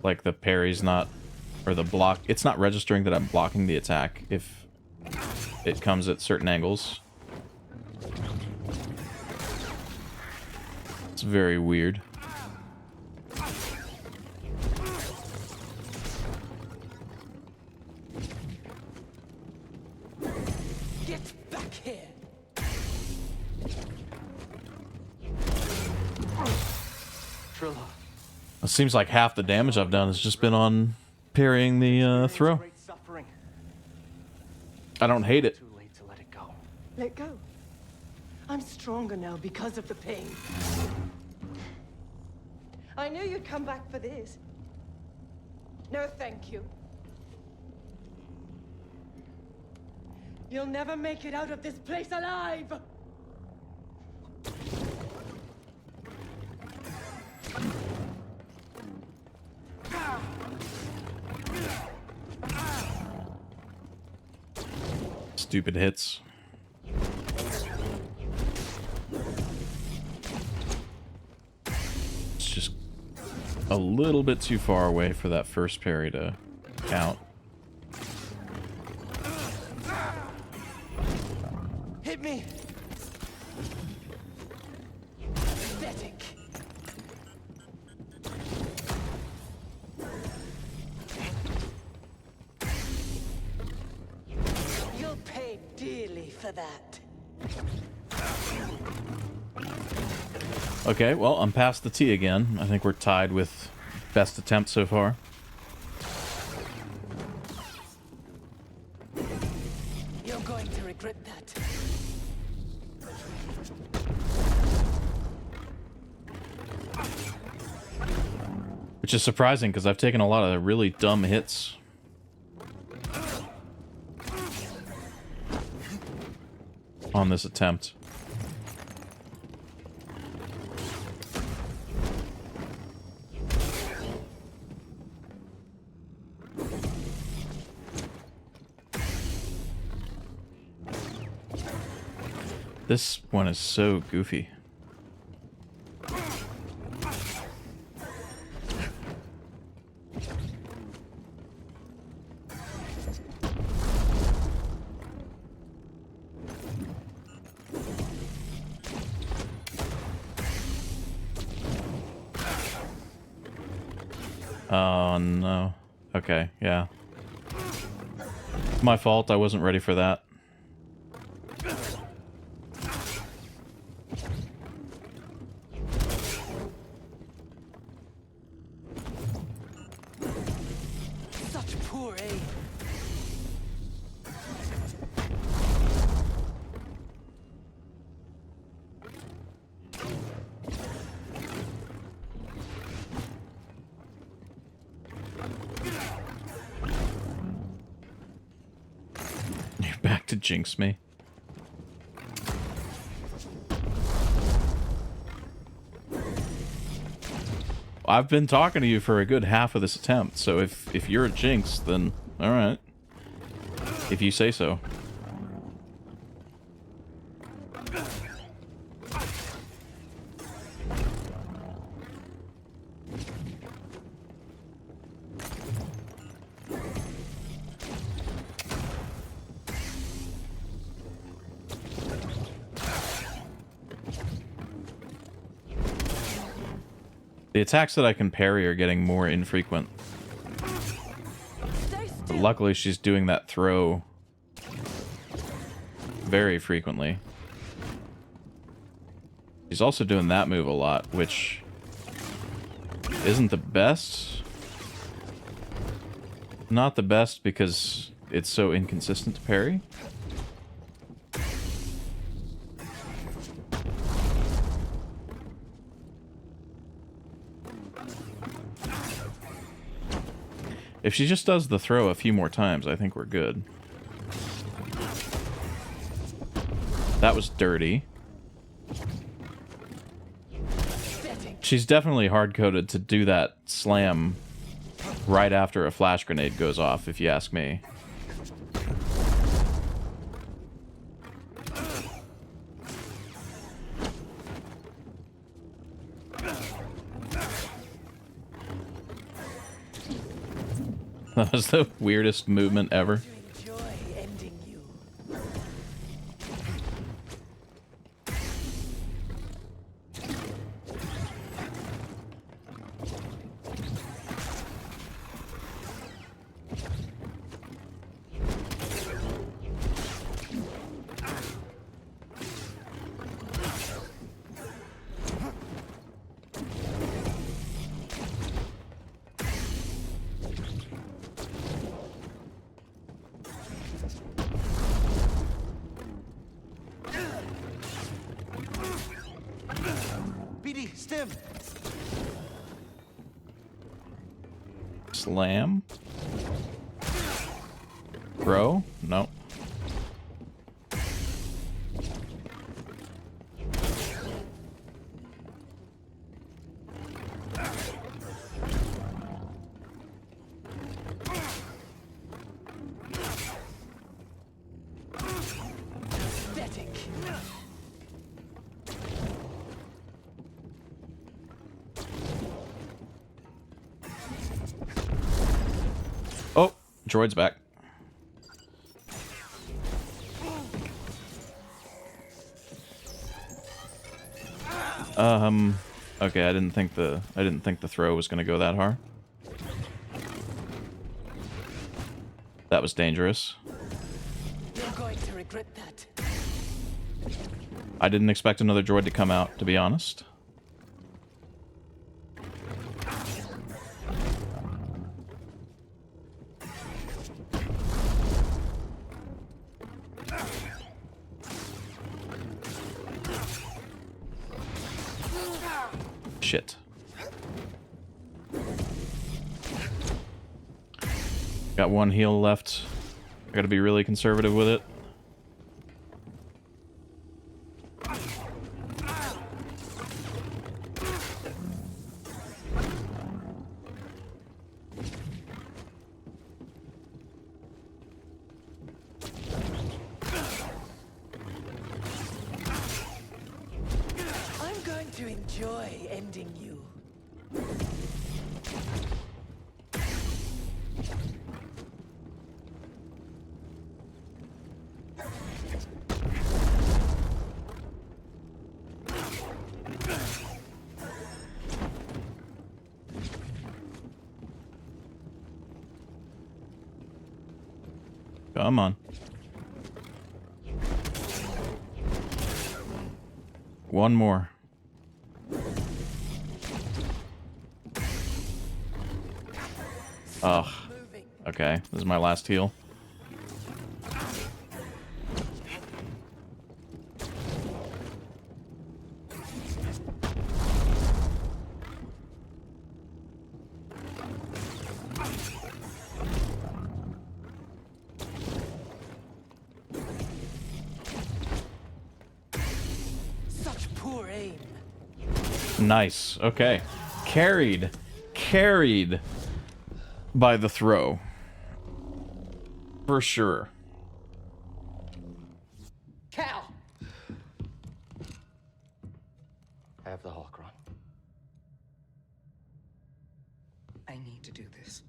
Like the parry's not, or the block, it's not registering that I'm blocking the attack if it comes at certain angles. It's very weird. Get back here. Trilla. It seems like half the damage I've done has just been on parrying the throw. Great suffering. I don't hate it. Too late to let it go. Let go. I'm stronger now because of the pain. I knew you'd come back for this. No, thank you. You'll never make it out of this place alive! Stupid hits. It's just a little bit too far away for that first parry to count. Hit me! Pathetic. You'll pay dearly for that. Okay, well, I'm past the T again. I think we're tied with best attempt so far. You're going to regret that. Which is surprising because I've taken a lot of really dumb hits. On this attempt. This one is so goofy. Oh no. Okay, yeah. My fault, I wasn't ready for that. Such poor aim. to jinx me. I've been talking to you for a good half of this attempt, so if you're a jinx, then alright. If you say so. The attacks that I can parry are getting more infrequent. But luckily, she's doing that throw very frequently. She's also doing that move a lot, which isn't the best. Not the best because it's so inconsistent to parry. If she just does the throw a few more times, I think we're good. That was dirty. She's definitely hard-coded to do that slam right after a flash grenade goes off, if you ask me. That was the weirdest movement ever. BD, stim. Slam? Bro? No. Oh, droid's back. Okay, I didn't think the throw was gonna go that hard. That was dangerous. You're going to regret that. I didn't expect another droid to come out, to be honest. Shit. Got one heal left. I gotta be really conservative with it. I'm going to enjoy ending you. Come on. One more. Ugh. Okay, this is my last heal. Nice. Okay. Carried by the throw. For sure. Cal! I have the holocron. I need to do this.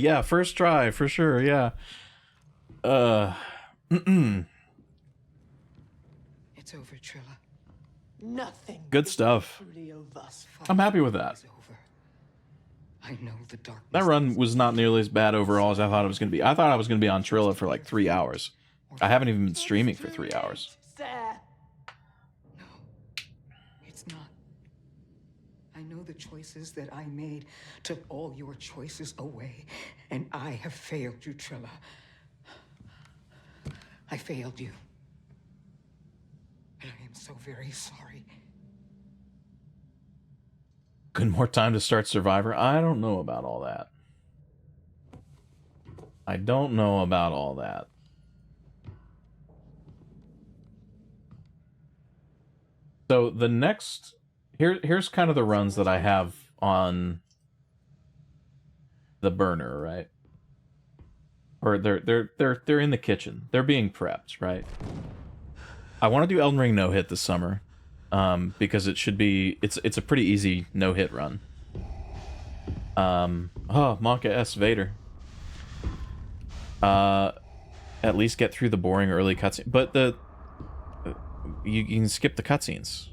Yeah, first try, for sure, yeah. It's over, Trilla. Nothing. Good is stuff. truly over. I'm happy with that. It's over. I know the darkness. That run was not nearly as bad overall as I thought it was going to be. I thought I was going to be on Trilla for like 3 hours. I haven't even been streaming for 3 hours. Sir. No, it's not. I know the choices that I made took all your choices away, and I have failed you, Trilla. I failed you. And I am so very sorry. Good more time to start Survivor? I don't know about all that. I don't know about all that. So the next here's kind of the runs that I have on the burner, right? Or they're in the kitchen. They're being prepped, right? I want to do Elden Ring no-hit this summer. Because it should be it's a pretty easy no-hit run. Oh, Monka S Vader. At least get through the boring early cutscene, but you can skip the cutscenes,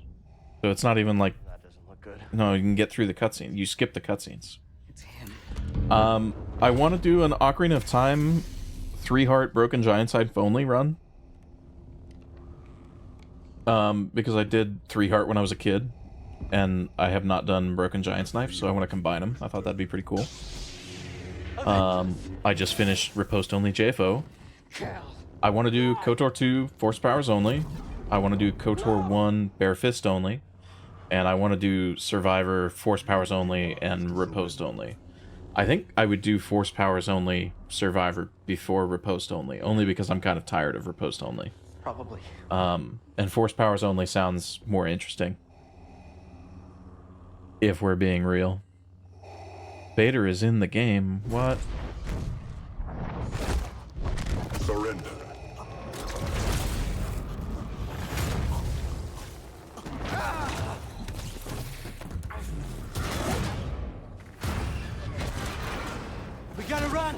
so it's not even like That doesn't look good. no, you can get through the cutscene. You skip the cutscenes. It's him. I want to do an Ocarina of Time 3-heart Broken Giant's Knife only run. Because I did 3-heart when I was a kid, and I have not done Broken Giant's Knife, so I want to combine them. I thought that'd be pretty cool. I just finished Riposte only JFO. I want to do KOTOR 2 Force Powers only. I want to do KOTOR 1 Bare Fist only. And I want to do Survivor Force Powers only and Riposte only. I think I would do Force Powers only Survivor before Riposte only because I'm kind of tired of Riposte only. Probably. And Force Powers only sounds more interesting. If we're being real. Vader is in the game. What? Surrender. We gotta run!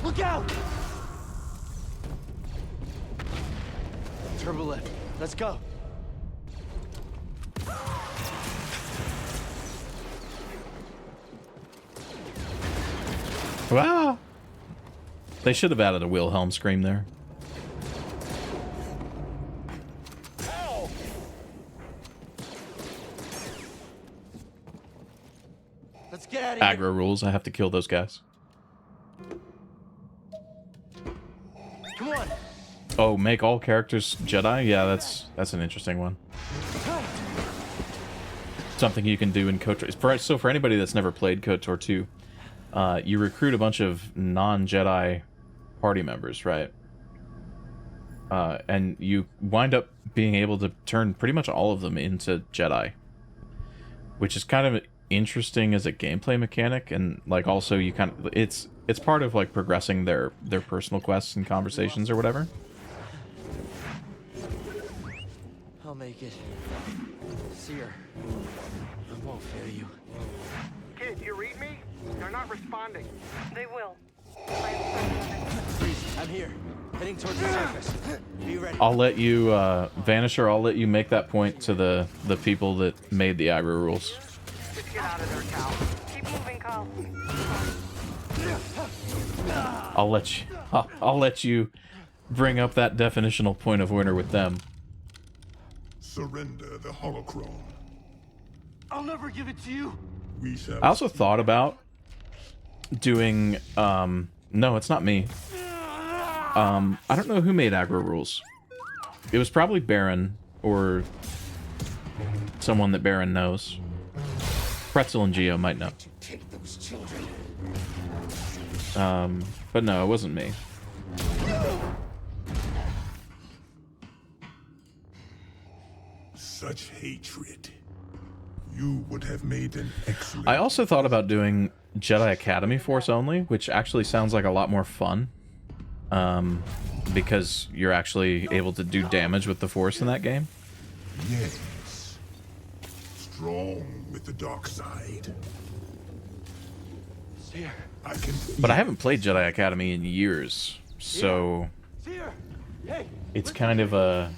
Look out! Turbo lift. Let's go. Wow. They should have added a Wilhelm scream there. Ow! Let's get out of here. Aggro rules. I have to kill those guys. Come on. Oh, make all characters Jedi? Yeah, that's an interesting one. Something you can do in KOTOR. So for anybody that's never played KOTOR 2, you recruit a bunch of non-Jedi party members, right? And you wind up being able to turn pretty much all of them into Jedi, which is kind of interesting as a gameplay mechanic, and like also you kind of it's part of like progressing their personal quests and conversations or whatever. I'll make it. Seer. I won't fail you. Kid, you read me? They're not responding. They will. Freeze, I'm here. Heading towards the surface. Be ready. I'll let you Vanisher, I'll let you make that point to the people that made the aggro rules. Just get out of there, Cal. Keep moving, Carl. I'll let you bring up that definitional point of winner with them. Surrender the holocron. I'll never give it to you. We shall. I also thought about doing no, it's not me. I don't know who made aggro rules. It was probably Baron or someone that Baron knows. Pretzel and Geo might know. Take those children. But no, it wasn't me. such hatred. You would have made an excellent... I also thought about doing Jedi Academy Force only, which actually sounds like a lot more fun. Because you're actually able to do damage with the Force in that game. Yes. Strong with the dark side. I can... But I haven't played Jedi Academy in years, so... It's kind of a...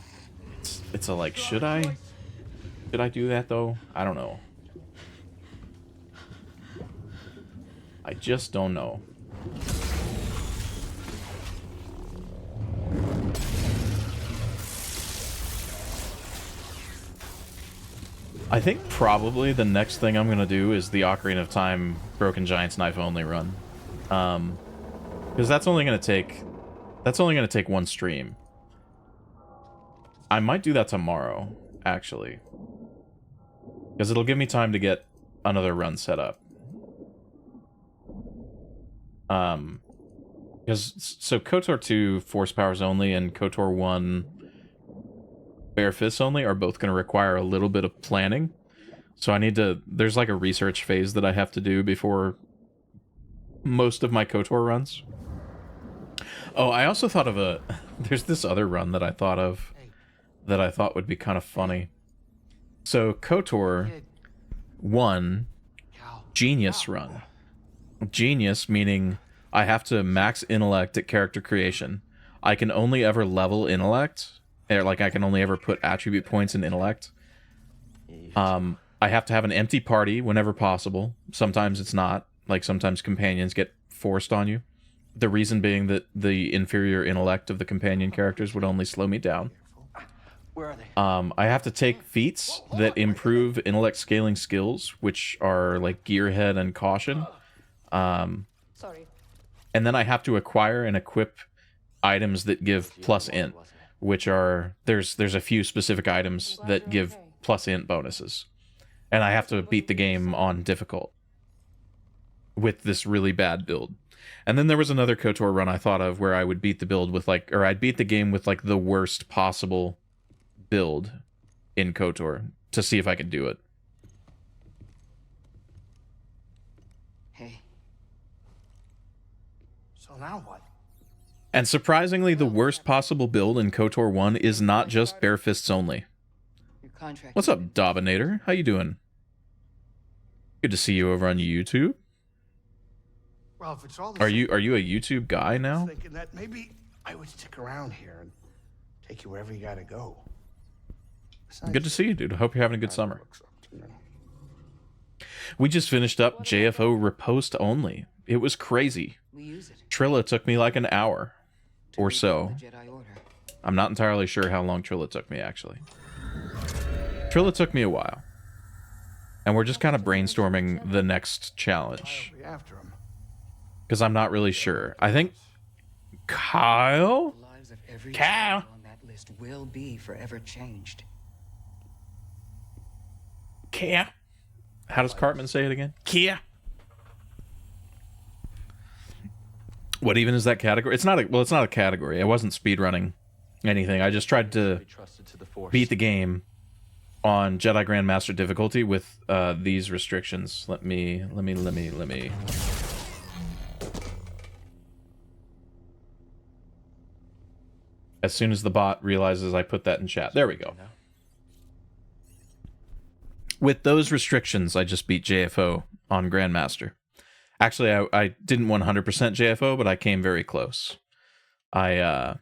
It's a like, should I do that though? I don't know. I just don't know. I think probably the next thing I'm gonna do is the Ocarina of Time Broken Giant's Knife only run. Because that's only gonna take one stream. I might do that tomorrow, actually. Because it'll give me time to get another run set up. So KOTOR 2 Force Powers only and KOTOR 1 Bare Fists only are both going to require a little bit of planning. So I need to... There's like a research phase that I have to do before most of my KOTOR runs. Oh, I also thought of a... There's this other run that I thought of that I thought would be kind of funny. So KOTOR 1 Genius run. Genius meaning I have to max intellect at character creation. I can only ever level intellect, or like I can only ever put attribute points in intellect. I have to have an empty party whenever possible. Sometimes it's not. Like sometimes companions get forced on you. The reason being that the inferior intellect of the companion characters would only slow me down. Where are they? I have to take feats that improve intellect scaling skills, which are like Gearhead and Caution. Sorry. And then I have to acquire and equip items that give plus int, which are there's a few specific items that give plus int bonuses. And I have to beat the game on difficult with this really bad build. And then there was another KOTOR run I thought of where I would beat the build with like, or I'd beat the game with like the worst possible build in KOTOR to see if I could do it. Hey. So now what? And surprisingly, the worst possible build in KOTOR 1 is not just Bare Fists only. Your contract. What's up, Dobinator? How you doing? Good to see you over on YouTube. Well, if it's all the Are same, you a YouTube guy I was now? thinking that maybe I would stick around here and take you wherever you gotta go. Besides, Good to see you, dude. I hope you're having a good summer. looks up to me. We just finished up JFO Riposte only. It was crazy. We use it. Trilla took me like an hour or so. The Jedi Order. I'm not entirely sure how long Trilla took me, actually. Trilla took me a while. And we're just kind of brainstorming the next challenge. I'll be after him. Because I'm not really sure. I think Kyle? The lives of every Cow. child on that list will be forever changed. Kia. How does Cartman say it again? Kia. What even is that category? It's not a category. I wasn't speedrunning anything. I just tried to Trusted to the Force. beat the game on Jedi Grandmaster difficulty with these restrictions. Let me. As soon as the bot realizes I put that in chat. There we go. With those restrictions, I just beat JFO on Grandmaster. Actually, I didn't 100% JFO, but I came very close. I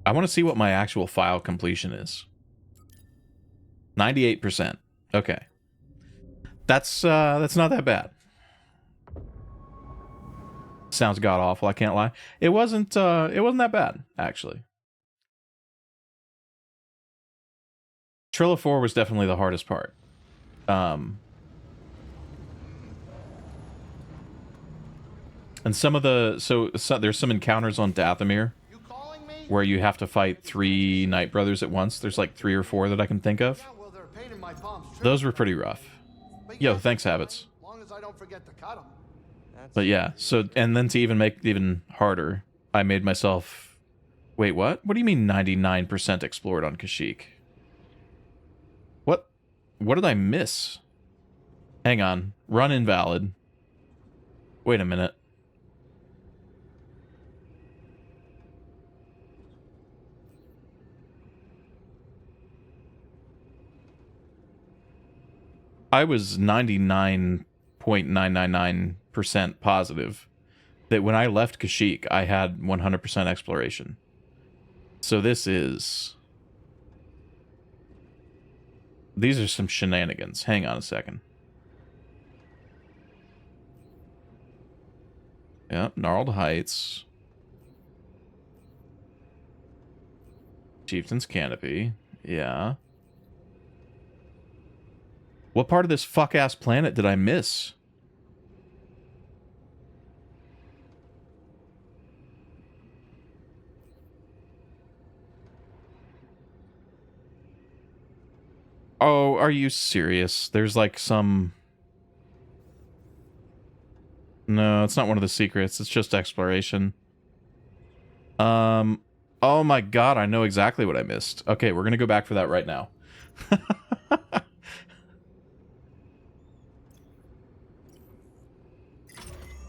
want to see what my actual file completion is. 98%. Okay. That's not that bad. Sounds god awful, I can't lie. It wasn't that bad, actually. Trilla 4 was definitely the hardest part. And some of the so there's some encounters on Dathomir where you have to fight 3 Night Brothers at once. There's like 3 or 4 that I can think of. Yeah, well, they're a pain in my palms. Those were pretty rough. But Yo, yes, thanks, Habits. as long as I don't forget to cut them. But yeah, so and then to even make it even harder, I made myself Wait, what? What do you mean 99% explored on Kashyyyk? What? What did I miss? Hang on. Run invalid. Wait a minute. I was 99.999% positive that when I left Kashyyyk, I had 100% exploration. So this is... These are some shenanigans. Hang on a second. Yep, Gnarled Heights. Chieftain's Canopy. Yeah. What part of this fuck-ass planet did I miss? Oh, are you serious? There's like some... No, it's not one of the secrets. It's just exploration. Oh my god, I know exactly what I missed. Okay, we're gonna go back for that right now.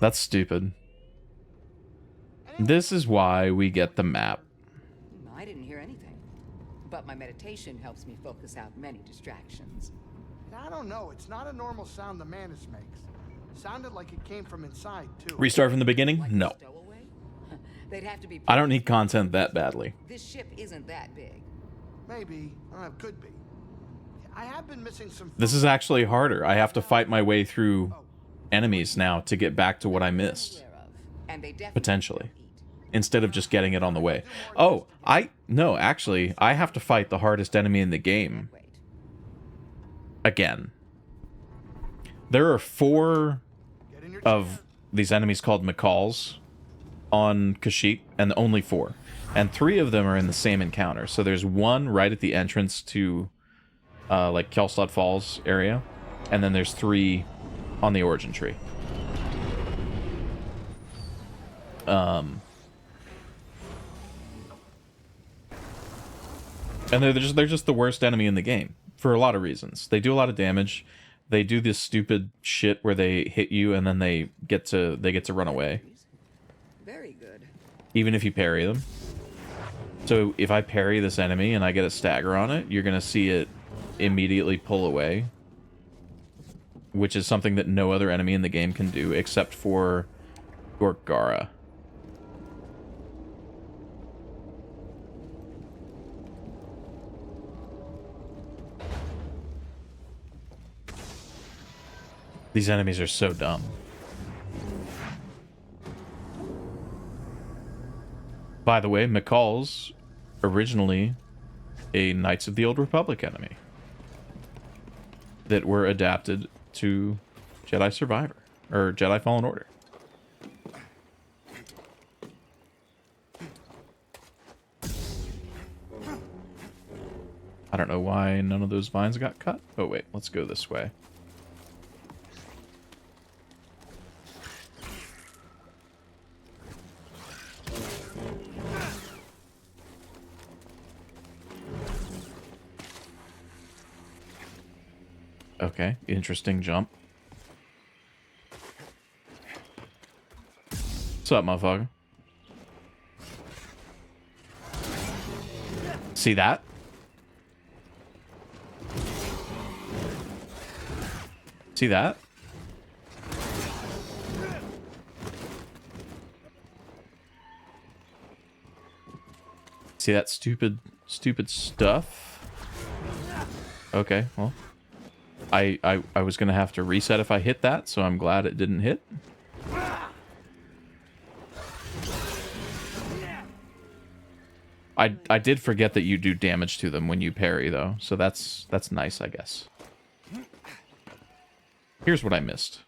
That's stupid. This is why we get the map. I didn't hear anything. But my meditation helps me focus out many distractions. I don't know. It's not a normal sound the Mantis makes. Sounded like it came from inside, too. Restart from the beginning? No. They'd have to be... I don't need content that badly. This ship isn't that big. Maybe. Could be. I have been missing some... This is actually harder. I have to fight my way through enemies now to get back to what I missed. Potentially. Instead of just getting it on the way. Oh, no, actually, I have to fight the hardest enemy in the game. Again. There are 4 of these enemies called McCalls on Kashyyyk, and only 4. And 3 of them are in the same encounter. So there's one right at the entrance to, like, Kelstad Falls area. And then there's 3 on the origin tree. And they're just the worst enemy in the game for a lot of reasons. They do a lot of damage. They do this stupid shit where they hit you and then they get to run away. Very good. Even if you parry them. So if I parry this enemy and I get a stagger on it, you're gonna see it immediately pull away. Which is something that no other enemy in the game can do except for Gorgara. These enemies are so dumb. By the way, McCall's originally a Knights of the Old Republic enemy that were adapted to Jedi Survivor, or Jedi Fallen Order. I don't know why none of those vines got cut. Oh wait, let's go this way. Okay, interesting jump. What's up, motherfucker? See that? See that? See that stupid stuff? Okay, well. I was gonna have to reset if I hit that, so I'm glad it didn't hit. I did forget that you do damage to them when you parry though, so that's nice, I guess. Here's what I missed.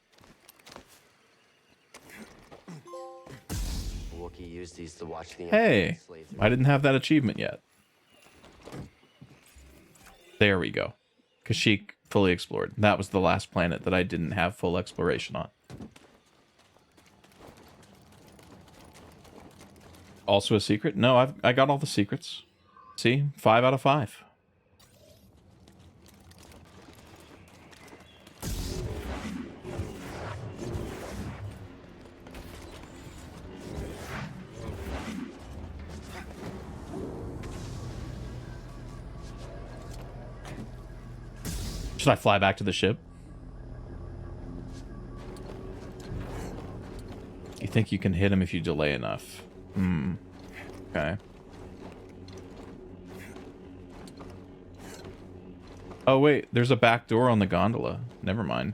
Wookiee used these to watch the Hey, I didn't have that achievement yet. There we go. Kashyyyk fully explored. That was the last planet that I didn't have full exploration on. also a secret? No, I got all the secrets. See? 5 out of 5. Should I fly back to the ship? You think you can hit him if you delay enough? Hmm. Okay. Oh, wait. There's a back door on the gondola. Never mind.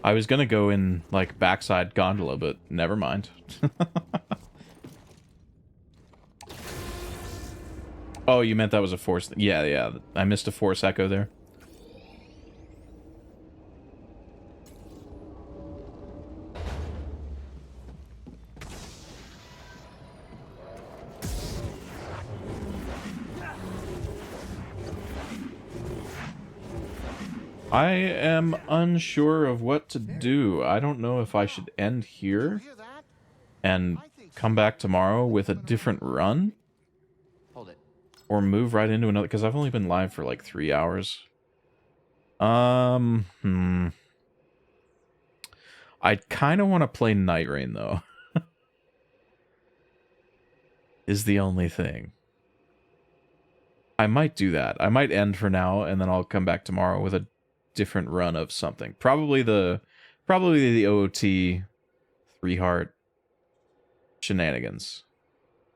I was gonna go in, like, backside gondola, but never mind. Oh, you meant that was a force... Yeah. I missed a force echo there. I am unsure of what to do. I don't know if I should end here and come back tomorrow with a different run. Hold it. Or move right into another, because I've only been live for like 3 hours. I kind of want to play Night Rain, though. Is the only thing. I might do that. I might end for now, and then I'll come back tomorrow with a different run of something. Probably the OOT 3-heart shenanigans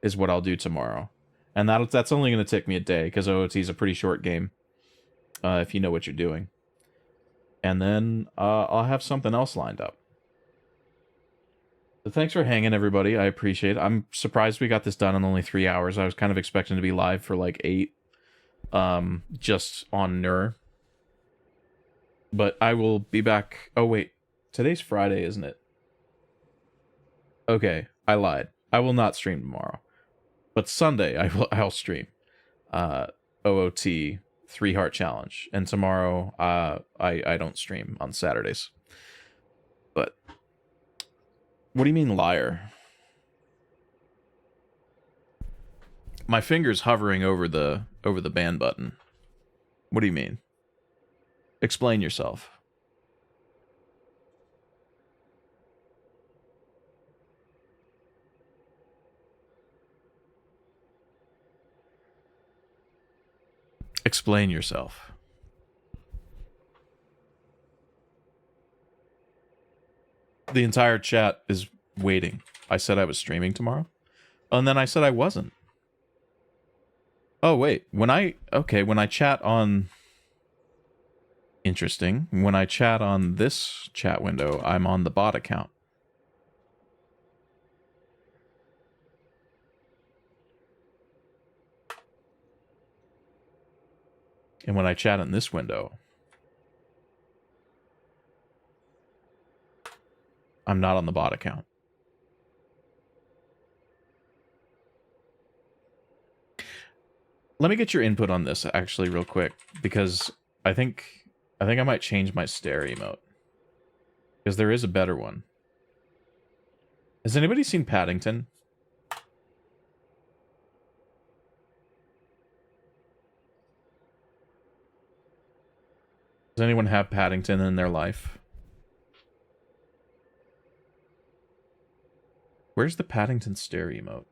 is what I'll do tomorrow. And that's only going to take me a day, because OOT is a pretty short game, if you know what you're doing. And then I'll have something else lined up. So thanks for hanging, everybody. I appreciate it. I'm surprised we got this done in only 3 hours. I was kind of expecting to be live for like 8, just on Nur. But I will be back. Oh, wait. Today's Friday, isn't it? Okay, I lied. I will not stream tomorrow. But Sunday, I'll stream. OOT 3-heart challenge. And tomorrow, I don't stream on Saturdays. But what do you mean, liar? My finger's hovering over the ban button. What do you mean? Explain yourself. Explain yourself. The entire chat is waiting. I said I was streaming tomorrow. And then I said I wasn't. Oh, wait. When I chat on... Interesting. When I chat on this chat window, I'm on the bot account. And when I chat in this window, I'm not on the bot account. Let me get your input on this, actually, real quick, because I think I might change my stare emote. Because there is a better one. Has anybody seen Paddington? Does anyone have Paddington in their life? Where's the Paddington stare emote?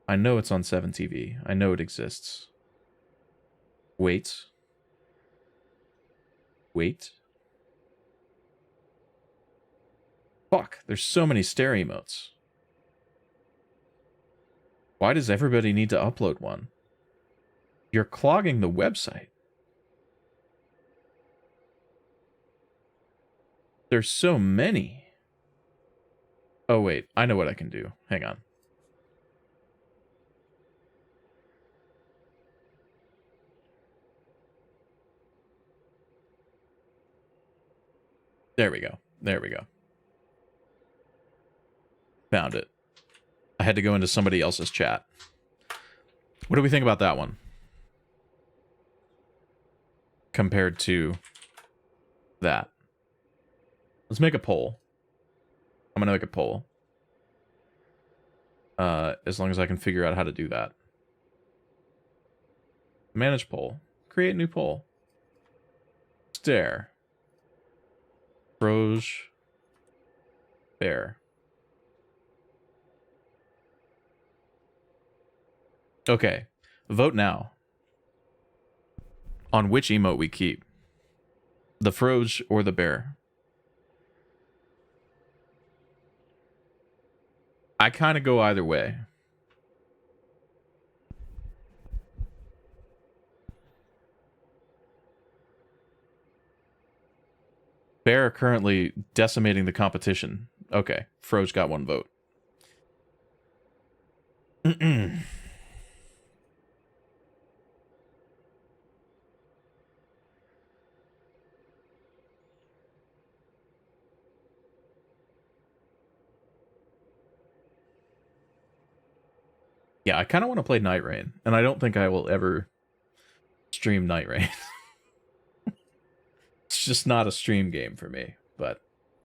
I know it's on 7TV. I know it exists. Wait. Wait. Fuck, there's so many stare emotes. Why does everybody need to upload one? You're clogging the website. There's so many. Oh, wait. I know what I can do. Hang on. There we go. There we go. Found it. I had to go into somebody else's chat. What do we think about that one? Compared to that. Let's make a poll. I'm gonna make a poll. As long as I can figure out how to do that. Manage poll. Create new poll. Stare. Froge. Bear. Okay. Vote now. On which emote we keep. The Froge or the bear. I kind of go either way. Bear currently decimating the competition. Okay, Froge got 1 vote. Yeah, I kind of want to play Night Rain, and I don't think I will ever stream Night Rain. It's just not a stream game for me, but